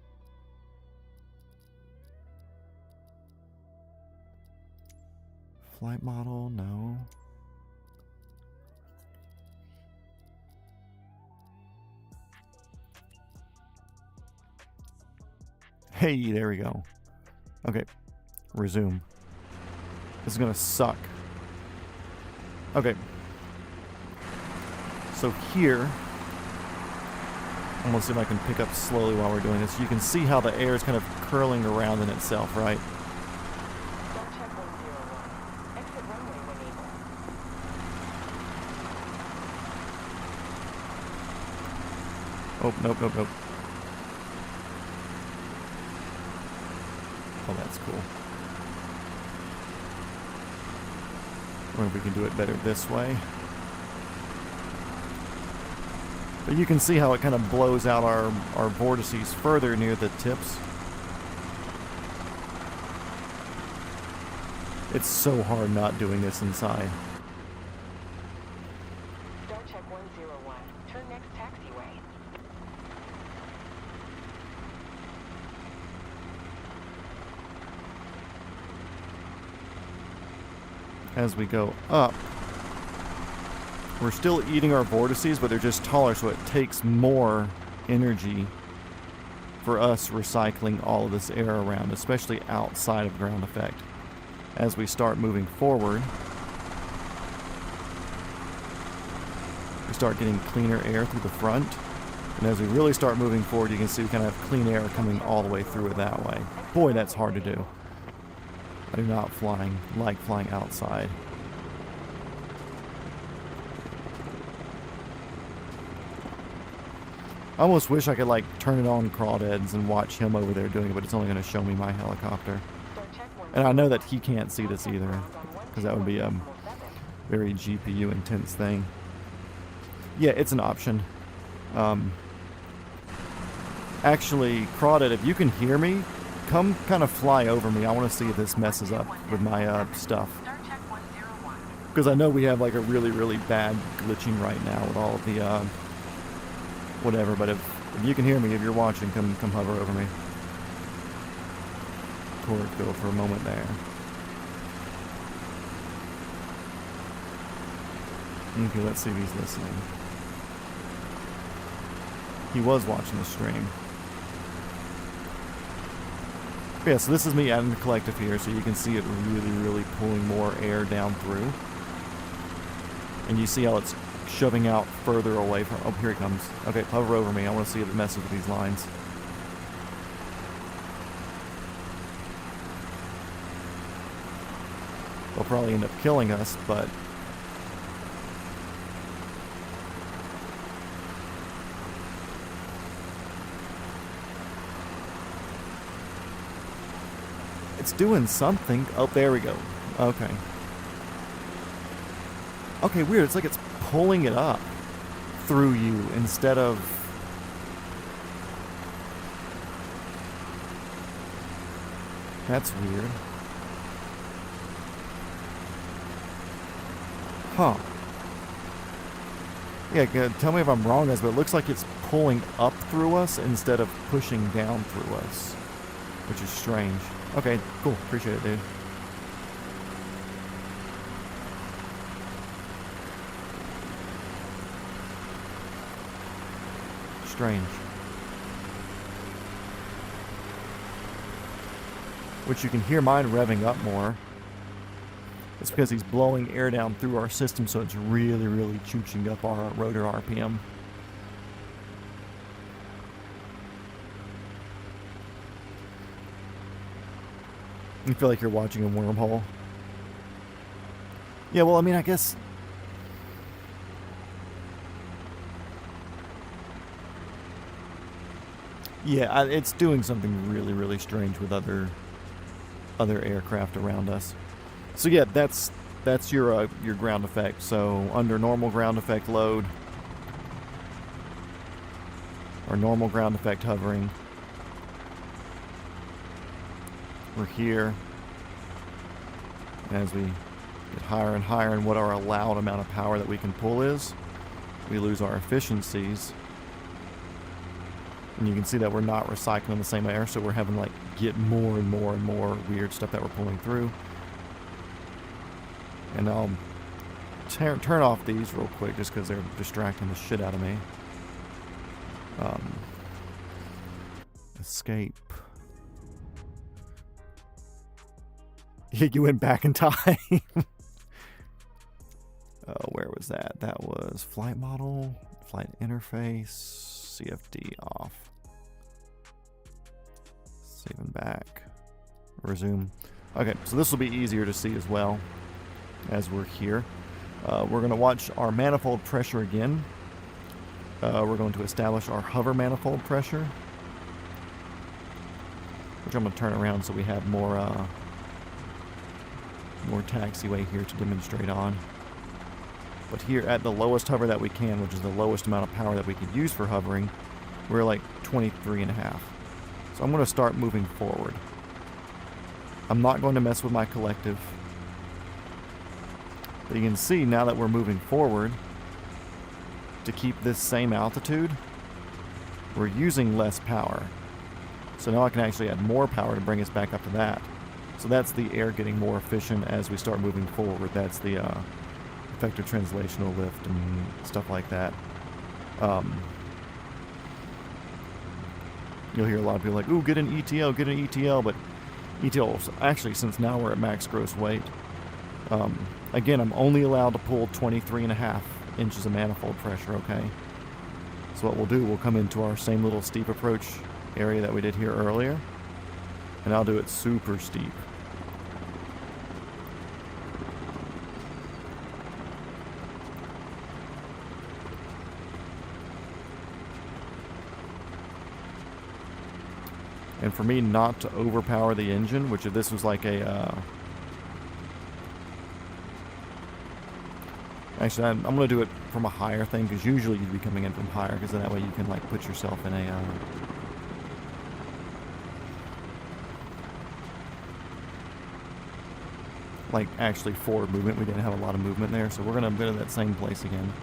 Flight model, no. Hey, there we go. Okay, resume. This is gonna suck. Okay. So here, I'm gonna see if I can pick up slowly while we're doing this. You can see how the air is kind of curling around in itself, right? Oh, nope. Oh, that's cool. Or we can do it better this way. But you can see how it kind of blows out our vortices further near the tips. It's so hard not doing this inside. Star Trek 101. Turn next taxiway. As we go up, we're still eating our vortices, but they're just taller, so it takes more energy for us recycling all of this air around, especially outside of ground effect. As we start moving forward, we start getting cleaner air through the front. And as we really start moving forward, you can see we kind of have clean air coming all the way through it that way. Boy, that's hard to do. I do not like flying outside. I almost wish I could like turn it on Crawdads and watch him over there doing it, but it's only going to show me my helicopter. And I know that he can't see this either, because that would be a very GPU intense thing. Yeah, it's an option. Actually, Crawdad, if you can hear me, come kind of fly over me. I want to see if this messes up with my stuff. Because I know we have like a really, really bad glitching right now with all of the whatever. But if you can hear me, if you're watching, come hover over me. Torque go for a moment there. Okay, let's see if he's listening. He was watching the stream. Yeah, so this is me adding the collective here, so you can see it really, really pulling more air down through. And you see how it's shoving out further away from... Oh, here it comes. Okay, hover over me. I want to see if it messes with these lines. They'll probably end up killing us, but... it's doing something. Oh, there we go. Okay. Okay, weird. It's like it's pulling it up through you instead of... That's weird. Huh. Yeah, tell me if I'm wrong, guys, but it looks like it's pulling up through us instead of pushing down through us, which is strange. Okay, cool. Appreciate it, dude. Strange. Which you can hear mine revving up more. It's because he's blowing air down through our system, so it's really, really chooching up our rotor RPM. You feel like you're watching a wormhole. Yeah, well, I mean, I guess... yeah, it's doing something really, really strange with other aircraft around us. So yeah, that's your ground effect. So under normal ground effect load, or normal ground effect hovering, we're here. As we get higher and higher in what our allowed amount of power that we can pull is, we lose our efficiencies. And you can see that we're not recycling the same air, so we're having to like get more and more and more weird stuff that we're pulling through. And I'll turn off these real quick just because they're distracting the shit out of me. Escape. Yeah, you went back in time. Where was that? That was flight model, flight interface, CFD off. Save and back. Resume. Okay, so this will be easier to see as well as we're here. We're going to watch our manifold pressure again. We're going to establish our hover manifold pressure, which I'm going to turn around so we have more taxiway here to demonstrate on. But here at the lowest hover that we can, which is the lowest amount of power that we could use for hovering, we're like 23.5. So I'm going to start moving forward. I'm not going to mess with my collective. But you can see now that we're moving forward, to keep this same altitude, we're using less power. So now I can actually add more power to bring us back up to that. So that's the air getting more efficient as we start moving forward. That's the effective translational lift and stuff like that. You'll hear a lot of people like, ooh, get an ETL, get an ETL, but ETL, actually, since now we're at max gross weight, again, I'm only allowed to pull 23.5 inches of manifold pressure, okay? So what we'll do, we'll come into our same little steep approach area that we did here earlier, and I'll do it super steep. And for me not to overpower the engine, which if this was like a... actually, I'm going to do it from a higher thing, because usually you'd be coming in from higher, because then that way you can like put yourself in a... like actually forward movement. We didn't have a lot of movement there, so we're going to go to that same place again.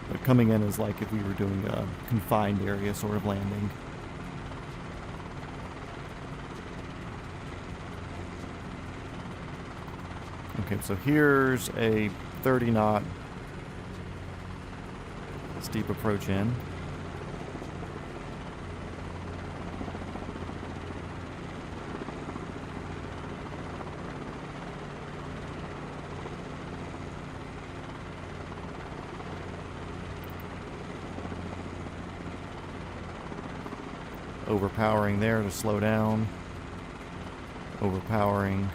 But coming in is like if we were doing a confined area sort of landing. Okay, so here's a 30 knot steep approach in. Overpowering there to slow down. Overpowering.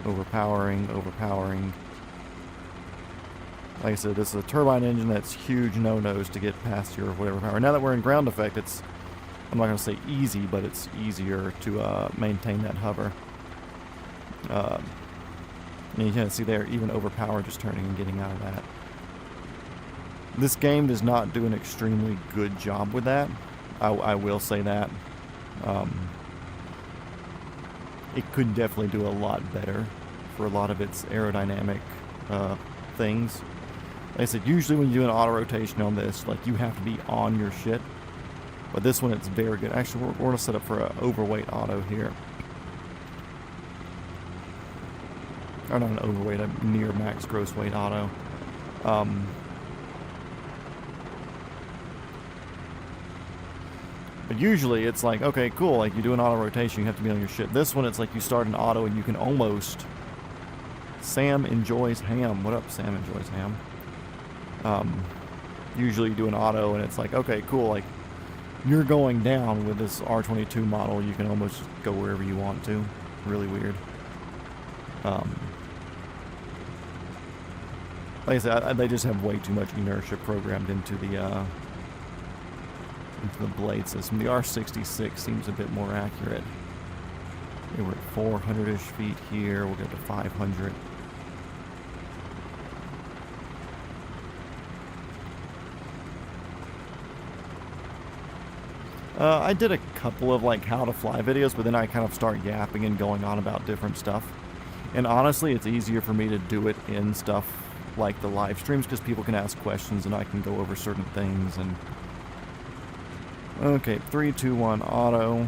Overpowering, overpowering. Like I said, this is a turbine engine that's huge no-nos to get past your whatever power. Now that we're in ground effect, it's, I'm not going to say easy, but it's easier to maintain that hover. And you can see there, even overpower just turning and getting out of that. This game does not do an extremely good job with that. I will say that. It could definitely do a lot better for a lot of its aerodynamic things. Like I said, usually when you do an auto rotation on this, like you have to be on your shit. But this one, it's very good. Actually, we're going to set up for an overweight auto here. Or not an overweight, a near max gross weight auto. But usually it's like, okay, cool, like you do an auto rotation, you have to be on your shit. This one, it's like you start an auto and you can almost... Sam enjoys ham. What up, Sam enjoys ham? Usually you do an auto and it's like, okay, cool, like you're going down with this R22 model, you can almost go wherever you want to. Really weird. Like I said, they just have way too much inertia programmed into the blade system. The R66 seems a bit more accurate. Okay, we're at 400-ish feet here. We'll get to 500. I did a couple of like how to fly videos, but then I kind of start yapping and going on about different stuff. And honestly, it's easier for me to do it in stuff like the live streams because people can ask questions and I can go over certain things. And okay, 3, 2, 1, auto.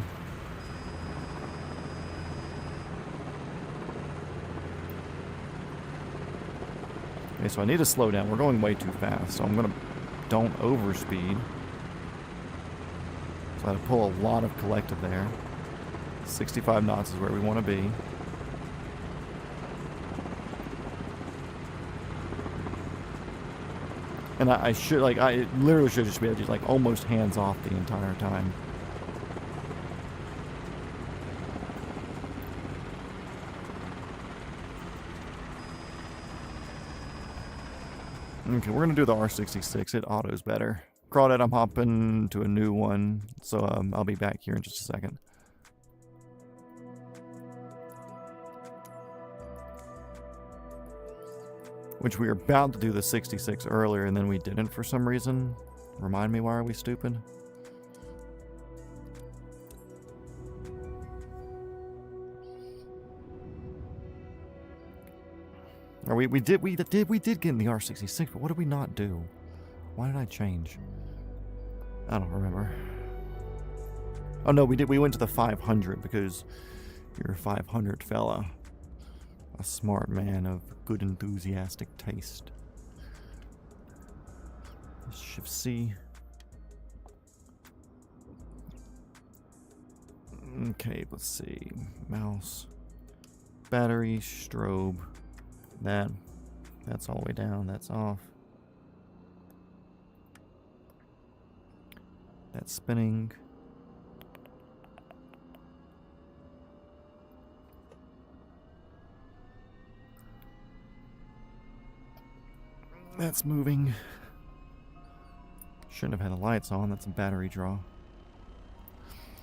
Okay, so I need to slow down. We're going way too fast, so I'm gonna don't overspeed. So I had to pull a lot of collective there. 65 knots is where we want to be. And I should, like, I literally should just be able to, like, almost hands off the entire time. Okay, we're going to do the R66. It autos better. Crawdad, I'm hopping to a new one, so I'll be back here in just a second. Which we were about to do the 66 earlier, and then we didn't for some reason. Remind me, why are we stupid? Or we did get in the R66, but what did we not do? Why did I change? I don't remember. Oh no, we went to the 500 because you're a 500 fella. A smart man of good enthusiastic taste. Shift C. Okay, let's see. Mouse. Battery, strobe. That's all the way down. That's off. That's spinning. That's moving. Shouldn't have had the lights on. That's a battery draw.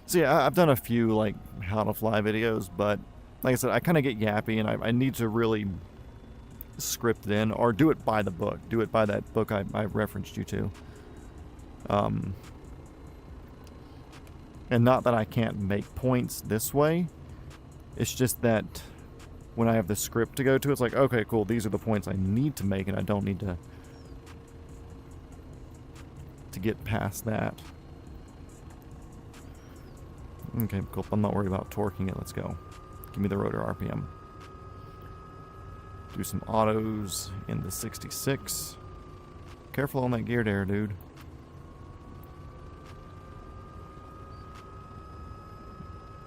So yeah, I've done a few like how to fly videos, but like I said, I kind of get yappy, and I need to really script it in, or do it by the book. Do it by that book I referenced you to. And not that I can't make points this way. It's just that when I have the script to go to, it's like, okay, cool, these are the points I need to make, and I don't need to get past that. Okay, cool. I'm not worried about torquing it. Let's go. Give me the rotor RPM. Do some autos in the 66. Careful on that gear there, dude.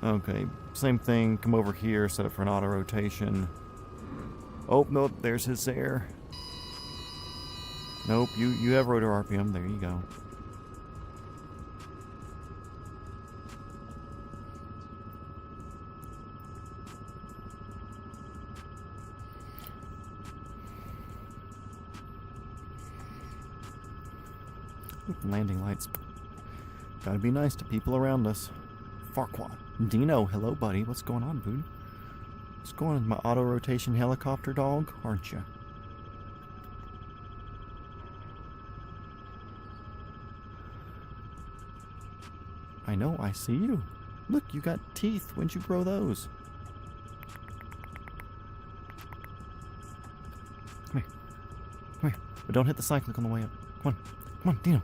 Okay, same thing. Come over here, set it for an auto rotation. Oh, nope, there's his air. Nope, you have rotor RPM. There you go. Landing lights. Gotta be nice to people around us. Farquaad. Dino, hello buddy. What's going on, dude? What's going on with my auto rotation helicopter dog, aren't you? I know, I see you. Look, you got teeth. When'd you grow those? Come here. Come here. But don't hit the cyclic on the way up. Come on. Come on, Dino.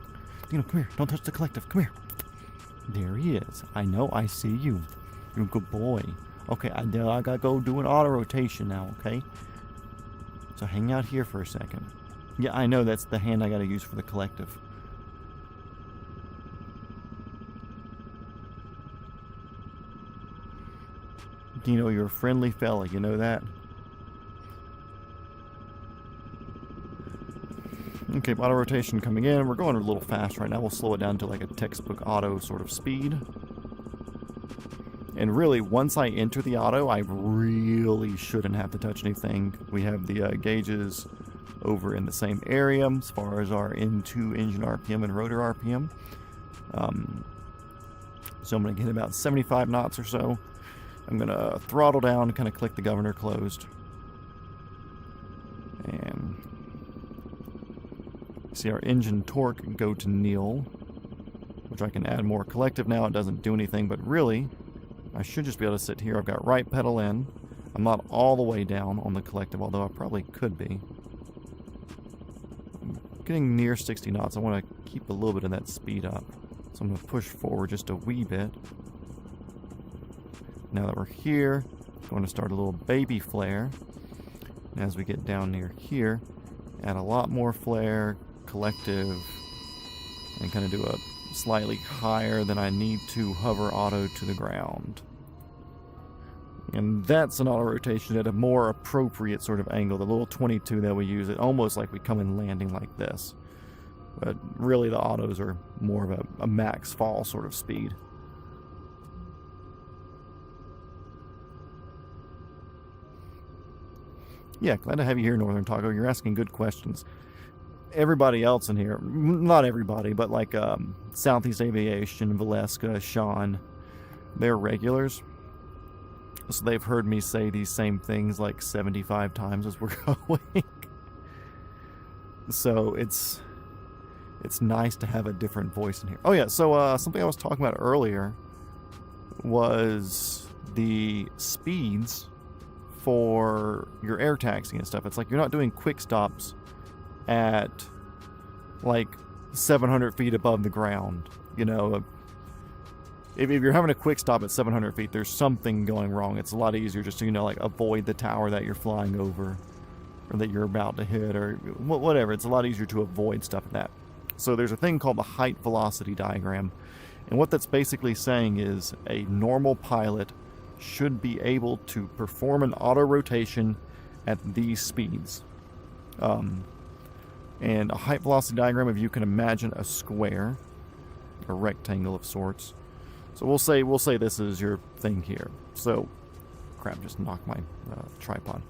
Dino, come here. Don't touch the collective. Come here. There he is. I know, I see you. You're a good boy. Okay, I gotta go do an auto rotation now, okay? So hang out here for a second. Yeah, I know that's the hand I gotta use for the collective. Dino, you're a friendly fella, you know that? Okay, auto rotation coming in. We're going a little fast right now. We'll slow it down to like a textbook auto sort of speed. And really, once I enter the auto, I really shouldn't have to touch anything. We have the gauges over in the same area as far as our N2 engine RPM and rotor RPM. So I'm going to get about 75 knots or so. I'm going to throttle down, kind of click the governor closed. And see our engine torque go to nil, which I can add more collective now. It doesn't do anything, but really, I should just be able to sit here. I've got right pedal in. I'm not all the way down on the collective, although I probably could be. I'm getting near 60 knots. I want to keep a little bit of that speed up. So I'm going to push forward just a wee bit. Now that we're here, I'm going to start a little baby flare. And as we get down near here, add a lot more flare, collective, and kind of do a slightly higher than I need to hover auto to the ground. And that's an auto rotation at a more appropriate sort of angle. The little 22 that we use, it almost like we come in landing like this. But really the autos are more of a max fall sort of speed. Yeah, glad to have you here, Northern Taco. You're asking good questions. Everybody else in here, not everybody, but like Southeast Aviation, Valeska, Sean, they're regulars. So they've heard me say these same things like 75 times as we're going. So it's nice to have a different voice in here. Oh yeah, so something I was talking about earlier was the speeds for your air taxi and stuff. It's like you're not doing quick stops at like 700 feet above the ground. You know, if you're having a quick stop at 700 feet, there's something going wrong. It's a lot easier just to, you know, like avoid the tower that you're flying over or that you're about to hit or whatever. It's a lot easier to avoid stuff like that. So there's a thing called the height velocity diagram. And what that's basically saying is a normal pilot should be able to perform an auto rotation at these speeds. And a height velocity diagram, if you can imagine a square, a rectangle of sorts. So we'll say this is your thing here. So, crap, just knocked my tripod.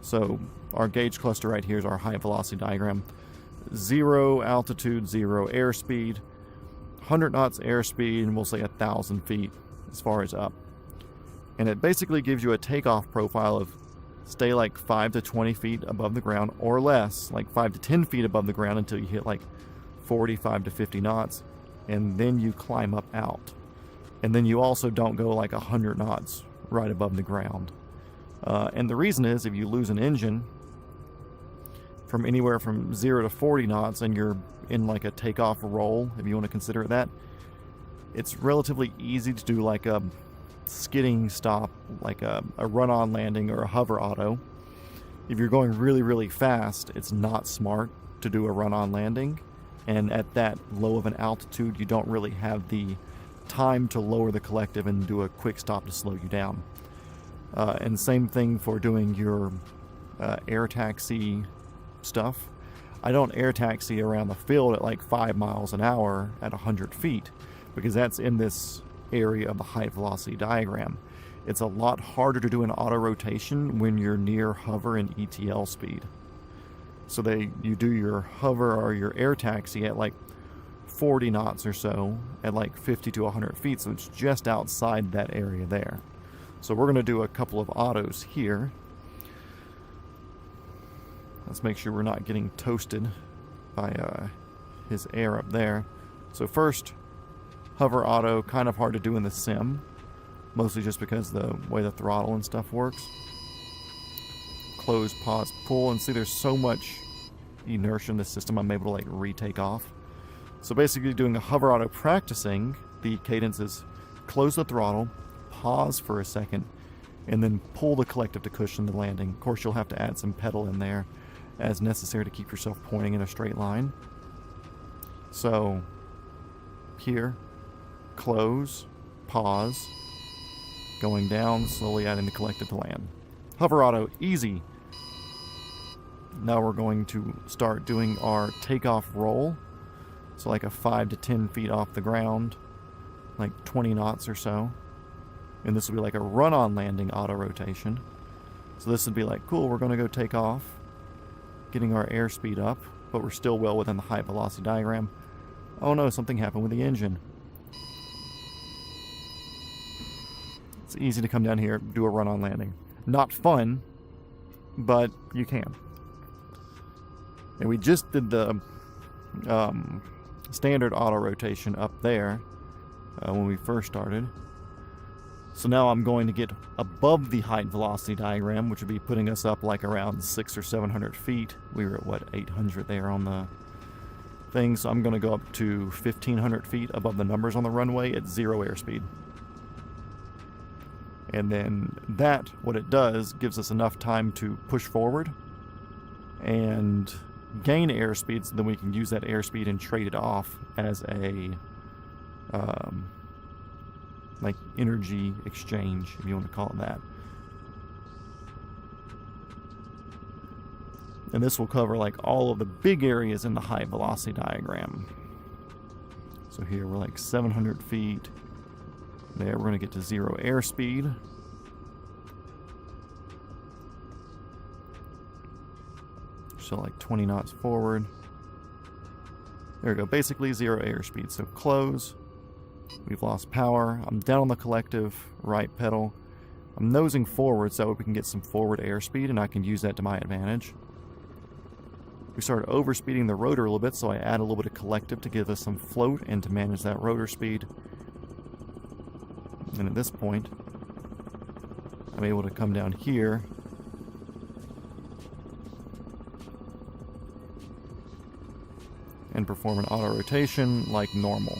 So our gauge cluster right here is our height velocity diagram. 0 altitude, 0 airspeed, 100 knots airspeed, and we'll say 1,000 feet as far as up. And it basically gives you a takeoff profile of stay like 5 to 20 feet above the ground or less, like 5 to 10 feet above the ground until you hit like 45 to 50 knots, and then you climb up out. And then you also don't go like 100 knots right above the ground. And the reason is if you lose an engine from anywhere from 0 to 40 knots and you're in like a takeoff roll, if you want to consider it that, it's relatively easy to do like a skidding stop, like a run-on landing or a hover auto. If you're going really, really fast, it's not smart to do a run-on landing. And at that low of an altitude, you don't really have the time to lower the collective and do a quick stop to slow you down. And same thing for doing your air taxi stuff. I don't air taxi around the field at like 5 miles an hour at 100 feet because that's in this area of the height velocity diagram. It's a lot harder to do an auto rotation when you're near hover and ETL speed. So you do your hover or your air taxi at like 40 knots or so at like 50 to 100 feet, so it's just outside that area there. So we're going to do a couple of autos here. Let's make sure we're not getting toasted by his air up there. So first, hover auto, kind of hard to do in the sim, mostly just because the way the throttle and stuff works. Close, pause, pull, and see there's so much inertia in the system I'm able to like retake off. So basically doing a hover auto practicing, the cadence is close the throttle, pause for a second, and then pull the collective to cushion the landing. Of course, you'll have to add some pedal in there as necessary to keep yourself pointing in a straight line. So here, close, pause, going down, slowly adding the collective to land. Hover auto, easy. Now we're going to start doing our takeoff roll. So like a 5 to 10 feet off the ground, like 20 knots or so. And this will be like a run-on landing auto rotation. So this would be like, cool, we're going to go take off, getting our airspeed up, but we're still well within the height velocity diagram. Oh no, something happened with the engine. It's easy to come down here, do a run-on landing. Not fun, but you can. And we just did the standard auto rotation up there when we first started. So now I'm going to get above the height velocity diagram, which would be putting us up like around 600 or 700 feet. We were at what, 800 there on the thing. So I'm going to go up to 1,500 feet above the numbers on the runway at 0 airspeed. And then that, what it does, gives us enough time to push forward and gain airspeed, so then we can use that airspeed and trade it off as a like energy exchange, if you want to call it that. And this will cover like all of the big areas in the height velocity diagram. So here we're like 700 feet. There we're going to get to 0 airspeed. So like 20 knots forward. There we go. Basically 0 airspeed. So close. We've lost power. I'm down on the collective right pedal. I'm nosing forward so we can get some forward airspeed, and I can use that to my advantage. We started overspeeding the rotor a little bit, so I add a little bit of collective to give us some float and to manage that rotor speed. And at this point, I'm able to come down here and perform an auto rotation like normal.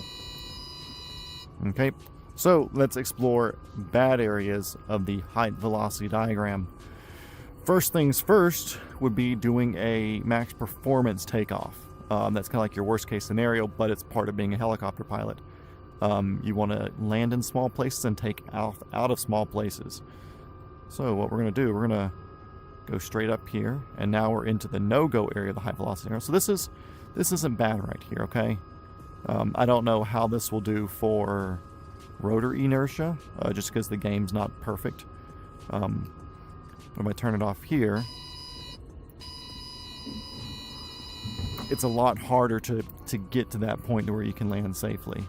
Okay, so let's explore bad areas of the height velocity diagram. First things first would be doing a max performance takeoff. That's kind of like your worst case scenario, but it's part of being a helicopter pilot. You want to land in small places and take out of small places. So what we're going to do, we're going to go straight up here, and now we're into the no-go area of the high velocity area. So this isn't bad right here, okay? I don't know how this will do for rotor inertia, just because the game's not perfect. But if I turn it off here, it's a lot harder to get to that point where you can land safely.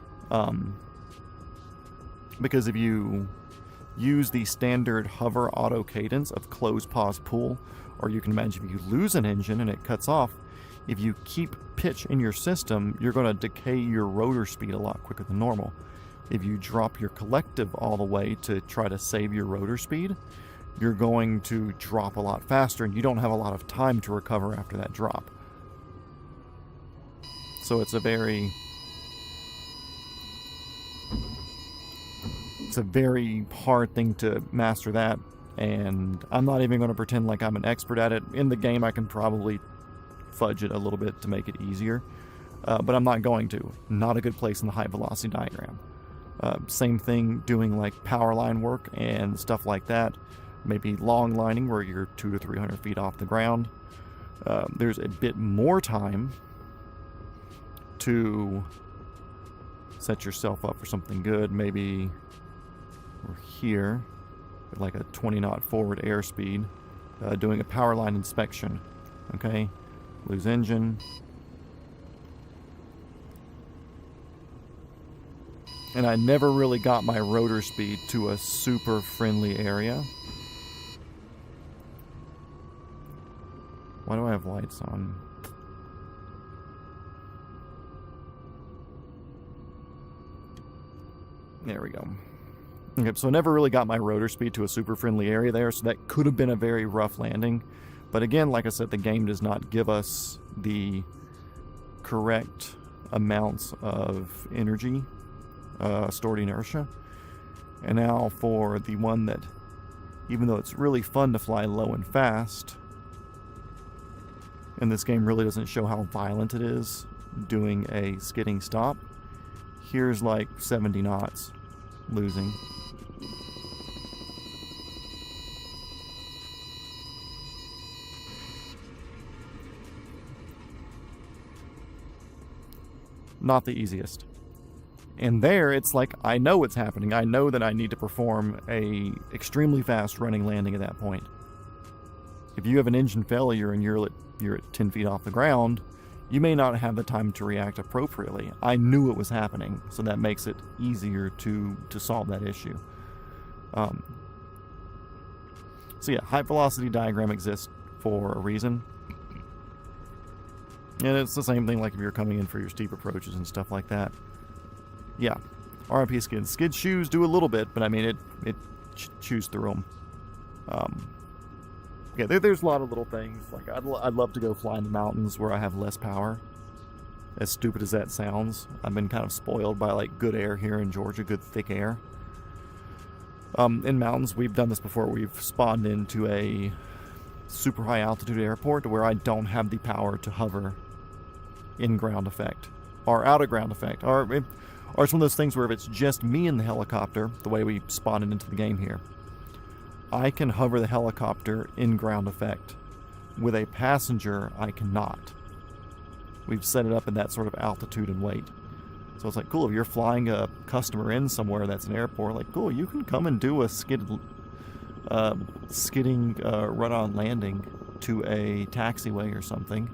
Because if you use the standard hover auto cadence of close, pause, pull, or you can imagine if you lose an engine and it cuts off, if you keep pitch in your system, you're going to decay your rotor speed a lot quicker than normal. If you drop your collective all the way to try to save your rotor speed, you're going to drop a lot faster, and you don't have a lot of time to recover after that drop. So it's a very hard thing to master that, and I'm not even going to pretend like I'm an expert at it. In the game, I can probably fudge it a little bit to make it easier, but I'm not going to. Not a good place in the high velocity diagram. Same thing doing like power line work and stuff like that. Maybe long lining where you're 200 to 300 feet off the ground. There's a bit more time to set yourself up for something good. Maybe we're here at like a 20 knot forward airspeed, doing a power line inspection. Okay, lose engine. And I never really got my rotor speed to a super friendly area. Why do I have lights on? There we go. Okay, so I never really got my rotor speed to a super friendly area there, so that could have been a very rough landing. But again, like I said, the game does not give us the correct amounts of energy, stored inertia. And now for the one that, even though it's really fun to fly low and fast, and this game really doesn't show how violent it is doing a skidding stop, here's like 70 knots losing. Not the easiest. And there, it's like, I know what's happening. I know that I need to perform a extremely fast running landing at that point. If you have an engine failure and you're at 10 feet off the ground, you may not have the time to react appropriately. I knew it was happening, so that makes it easier to solve that issue. So yeah, high velocity diagram exists for a reason. And it's the same thing like if you're coming in for your steep approaches and stuff like that. Yeah, RIP skids. Skid shoes do a little bit, but I mean, it chews through them. Yeah, there's a lot of little things. Like, I'd love to go fly in the mountains where I have less power. As stupid as that sounds, I've been kind of spoiled by, like, good air here in Georgia, good thick air. In mountains, we've done this before. We've spawned into a super high altitude airport where I don't have the power to hover in ground effect or out of ground effect. Or it's one of those things where if it's just me in the helicopter, the way we spawned into the game here, I can hover the helicopter in ground effect. With a passenger, I cannot. We've set it up in that sort of altitude and weight. So it's like, cool, if you're flying a customer in somewhere that's an airport, like, cool, you can come and do a skidding run-on landing to a taxiway or something.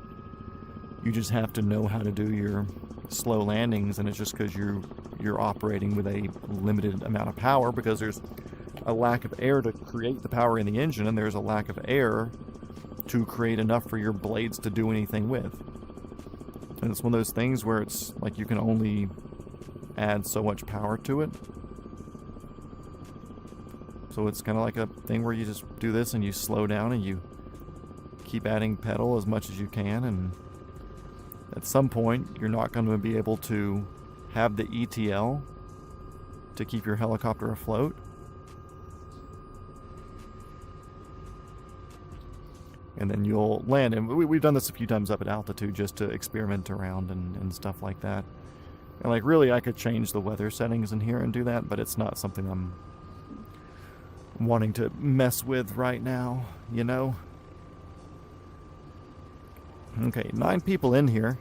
You just have to know how to do your slow landings, and it's just because you're operating with a limited amount of power, because there's a lack of air to create the power in the engine, and there's a lack of air to create enough for your blades to do anything with. And it's one of those things where it's like you can only add so much power to it. So it's kind of like a thing where you just do this and you slow down and you keep adding pedal as much as you can, and at some point you're not going to be able to have the ETL to keep your helicopter afloat. and then you'll land. And we've done this a few times up at altitude just to experiment around and stuff like that. And like really I could change the weather settings in here and do that, but it's not something I'm wanting to mess with right now, you know? Okay, 9 people in here.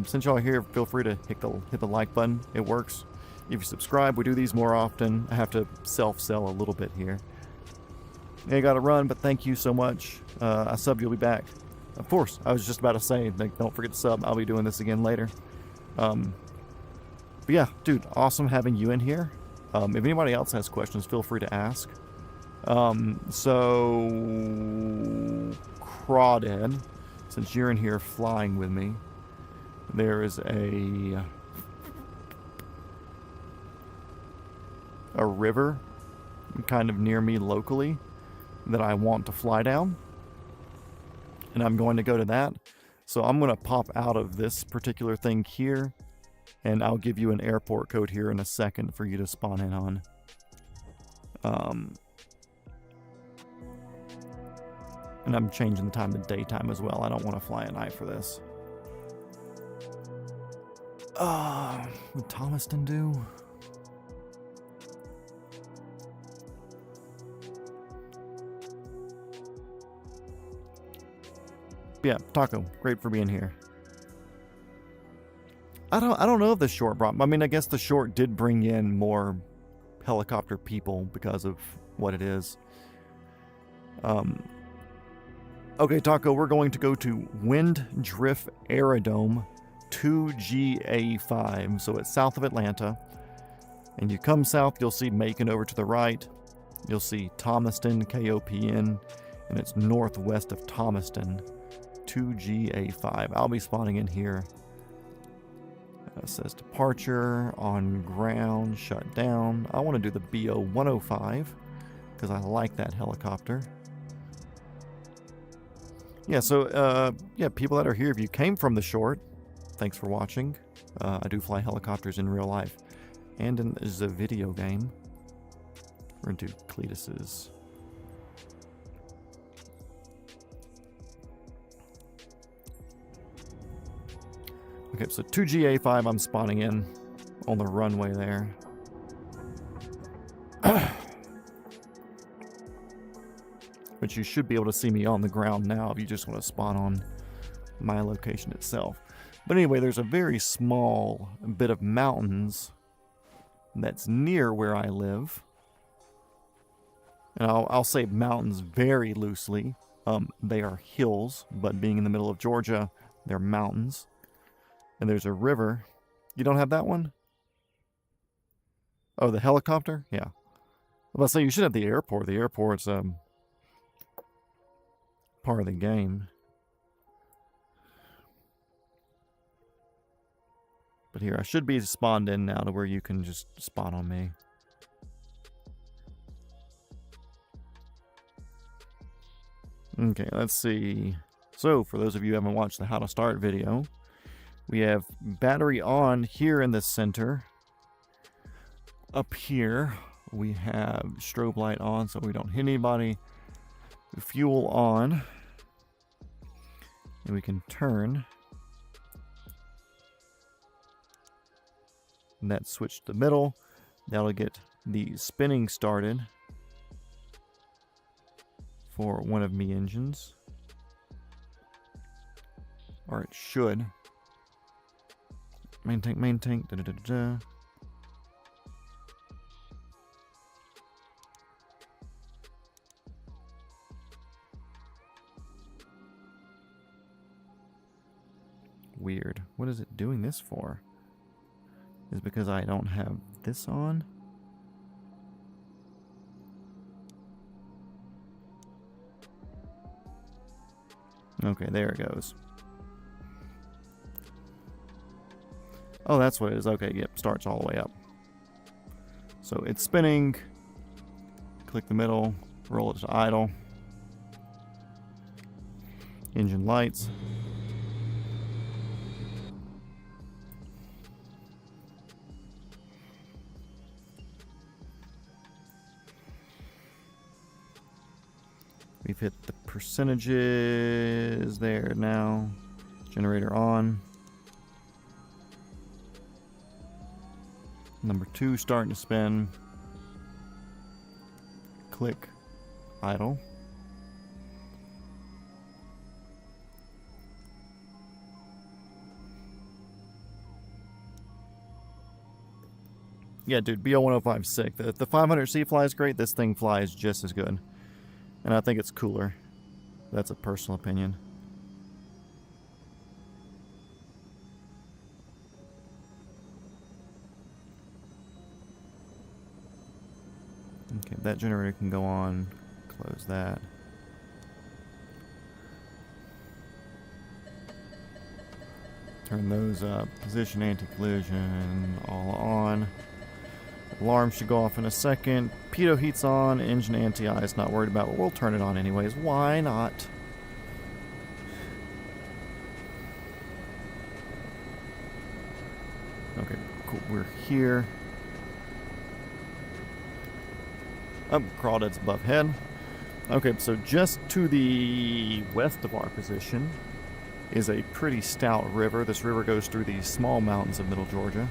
Since y'all are here, feel free to hit the like button. It works. If you subscribe, we do these more often. I have to self-sell a little bit here. I gotta run, but thank you so much. I subbed, you'll be back. Of course, I was just about to say, like, don't forget to sub. I'll be doing this again later. But yeah, dude, awesome having you in here. If anybody else has questions, feel free to ask. So, Crawdad, since you're in here flying with me, there is a river kind of near me locally that I want to fly down, and I'm going to go to that. So I'm going to pop out of this particular thing here, and I'll give you an airport code here in a second for you to spawn in on. And I'm changing the time to daytime as well. I don't want to fly at night for this. Would Thomaston do? Yeah, Taco, great for being here. I don't know if the short brought. I mean, I guess the short did bring in more helicopter people because of what it is. Okay, Taco, we're going to go to Wind Drift Aerodrome 2GA5. So it's south of Atlanta. And you come south, you'll see Macon over to the right. You'll see Thomaston, KOPN, and it's northwest of Thomaston, 2GA5. I'll be spawning in here. It says departure, on ground, shut down. I want to do the BO 105 because I like that helicopter. Yeah, so, yeah, people that are here, if you came from the short, thanks for watching. I do fly helicopters in real life and in the video game. We're into Cletus's. Okay, so 2GA5, I'm spawning in on the runway there. But you should be able to see me on the ground now if you just want to spawn on my location itself. But anyway, there's a very small bit of mountains that's near where I live. And I'll say mountains very loosely. They are hills, but being in the middle of Georgia, they're mountains. And there's a river. You don't have that one? Oh, the helicopter? Yeah. I was about to say, you should have the airport. The airport's part of the game. But here, I should be spawned in now to where you can just spawn on me. Okay, let's see. So, for those of you who haven't watched the How to Start video, we have battery on here in the center. Up here, we have strobe light on so we don't hit anybody. Fuel on. And we can turn. And that switch to the middle. That'll get the spinning started for one of me engines. Or it should. Main tank, da da da da. Weird. What is it doing this for? Is it because I don't have this on? Okay, there it goes. Oh, that's what it is. Okay, yep, starts all the way up. So it's spinning. Click the middle, roll it to idle. Engine lights. We We've hit the percentages there now. Generator on. Number 2 starting to spin. Click idle. Yeah, dude, BO-105 sick. The 500C flies great. This thing flies just as good. And I think it's cooler. That's a personal opinion. Okay, that generator can go on. Close that. Turn those up. Position anti-collision all on. Alarm should go off in a second. Pitot heat's on. Engine anti-ice not worried about, but we'll turn it on anyways. Why not? Okay, cool. We're here. Crawdad's above head. Okay, so just to the west of our position is a pretty stout river. This river goes through these small mountains of Middle Georgia.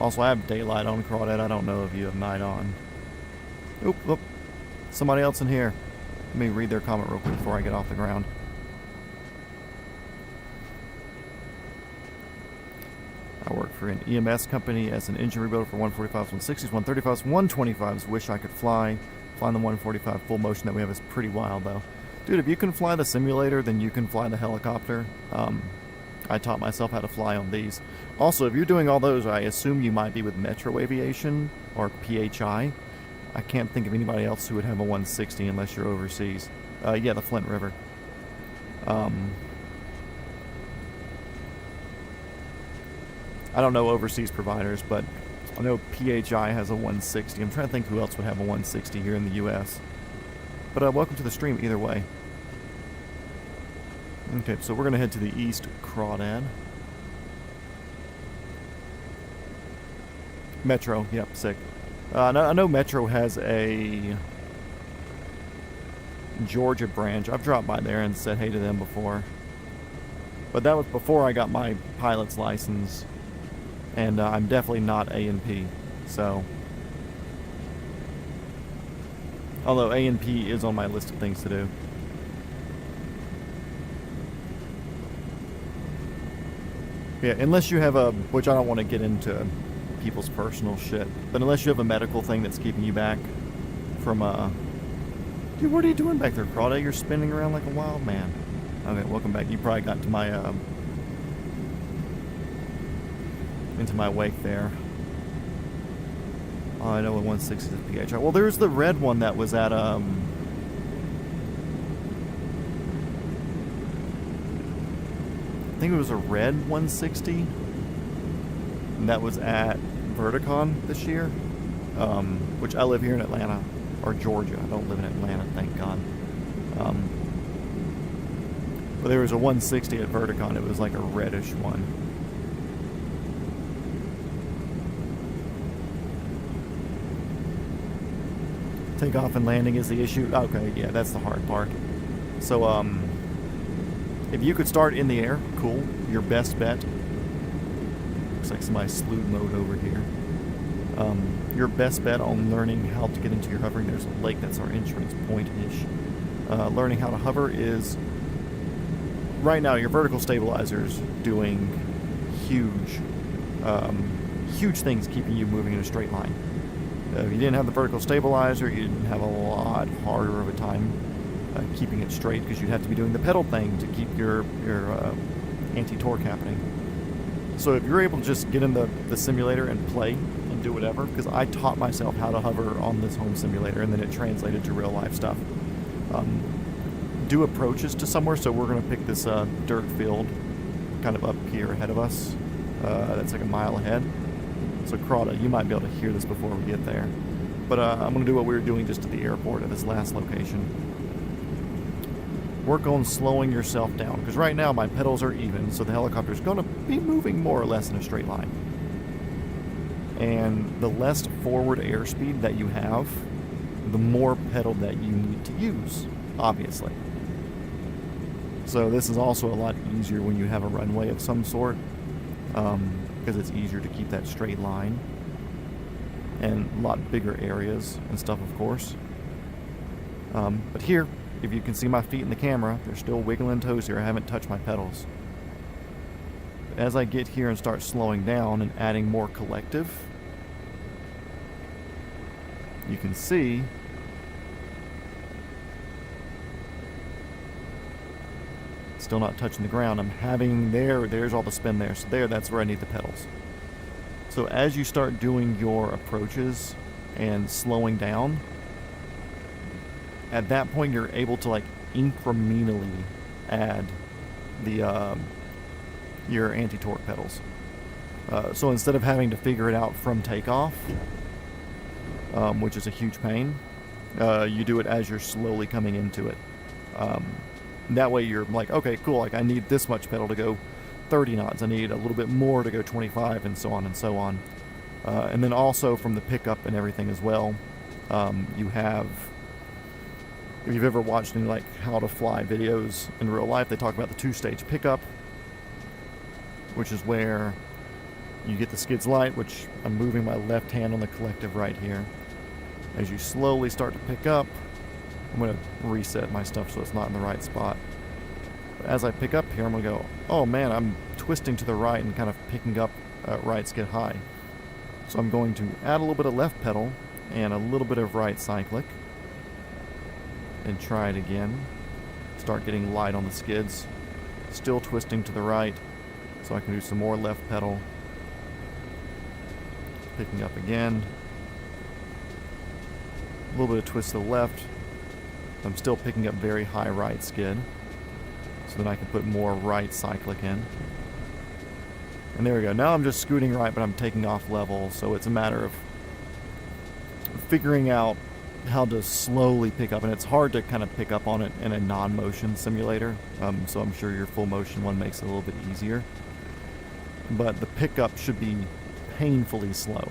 Also, I have daylight on Crawdad. I don't know if you have night on. Oop, oop. Somebody else in here. Let me read their comment real quick before I get off the ground. I work for an EMS company as an engine rebuilder for 145s, 160s, 135s, 125s. Wish I could fly. Flying the 145 full motion that we have is pretty wild, though. Dude, if you can fly the simulator, then you can fly the helicopter. I taught myself how to fly on these. Also, if you're doing all those, I assume you might be with Metro Aviation or PHI. I can't think of anybody else who would have a 160 unless you're overseas. Yeah, the Flint River. I don't know overseas providers, but I know PHI has a 160. I'm trying to think who else would have a 160 here in the U.S. But welcome to the stream either way. Okay, so we're going to head to the east, Crawdad. Metro, yep, sick. I know Metro has a Georgia branch. I've dropped by there and said hey to them before. But that was before I got my pilot's license. And I'm definitely not A&P, so... Although A&P is on my list of things to do. Yeah, unless you have a... Which I don't want to get into people's personal shit. But unless you have a medical thing that's keeping you back from, Dude, what are you doing back there, Crawdad? You're spinning around like a wild man. Okay, welcome back. You probably got to my, into my wake there. Oh, I know a 160 is PHI. Well, there's the red one that was at, I think it was a red 160. And that was at Verticon this year. Which I live here in Atlanta. Or Georgia. I don't live in Atlanta, thank God. But there was a 160 at Verticon. It was like a reddish one. Takeoff and landing is the issue. Okay, yeah, that's the hard part. So, if you could start in the air, cool. Your best bet. Looks like somebody slewed mode over here. Your best bet on learning how to get into your hovering, there's a lake, that's our entrance point-ish. Learning how to hover is, right now, your vertical stabilizer's doing huge things keeping you moving in a straight line. If you didn't have the vertical stabilizer, you'd have a lot harder of a time keeping it straight because you'd have to be doing the pedal thing to keep your anti-torque happening. So if you're able to just get in the simulator and play and do whatever, because I taught myself how to hover on this home simulator and then it translated to real life stuff. Do approaches to somewhere, so we're going to pick this dirt field kind of up here ahead of us. That's like a mile ahead. So Crawdad, you might be able to hear this before we get there. But I'm going to do what we were doing just at the airport at this last location. Work on slowing yourself down, because right now my pedals are even, so the helicopter's going to be moving more or less in a straight line. And the less forward airspeed that you have, the more pedal that you need to use. obviously. So this is also a lot easier when you have a runway of some sort, because it's easier to keep that straight line, and a lot bigger areas and stuff, of course. But here, if you can see my feet in the camera, they're still wiggling toes here. I haven't touched my pedals. As I get here and start slowing down and adding more collective, you can see still not touching the ground. I'm having there's all the spin there. So that's where I need the pedals. So as you start doing your approaches and slowing down, at that point you're able to like incrementally add the your anti-torque pedals. So instead of having to figure it out from takeoff, which is a huge pain, you do it as you're slowly coming into it. That way you're like, okay, cool, like I need this much pedal to go 30 knots, I need a little bit more to go 25, and so on and so on. And then also from the pickup and everything as well, you have, if you've ever watched any like how to fly videos in real life, they talk about the 2-stage pickup, which is where you get the skids light, which I'm moving my left hand on the collective right here. As you slowly start to pick up, I'm going to reset my stuff so it's not in the right spot. But as I pick up here, I'm going to go, oh man, I'm twisting to the right and kind of picking up right skid high. So I'm going to add a little bit of left pedal and a little bit of right cyclic. And try it again. Start getting light on the skids. Still twisting to the right, so I can do some more left pedal. Picking up again. A little bit of twist to the left. I'm still picking up very high right skid, so then I can put more right cyclic in. And there we go. Now I'm just scooting right, but I'm taking off level, so it's a matter of figuring out how to slowly pick up, and it's hard to kind of pick up on it in a non-motion simulator, so I'm sure your full motion one makes it a little bit easier. But the pickup should be painfully slow,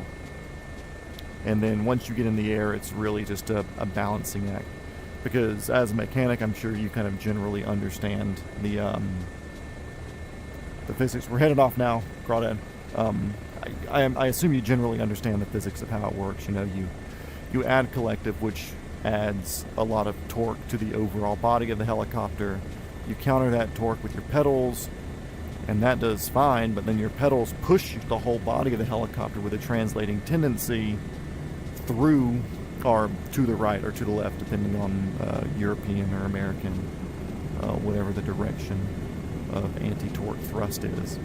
and then once you get in the air, it's really just a balancing act, because as a mechanic, I'm sure you kind of generally understand the physics. We're headed off now, Crawdad. I assume you generally understand the physics of how it works. You know, you add collective, which adds a lot of torque to the overall body of the helicopter. You counter that torque with your pedals, and that does fine, but then your pedals push the whole body of the helicopter with a translating tendency through or to the right or to the left, depending on European or American, whatever the direction of anti-torque thrust is.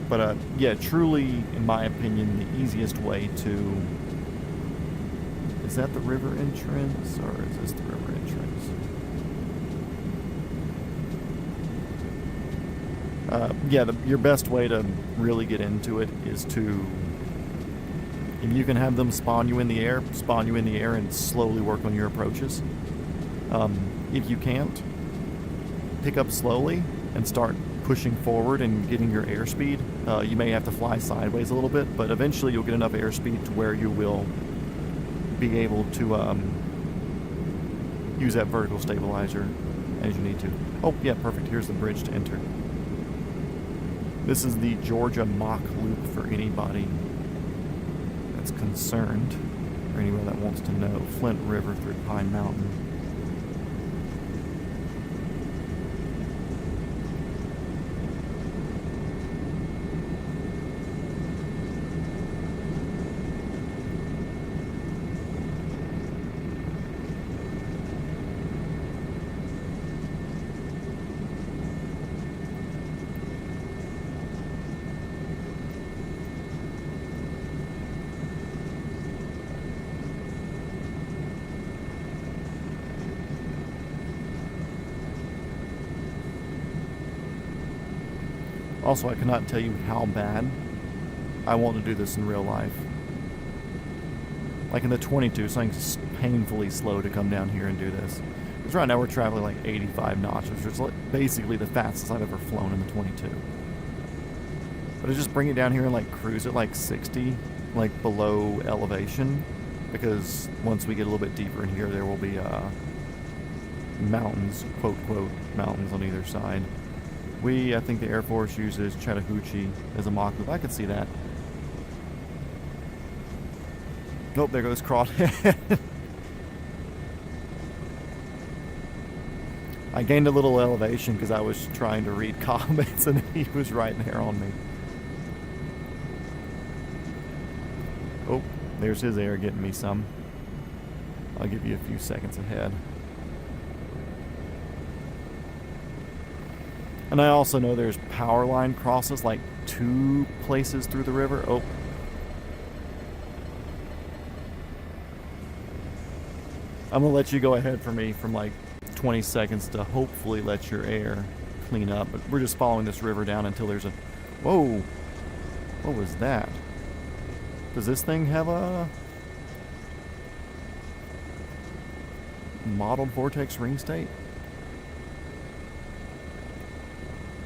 But yeah, truly, in my opinion, the easiest way to... Is that the river entrance, or is this the river entrance? Yeah, your best way to really get into it is to... If you can have them spawn you in the air and slowly work on your approaches. If you can't, pick up slowly and start pushing forward and getting your airspeed. You may have to fly sideways a little bit, but eventually you'll get enough airspeed to where you will be able to use that vertical stabilizer as you need to. Oh, yeah, perfect. Here's the bridge to enter. This is the Georgia Mach Loop for anybody that's concerned, or anyone that wants to know. Flint River through Pine Mountain. Also, I cannot tell you how bad I want to do this in real life. Like in the 22, something's painfully slow to come down here and do this. Because right now we're traveling like 85 knots, which is like basically the fastest I've ever flown in the 22. But I just bring it down here and like cruise at like 60, like below elevation. Because once we get a little bit deeper in here, there will be mountains, quote, mountains on either side. I think the Air Force uses Chattahoochee as a mock loop. I could see that. Nope, there goes Crawdad. I gained a little elevation because I was trying to read comments and he was right there on me. Oh, there's his air getting me some. I'll give you a few seconds ahead. And I also know there's power line crosses like 2 places through the river. Oh. I'm going to let you go ahead for me from like 20 seconds to hopefully let your air clean up. But we're just following this river down until there's a... Whoa! What was that? Does this thing have a... modeled vortex ring state?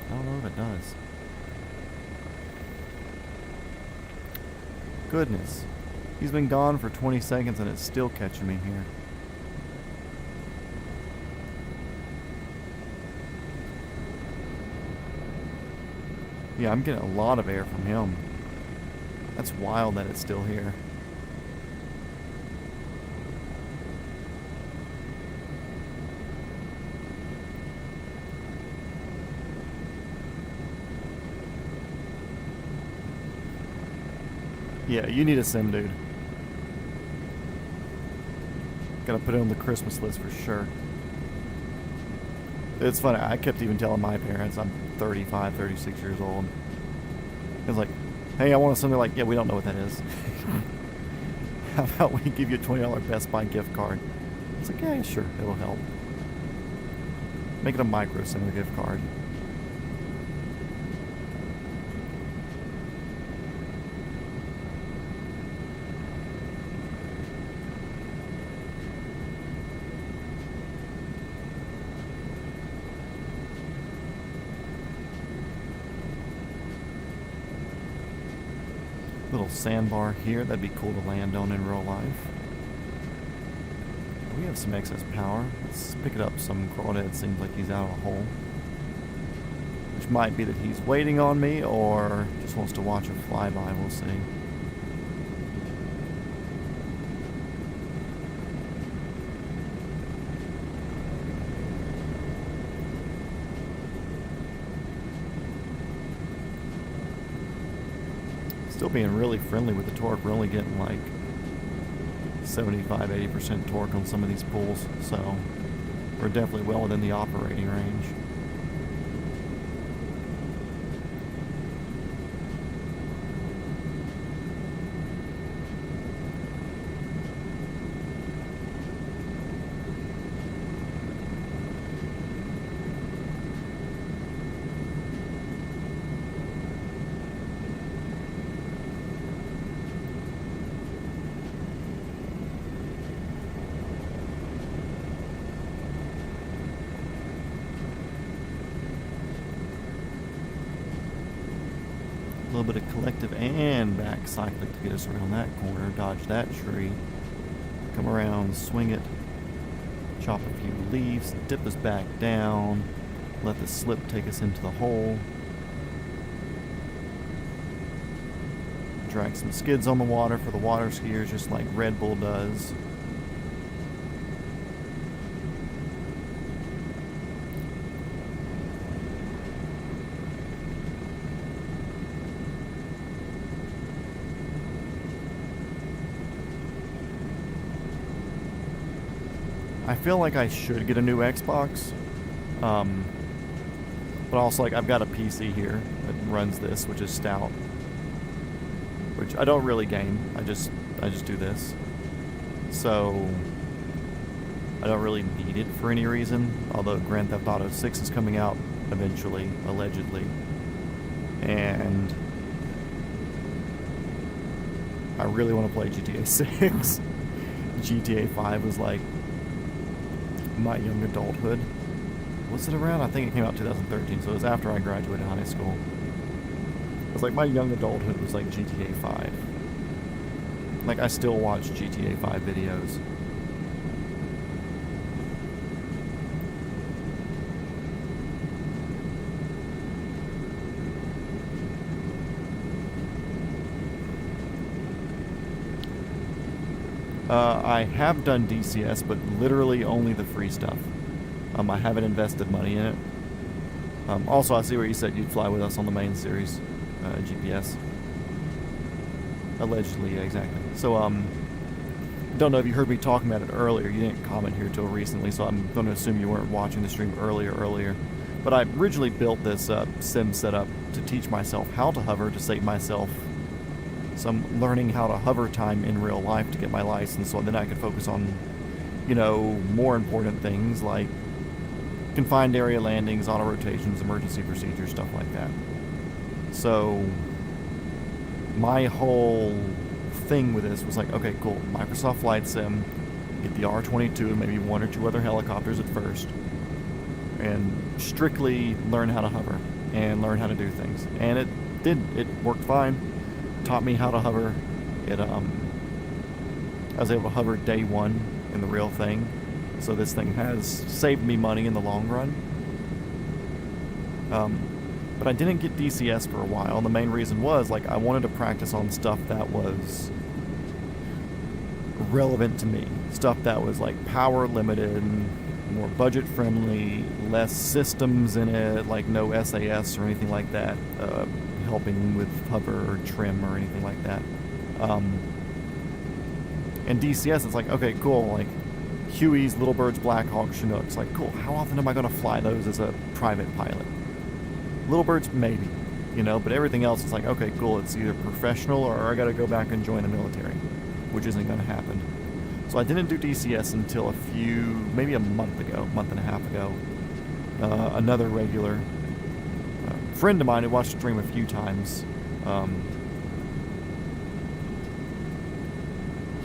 I don't know if it does. Goodness. He's been gone for 20 seconds and it's still catching me here. Yeah, I'm getting a lot of air from him. That's wild that it's still here. Yeah, you need a sim, dude. Gotta put it on the Christmas list for sure. It's funny, I kept even telling my parents I'm 35, 36 years old. It was like, hey, I want something like, yeah, we don't know what that is. How about we give you a $20 Best Buy gift card? It's like, yeah, sure, it'll help. Make it a Micro Center gift card. Little sandbar here, that'd be cool to land on in real life. We have some excess power. Let's pick it up. Some Crawdad seems like he's out of a hole. Which might be that he's waiting on me or just wants to watch a flyby, we'll see. Still being really friendly with the torque. We're only getting like 75-80% torque on some of these pulls, so we're definitely well within the operating range. A little bit of collective and back cyclic to get us around that corner, dodge that tree, come around, swing it, chop a few leaves, dip us back down, let the slip take us into the hole, drag some skids on the water for the water skiers just like Red Bull does. I feel like I should get a new Xbox, but also like I've got a PC here that runs this, which is stout, which I don't really game. I just do this, so I don't really need it for any reason. Although Grand Theft Auto 6 is coming out eventually, allegedly, and I really want to play GTA 6. GTA 5 was like my young adulthood. Was it around? I think it came out 2013, so it was after I graduated high school. It was like my young adulthood was like GTA 5. Like I still watch GTA 5 videos. I have done DCS, but literally only the free stuff. I haven't invested money in it. Also, I see where you said you'd fly with us on the main series, GPS. Allegedly, yeah, exactly. So, don't know if you heard me talking about it earlier. You didn't comment here till recently, so I'm going to assume you weren't watching the stream earlier. But I originally built this sim setup to teach myself how to hover, to save myself some learning how to hover time in real life to get my license, so then I could focus on, you know, more important things like confined area landings, auto rotations, emergency procedures, stuff like that. So my whole thing with this was like, okay, cool, Microsoft Flight Sim, get the R-22 and maybe one or two other helicopters at first, and strictly learn how to hover and learn how to do things. And it worked fine. Taught me how to hover. I was able to hover day one in the real thing, so this thing has saved me money in the long run. But I didn't get DCS for a while, and the main reason was, like, I wanted to practice on stuff that was relevant to me. Stuff that was, like, power limited, more budget friendly, less systems in it, like no SAS or anything like that, helping with hover or trim or anything like that. And DCS, it's like, okay, cool, like Hueys, Little Birds, Black Hawk, Chinooks, like, cool, how often am I going to fly those as a private pilot? Little Birds, maybe, you know, but everything else is like, okay, cool, it's either professional or I got to go back and join the military, which isn't going to happen. So I didn't do DCS until maybe a month and a half ago. Another regular friend of mine who watched the stream a few times,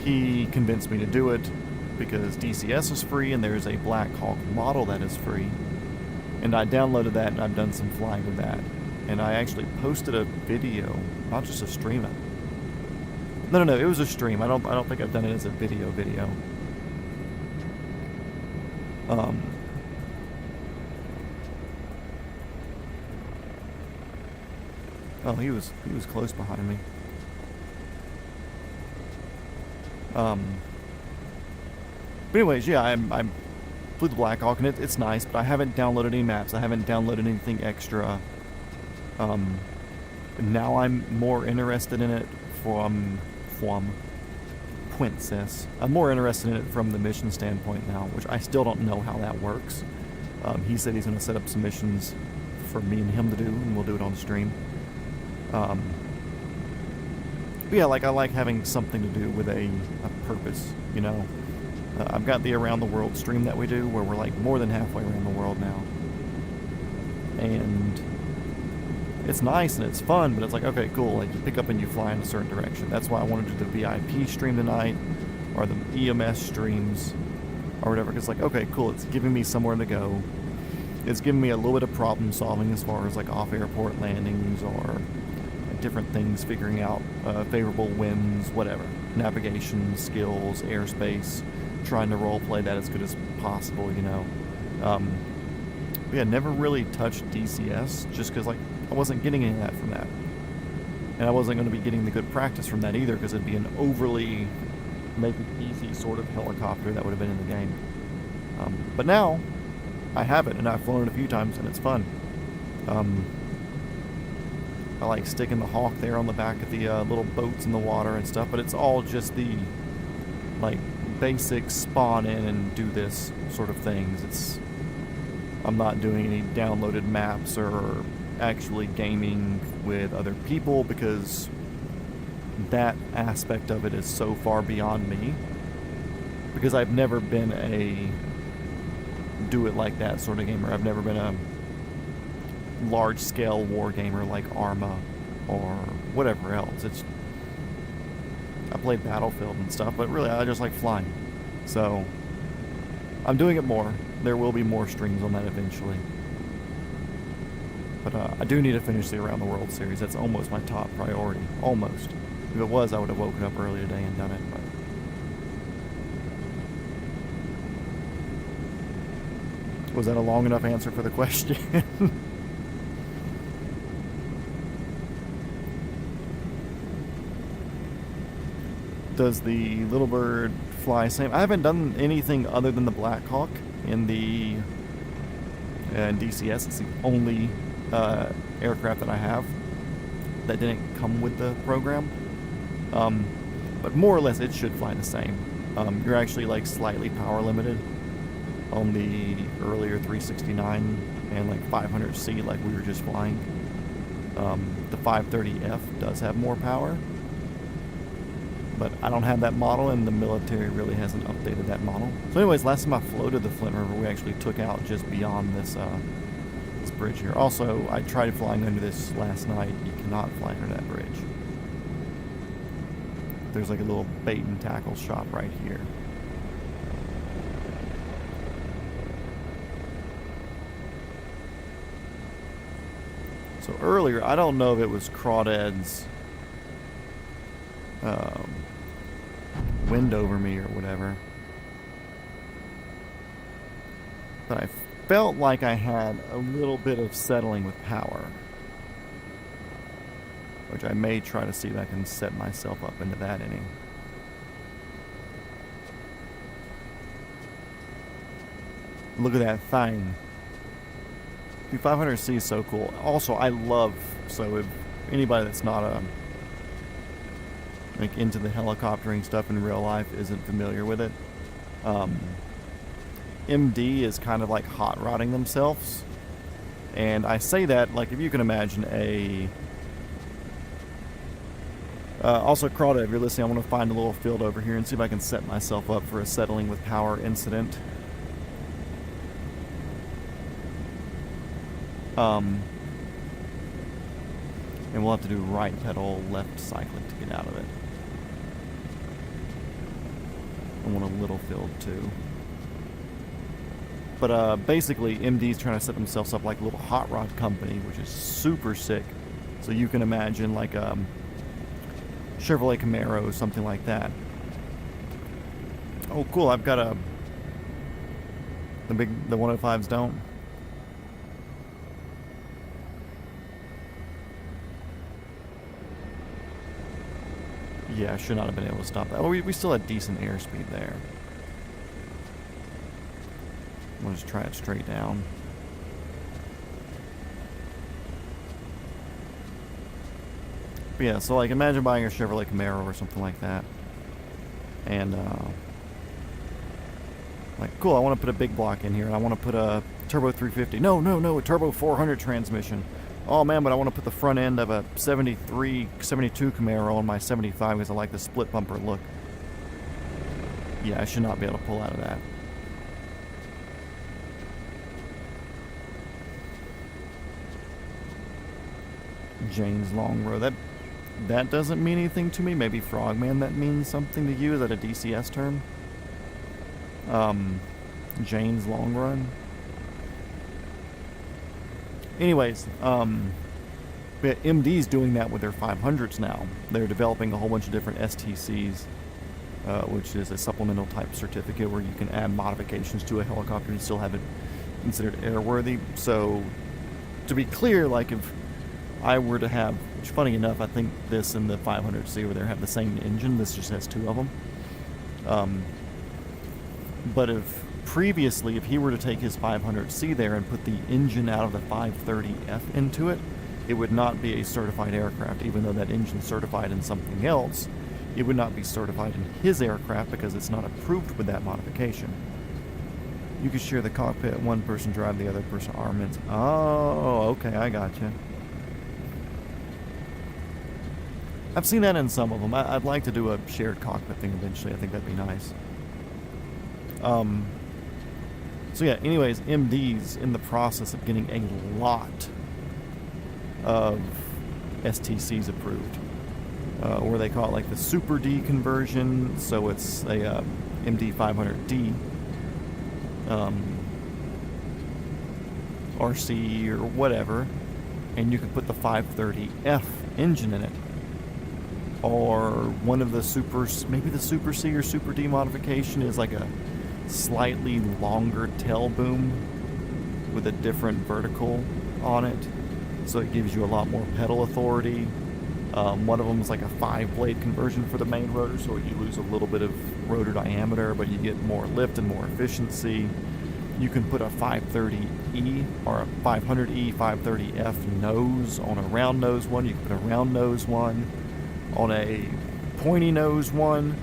he convinced me to do it because DCS is free and there's a Black Hawk model that is free. And I downloaded that and I've done some flying with that. And I actually posted a video, not just a stream. No, it was a stream. I don't think I've done it as a video. Oh, he was close behind me. But anyways, yeah, I flew the Black Hawk and it's nice, but I haven't downloaded any maps. I haven't downloaded anything extra. Now I'm more interested in it from Princess. I'm more interested in it from the mission standpoint now, which I still don't know how that works. He said he's going to set up some missions for me and him to do, and we'll do it on stream. But yeah, like, I like having something to do with a purpose, you know. I've got the Around the World stream that we do, where we're like more than halfway around the world now. And it's nice and it's fun, but it's like, okay, cool, like you pick up and you fly in a certain direction. That's why I want to do the VIP stream tonight, or the EMS streams, or whatever, because like, okay, cool, it's giving me somewhere to go. It's giving me a little bit of problem solving as far as like off-airport landings or different things, figuring out favorable winds, whatever. Navigation skills, airspace, trying to roleplay that as good as possible, you know. But yeah, never really touched DCS, just because like I wasn't getting any of that from that. And I wasn't going to be getting the good practice from that either, because it'd be an overly make it easy sort of helicopter that would have been in the game. But now, I have it, and I've flown it a few times, and it's fun. I like sticking the Hawk there on the back of the little boats in the water and stuff, but it's all just the, like, basic spawn in and do this sort of things. I'm not doing any downloaded maps or actually gaming with other people, because that aspect of it is so far beyond me, because I've never been a do it like that sort of gamer. I've never been a large scale war gamer like Arma or whatever else. I played Battlefield and stuff, but really I just like flying. So I'm doing it more. There will be more streams on that eventually. But I do need to finish the Around the World series. That's almost my top priority. Almost. If it was, I would have woken up early today and done it. But was that a long enough answer for the question? Does the Little Bird fly same. I haven't done anything other than the Black Hawk in the in DCS. It's the only aircraft that I have that didn't come with the program. But more or less, it should fly the same. You're actually like slightly power limited on the earlier 369 and like 500C, like we were just flying. The 530F does have more power, but I don't have that model, and the military really hasn't updated that model. So anyways, last time I floated the Flint River, we actually took out just beyond this this bridge here. Also, I tried flying under this last night. You cannot fly under that bridge. There's like a little bait and tackle shop right here. So earlier, I don't know if it was Crawdad's wind over me or whatever, but I felt like I had a little bit of settling with power, which I may try to see if I can set myself up into that inning. Look at that thing. 500C is so cool. Also, I love, so if anybody that's not like into the helicoptering stuff in real life isn't familiar with it, MD is kind of like hot rodding themselves. And I say that, like, if you can imagine a also, Crawdad, if you're listening, I want to find a little field over here and see if I can set myself up for a settling with power incident. And we'll have to do right pedal, left cyclic to get out of it. I want a little field too. But basically, MD's trying to set themselves up like a little hot rod company, which is super sick. So you can imagine like Chevrolet Camaro, something like that. Oh, cool! I've got the 105s don't. Yeah, I should not have been able to stop that. Oh, we still had decent airspeed there. We'll just try it straight down. But yeah, so like imagine buying a Chevrolet Camaro or something like that. And like, cool, I want to put a big block in here, and I want to put a turbo 350. No, a turbo 400 transmission. Oh man, but I want to put the front end of a 73, 72 Camaro on my 75 because I like the split bumper look. Yeah, I should not be able to pull out of that. Jane's Long Row. That doesn't mean anything to me. Maybe Frogman that means something to you. Is that a DCS term? Jane's Long Run. Anyways, MD's doing that with their 500s now. They're developing a whole bunch of different STCs, which is a supplemental type certificate where you can add modifications to a helicopter and still have it considered airworthy. So, to be clear, like if I were to have, which funny enough, I think this and the 500C over there have the same engine. This just has two of them. But if previously, if he were to take his 500C there and put the engine out of the 530F into it, it would not be a certified aircraft. Even though that engine's certified in something else, it would not be certified in his aircraft because it's not approved with that modification. You could share the cockpit, one person drive, the other person armaments. Oh, okay, I gotcha. I've seen that in some of them. I'd like to do a shared cockpit thing eventually. I think that'd be nice. So yeah, anyways, MD's in the process of getting a lot of STCs approved. Or they call it like the Super D conversion. So it's a MD 500D. RC or whatever. And you can put the 530F engine in it. Or one of the maybe the Super C or Super D modification is like a slightly longer tail boom with a different vertical on it, so it gives you a lot more pedal authority One of them is like a 5-blade conversion for the main rotor, so you lose a little bit of rotor diameter, but you get more lift and more efficiency. You can put a 530E or a 500E 530F nose on a round nose one. You can put a round nose one on a pointy nose one.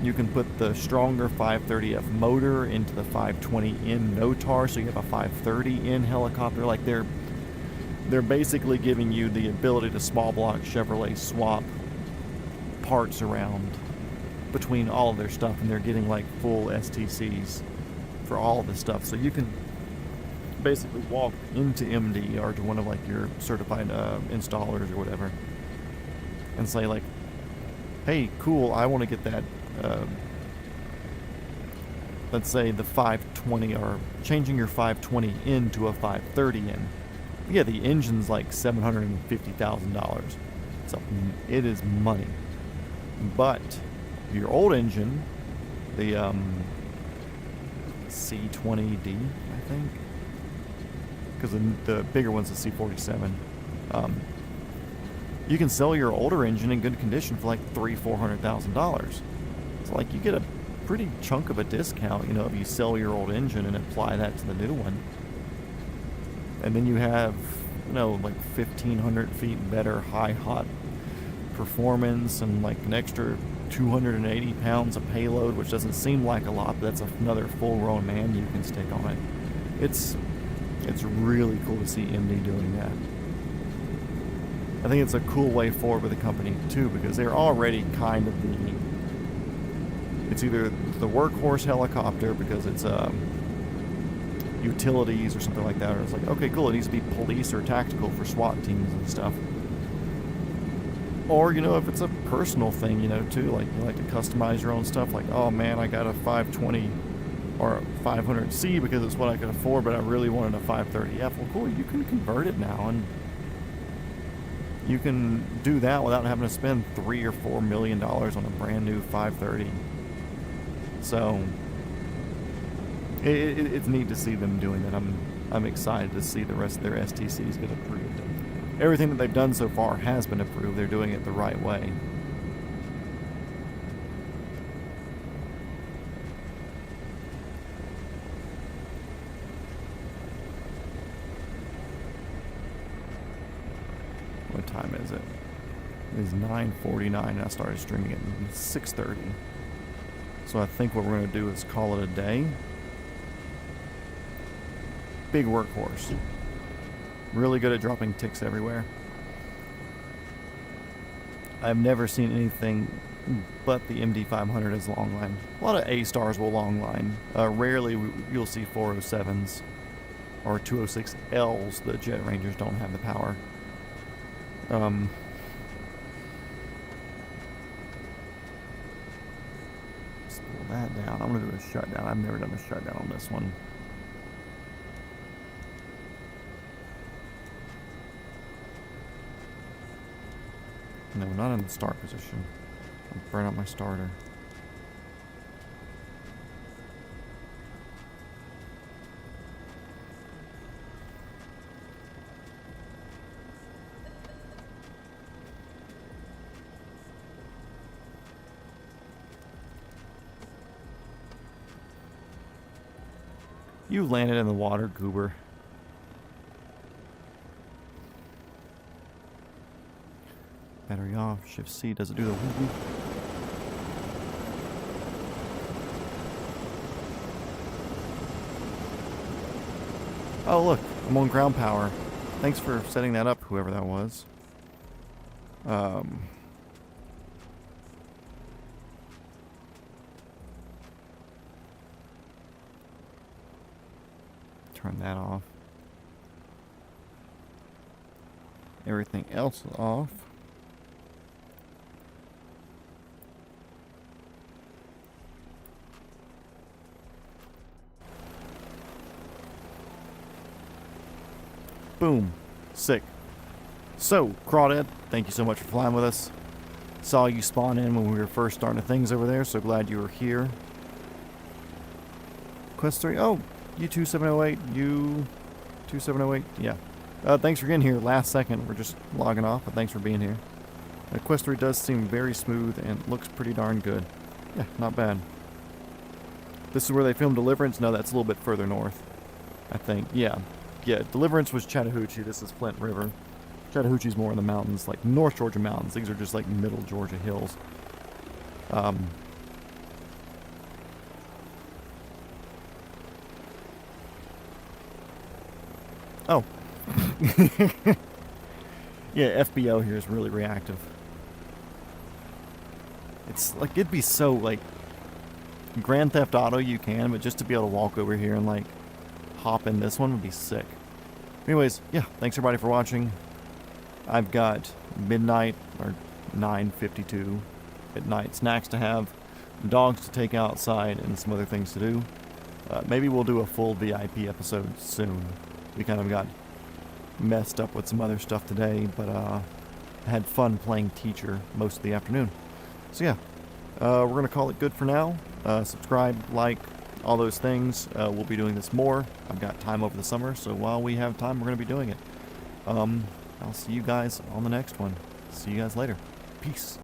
You can put the stronger 530F motor into the 520N NOTAR, so you have a 530N helicopter. Like they're basically giving you the ability to small block Chevrolet swap parts around between all of their stuff, and they're getting like full STCs for all of this stuff. So you can basically walk into MD or to one of like your certified installers or whatever and say like, hey, cool, I want to get that let's say the 520, or changing your 520 into a 530 in. Yeah, the engine's like $750,000. So it is money. But your old engine, the C20D, I think, because the bigger one's the C47. You can sell your older engine in good condition for like $300,000-$400,000. So like you get a pretty chunk of a discount, you know, if you sell your old engine and apply that to the new one. And then you have, you know, like 1,500 feet better high hot performance and like an extra 280 pounds of payload, which doesn't seem like a lot, but that's another full-grown man you can stick on it. It's really cool to see MD doing that. I think it's a cool way forward with the company too, because they're already kind of it's either the workhorse helicopter because it's utilities or something like that, or it's like, okay, cool, it needs to be police or tactical for SWAT teams and stuff. Or, you know, if it's a personal thing, you know, too, like you like to customize your own stuff, like, oh man, I got a 520 or a 500C because it's what I could afford, but I really wanted a 530F. Well, cool, you can convert it now, and you can do that without having to spend $3 or $4 million on a brand new 530. So it's neat to see them doing that. I'm excited to see the rest of their STCs get approved. Everything that they've done so far has been approved. They're doing it the right way. What time is it? It is 9:49 and I started streaming it at 6:30. So I think what we're going to do is call it a day. Big workhorse. Really good at dropping ticks everywhere. I've never seen anything but the MD500 as longline. A lot of A-stars will longline. Rarely you'll see 407s or 206Ls. The Jet Rangers don't have the power. Slow that down. I'm going to do a shutdown. I've never done a shutdown on this one. No, not in the start position. I'll burn up my starter. You landed in the water, goober. Battery off. Shift C. Does it do the woo-woo? Oh, look. I'm on ground power. Thanks for setting that up, whoever that was. Turn that off. Everything else is off. Boom. Sick. So, Crawdad, thank you so much for flying with us. Saw you spawn in when we were first starting things over there, so glad you were here. Quest 3. Oh, U2708. U2708. Yeah. Thanks for getting here last second. We're just logging off, but thanks for being here. Equestria does seem very smooth and looks pretty darn good. Yeah, not bad. This is where they filmed Deliverance? No, that's a little bit further north, I think. Yeah. Yeah, Deliverance was Chattahoochee. This is Flint River. Chattahoochee's more in the mountains, like North Georgia mountains. These are just like middle Georgia hills. Oh. Yeah, FBO here is really reactive. It's like, it'd be so, like, Grand Theft Auto you can, but just to be able to walk over here and, like, hop in this one would be sick. Anyways, yeah, thanks everybody for watching. I've got midnight, or 9:52 at night, snacks to have, dogs to take outside, and some other things to do. Maybe we'll do a full VIP episode soon. We kind of got messed up with some other stuff today, but had fun playing teacher most of the afternoon. So yeah, we're going to call it good for now. Subscribe, like, all those things. We'll be doing this more. I've got time over the summer, so while we have time, we're going to be doing it. I'll see you guys on the next one. See you guys later. Peace.